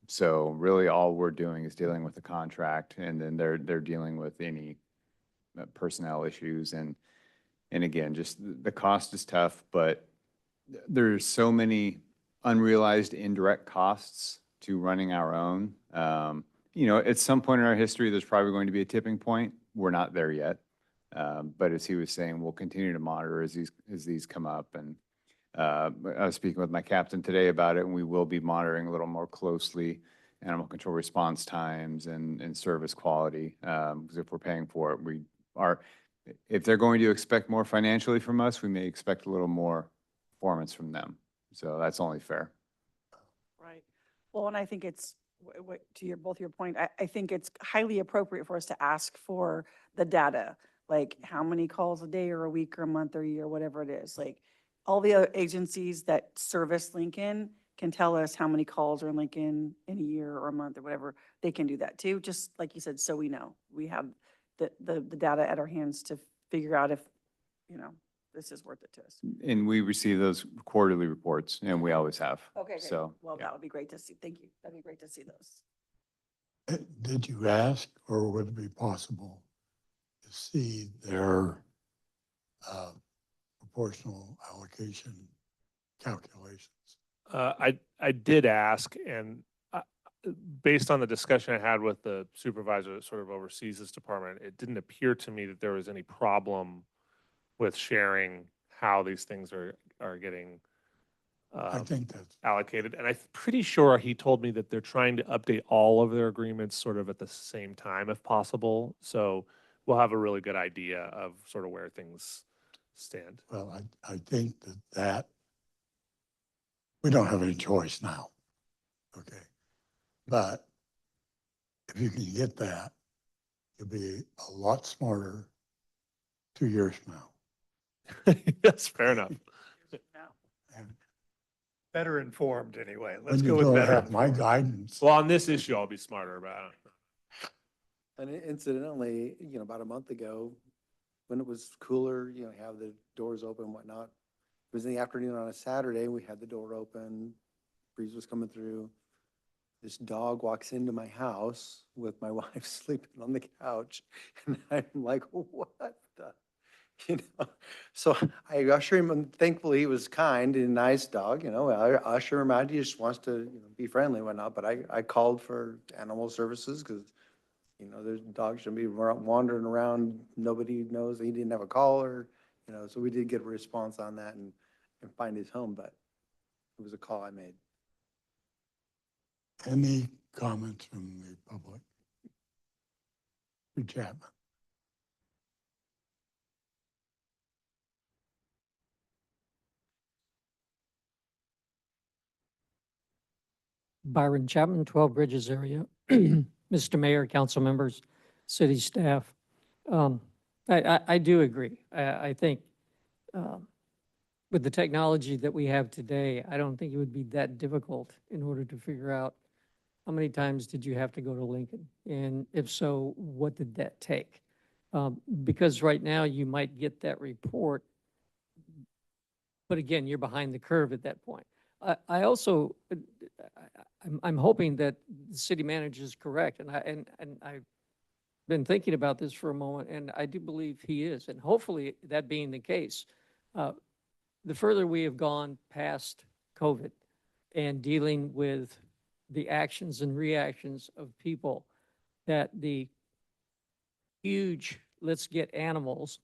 So really all we're doing is dealing with the contract, and then they're dealing with any personnel issues. And again, just the cost is tough, but there's so many unrealized indirect costs to running our own. You know, at some point in our history, there's probably going to be a tipping point. We're not there yet. But as he was saying, we'll continue to monitor as these come up. And I was speaking with my captain today about it, and we will be monitoring a little more closely animal control response times and service quality. Because if we're paying for it, if they're going to expect more financially from us, we may expect a little more performance from them. So that's only fair. Right. Well, and I think it's, to both your point, I think it's highly appropriate for us to ask for the data, like how many calls a day or a week or a month or a year, whatever it is. Like all the other agencies that service Lincoln can tell us how many calls are in Lincoln in a year or a month or whatever. They can do that too, just like you said, so we know. We have the data at our hands to figure out if, you know, this is worth it to us. And we receive those quarterly reports, and we always have. Okay, great. So, Well, yeah. that would be great to see. Thank you. That'd be great to see those. Did you ask, or would it be possible to see their proportional allocation calculations? I did ask, and based on the discussion I had with the supervisor that sort of oversees this department, it didn't appear to me that there was any problem with sharing how these things are getting I think that's allocated. And I'm pretty sure he told me that they're trying to update all of their agreements sort of at the same time if possible. So we'll have a really good idea of sort of where things stand. well, I think that we don't have any choice now. Okay. But if you can get that, you'll be a lot smarter 2 years from now. That's fair enough. And Better informed anyway. when Let's you go with don't better. have my guidance, Well, on this issue, I'll be smarter about it. And incidentally, you know, about a month ago, when it was cooler, you know, have the doors open and whatnot. It was in the afternoon on a Saturday, we had the door open, breeze was coming through. This dog walks into my house with my wife sleeping on the couch, and I'm like, what the? You know, so I usher him, and thankfully he was kind and nice dog, you know, I usher him out, he just wants to, you know, be friendly and whatnot, but I called for animal services because, you know, there's dogs shouldn't be wandering around, nobody knows, he didn't have a collar, you know, so we did get a response on that and find his home, but it was a call I made. any comments from the public? Mr. Chapman? Byron Chapman, 12 Bridges area. Mr. Mayor, council members, city staff. I do agree. I think with the technology that we have today, I don't think it would be that difficult in order to figure out how many times did you have to go to Lincoln? And if so, what did that take? Because right now you might get that report, but again, you're behind the curve at that point. I also, I'm hoping that the city manager is correct, and I've been thinking about this for a moment, and I do believe he is, and hopefully that being the case, the further we have gone past COVID and dealing with the actions and reactions of people, that the huge, let's get animals,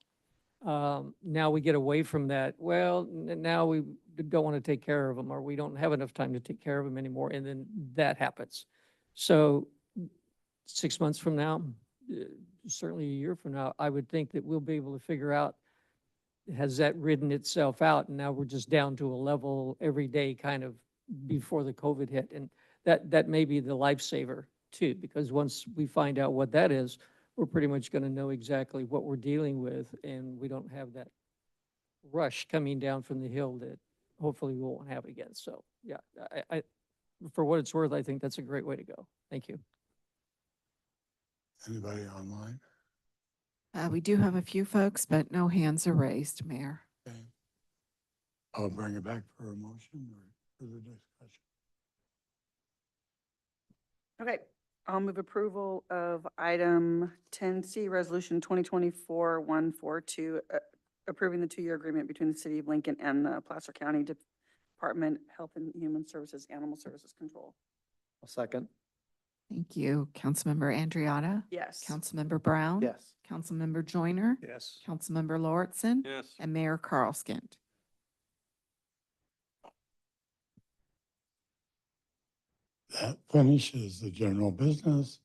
now we get away from that. Well, now we don't want to take care of them, or we don't have enough time to take care of them anymore, and then that happens. So 6 months from now, certainly a year from now, I would think that we'll be able to figure out, has that ridden itself out? And now we're just down to a level every day kind of before the COVID hit. And that may be the lifesaver too, because once we find out what that is, we're pretty much going to know exactly what we're dealing with, and we don't have that rush coming down from the hill that hopefully we won't have again. So yeah, I for what it's worth, I think that's a great way to go. Thank you. Anybody online? We do have a few folks, but no hands are raised, Mayor. Okay. I'll bring it back for a motion or further discussion. Okay, I'll move approval of item 10C, Resolution 2024-142, approving the 2-year agreement between the City of Lincoln and the Placer County Department of Health and Human Services, Animal Services Control. I'll second. Thank you. Councilmember Andriotta? Yes. Councilmember Brown? Yes. Councilmember Joyner? Yes. Councilmember Lauritsen? Yes. And Mayor Carlskint. That finishes the general business.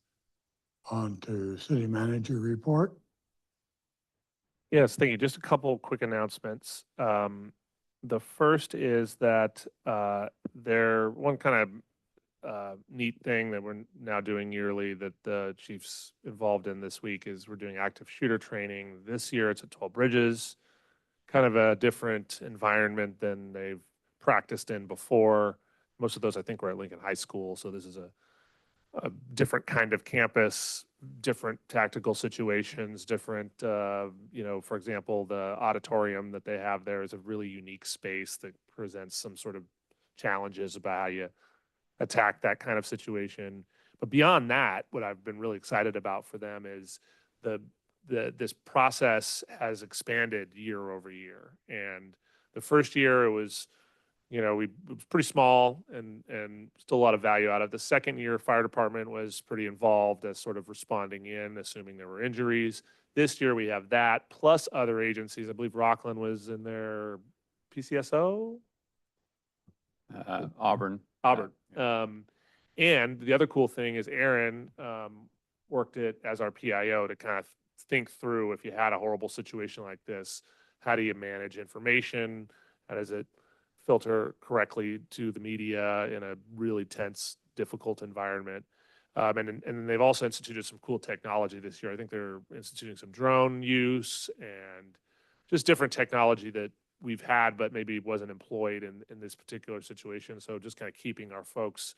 On to city manager report. Yes, thank you. Just a couple quick announcements. The first is that one kind of neat thing that we're now doing yearly that the chief's involved in this week is we're doing active shooter training. This year it's at 12 Bridges, kind of a different environment than they've practiced in before. Most of those I think were at Lincoln High School, so this is a different kind of campus, different tactical situations, different, for example, the auditorium that they have there is a really unique space that presents some sort of challenges about how you attack that kind of situation. But beyond that, what I've been really excited about for them is this process has expanded year over year. And the first year it was, it was pretty small and still a lot of value out of it. The second year, fire department was pretty involved as sort of responding in, assuming there were injuries. This year we have that plus other agencies. I believe Rockland was in their PCSO. Auburn. And the other cool thing is Aaron worked it as our PIO to kind of think through, if you had a horrible situation like this, how do you manage information? How does it filter correctly to the media in a really tense, difficult environment? And they've also instituted some cool technology this year. I think they're instituting some drone use and just different technology that we've had, but maybe wasn't employed in this particular situation. So just kind of keeping our folks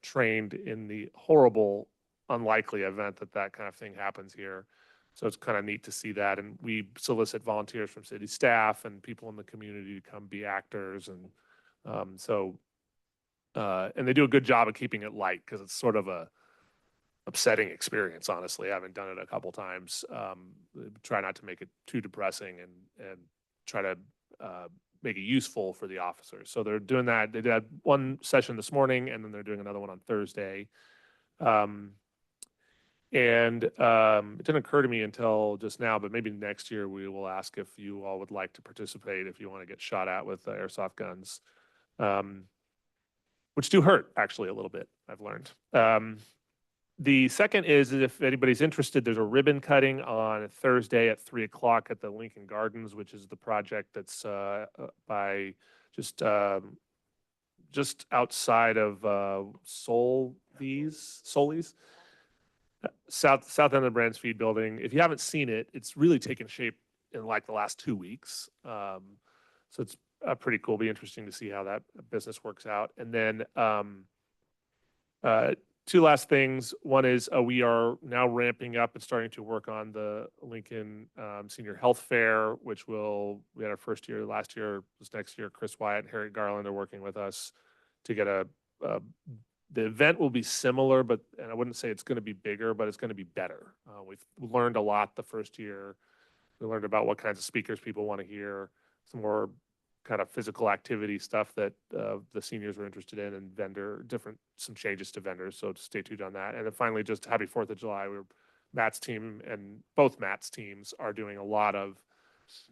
trained in the horrible, unlikely event that kind of thing happens here. So it's kind of neat to see that. And we solicit volunteers from city staff and people in the community to come be actors. And and they do a good job of keeping it light because it's sort of a upsetting experience, honestly. I haven't done it a couple times. Try not to make it too depressing and try to make it useful for the officers. So they're doing that. They did one session this morning, and then they're doing another one on Thursday. And it didn't occur to me until just now, but maybe next year we will ask if you all would like to participate, if you want to get shot at with airsoft guns, which do hurt actually a little bit, I've learned. The second is if anybody's interested, there's a ribbon cutting on Thursday at 3 o'clock at the Lincoln Gardens, which is the project that's by just outside of Solis. South end of the Brands Feed building. If you haven't seen it, it's really taken shape in like the last 2 weeks. So it's pretty cool. Be interesting to see how that business works out. And then two last things. One is we are now ramping up and starting to work on the Lincoln Senior Health Fair, which we had our first year last year, this next year. Chris Wyatt and Harry Garland are working with us to get a The event will be similar, but, and I wouldn't say it's going to be bigger, but it's going to be better. We've learned a lot the first year. We learned about what kinds of speakers people want to hear, some more kind of physical activity stuff that the seniors were interested in, and some changes to vendors. So stay tuned on that. And then finally, just happy 4th of July. Matt's team and both Matt's teams are doing a lot of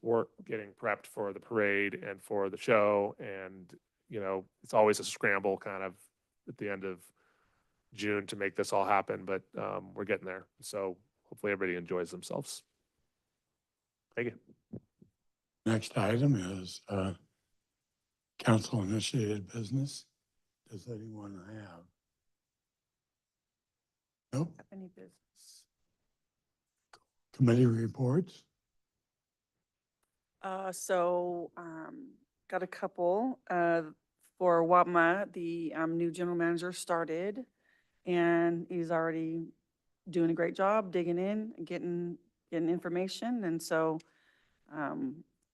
work getting prepped for the parade and for the show. And, you know, it's always a scramble kind of at the end of June to make this all happen, but we're getting there. So hopefully everybody enjoys themselves. Thank you. Next item is council initiated business. Does anyone have? Nope. Any business? Committee reports? Got a couple. For WAPMA, the new general manager started, and he's already doing a great job digging in and getting information. And so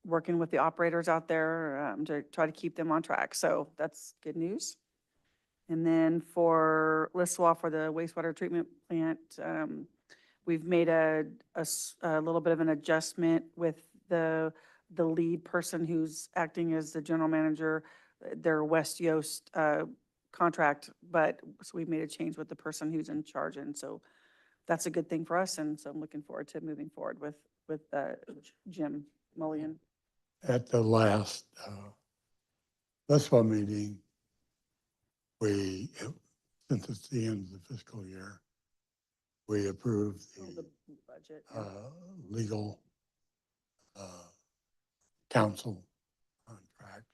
working with the operators out there to try to keep them on track. So that's good news. And then for LISWA, for the wastewater treatment plant, we've made a little bit of an adjustment with the lead person who's acting as the general manager, their West Yost contract, but so we've made a change with the person who's in charge. And so that's a good thing for us. And so I'm looking forward to moving forward with Jim Mulligan. At the last LISWA meeting, since it's the end of the fiscal year, we approved The budget. legal counsel contract.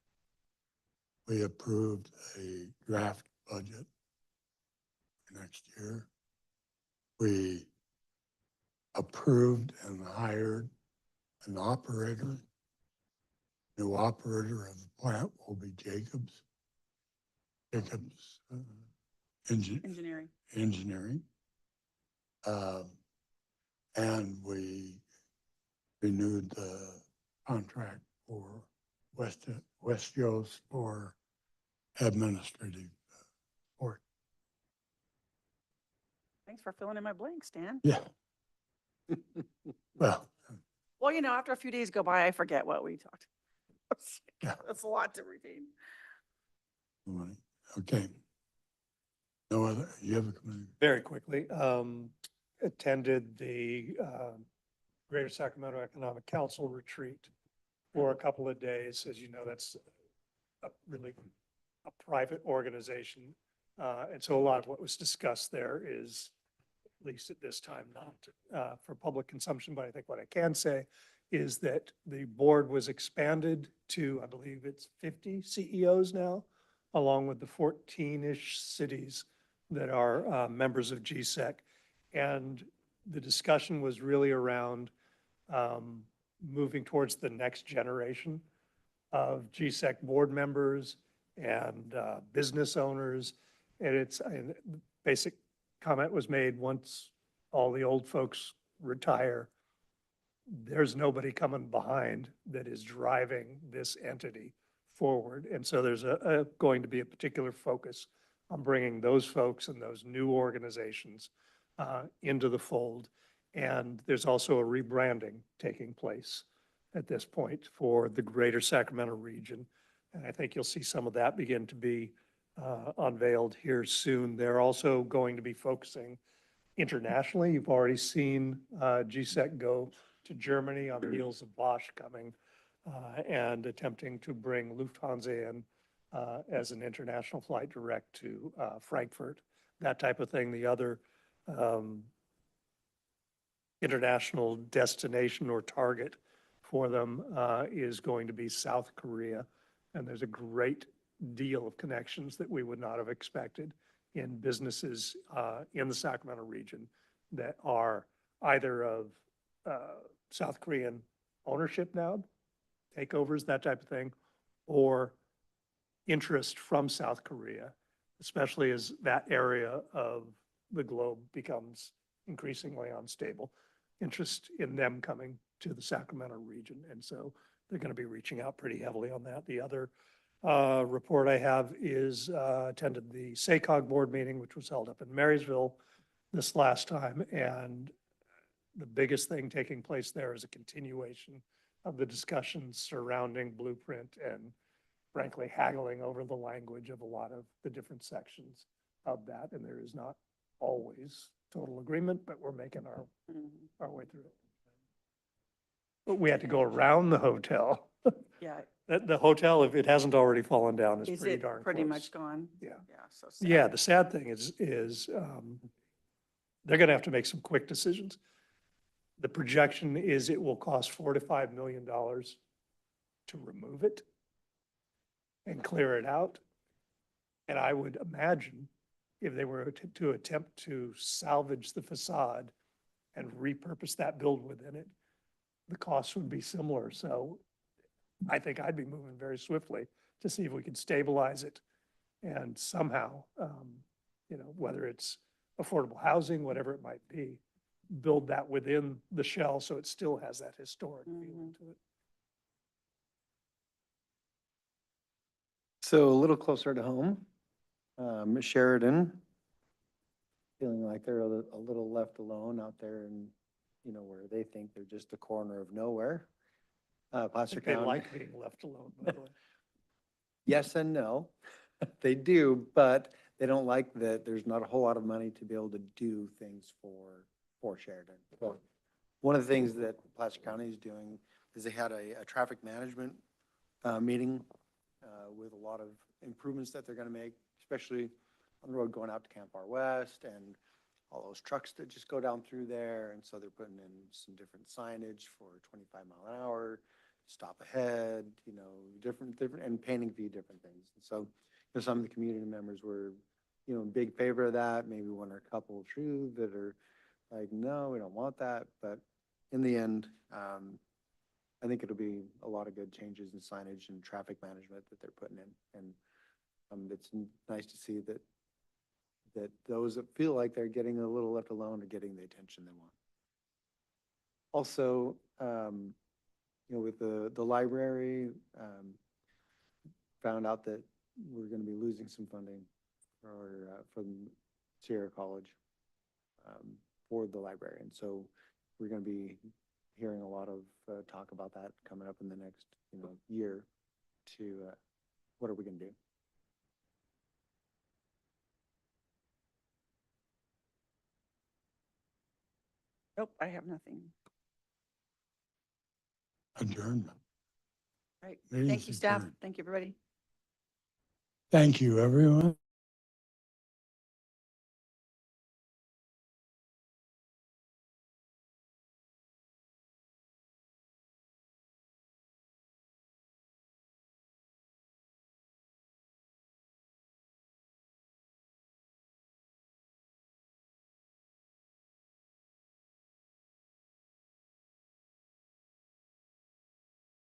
We approved a draft budget for next year. We approved and hired an operator. New operator of the plant will be Jacobs Engineering. And we renewed the contract for West Yost for administrative support. Thanks for filling in my blanks, Dan. Yeah. Well, Well, you know, after a few days go by, I forget what we talked. Yeah. That's a lot to repeat. okay. No other, you have a committee? Very quickly, attended the Greater Sacramento Economic Council retreat for a couple of days. As you know, that's really a private organization. And so a lot of what was discussed there is, at least at this time, not for public consumption. But I think what I can say is that the board was expanded to, I believe it's 50 CEOs now, along with the 14-ish cities that are members of GSEC. And the discussion was really around moving towards the next generation of GSEC board members and business owners. And basic comment was made, once all the old folks retire, there's nobody coming behind that is driving this entity forward. And so there's going to be a particular focus on bringing those folks and those new organizations into the fold. And there's also a rebranding taking place at this point for the greater Sacramento region. And I think you'll see some of that begin to be unveiled here soon. They're also going to be focusing internationally. You've already seen GSEC go to Germany on the heels of Bosch coming and attempting to bring Lufthansa in as an international flight direct to Frankfurt, that type of thing. The other international destination or target for them is going to be South Korea. And there's a great deal of connections that we would not have expected in businesses in the Sacramento region that are either of South Korean ownership now, takeovers, that type of thing, or interest from South Korea, especially as that area of the globe becomes increasingly unstable. Interest in them coming to the Sacramento region. And so they're going to be reaching out pretty heavily on that. The other report I have is attended the SACOG board meeting, which was held up in Marysville this last time. And the biggest thing taking place there is a continuation of the discussions surrounding Blueprint and frankly haggling over the language of a lot of the different sections of that. And there is not always total agreement, but we're making our way through it. But we had to go around the hotel. Yeah. The hotel, if it hasn't already fallen down, is Is pretty it darn pretty close. much gone? Yeah. Yeah, so sad. Yeah, the sad thing is they're gonna have to make some quick decisions. The projection is it will cost $4 to $5 million to remove it and clear it out. And I would imagine if they were to attempt to salvage the facade and repurpose that build within it, the costs would be similar. So I think I'd be moving very swiftly to see if we could stabilize it and somehow, whether it's affordable housing, whatever it might be, build that within the shell so it still has that historic feeling to it. So a little closer to home, Sheridan, feeling like they're a little left alone out there and, where they think they're just a corner of nowhere. Placer They County. like being left alone, by the way. Yes and no. They do, but they don't like that there's not a whole lot of money to be able to do things for Sheridan. So one of the things that Placer County is doing is they had a traffic management meeting with a lot of improvements that they're going to make, especially on the road going out to Camp Far West and all those trucks that just go down through there. And so they're putting in some different signage for 25 mile an hour, stop ahead, different, and painting V different things. And so, some of the community members were, in big favor of that. Maybe one or a couple true that are like, no, we don't want that. But in the end, I think it'll be a lot of good changes in signage and traffic management that they're putting in. And it's nice to see that those that feel like they're getting a little left alone are getting the attention they want. Also, with the library, found out that we're going to be losing some funding from Sierra College for the library. And so we're going to be hearing a lot of talk about that coming up in the next year to what are we going to do. Nope, I have nothing. Adjournment. Right. Meeting's Thank you, staff. adjourned. Thank you, everybody. Thank you, everyone.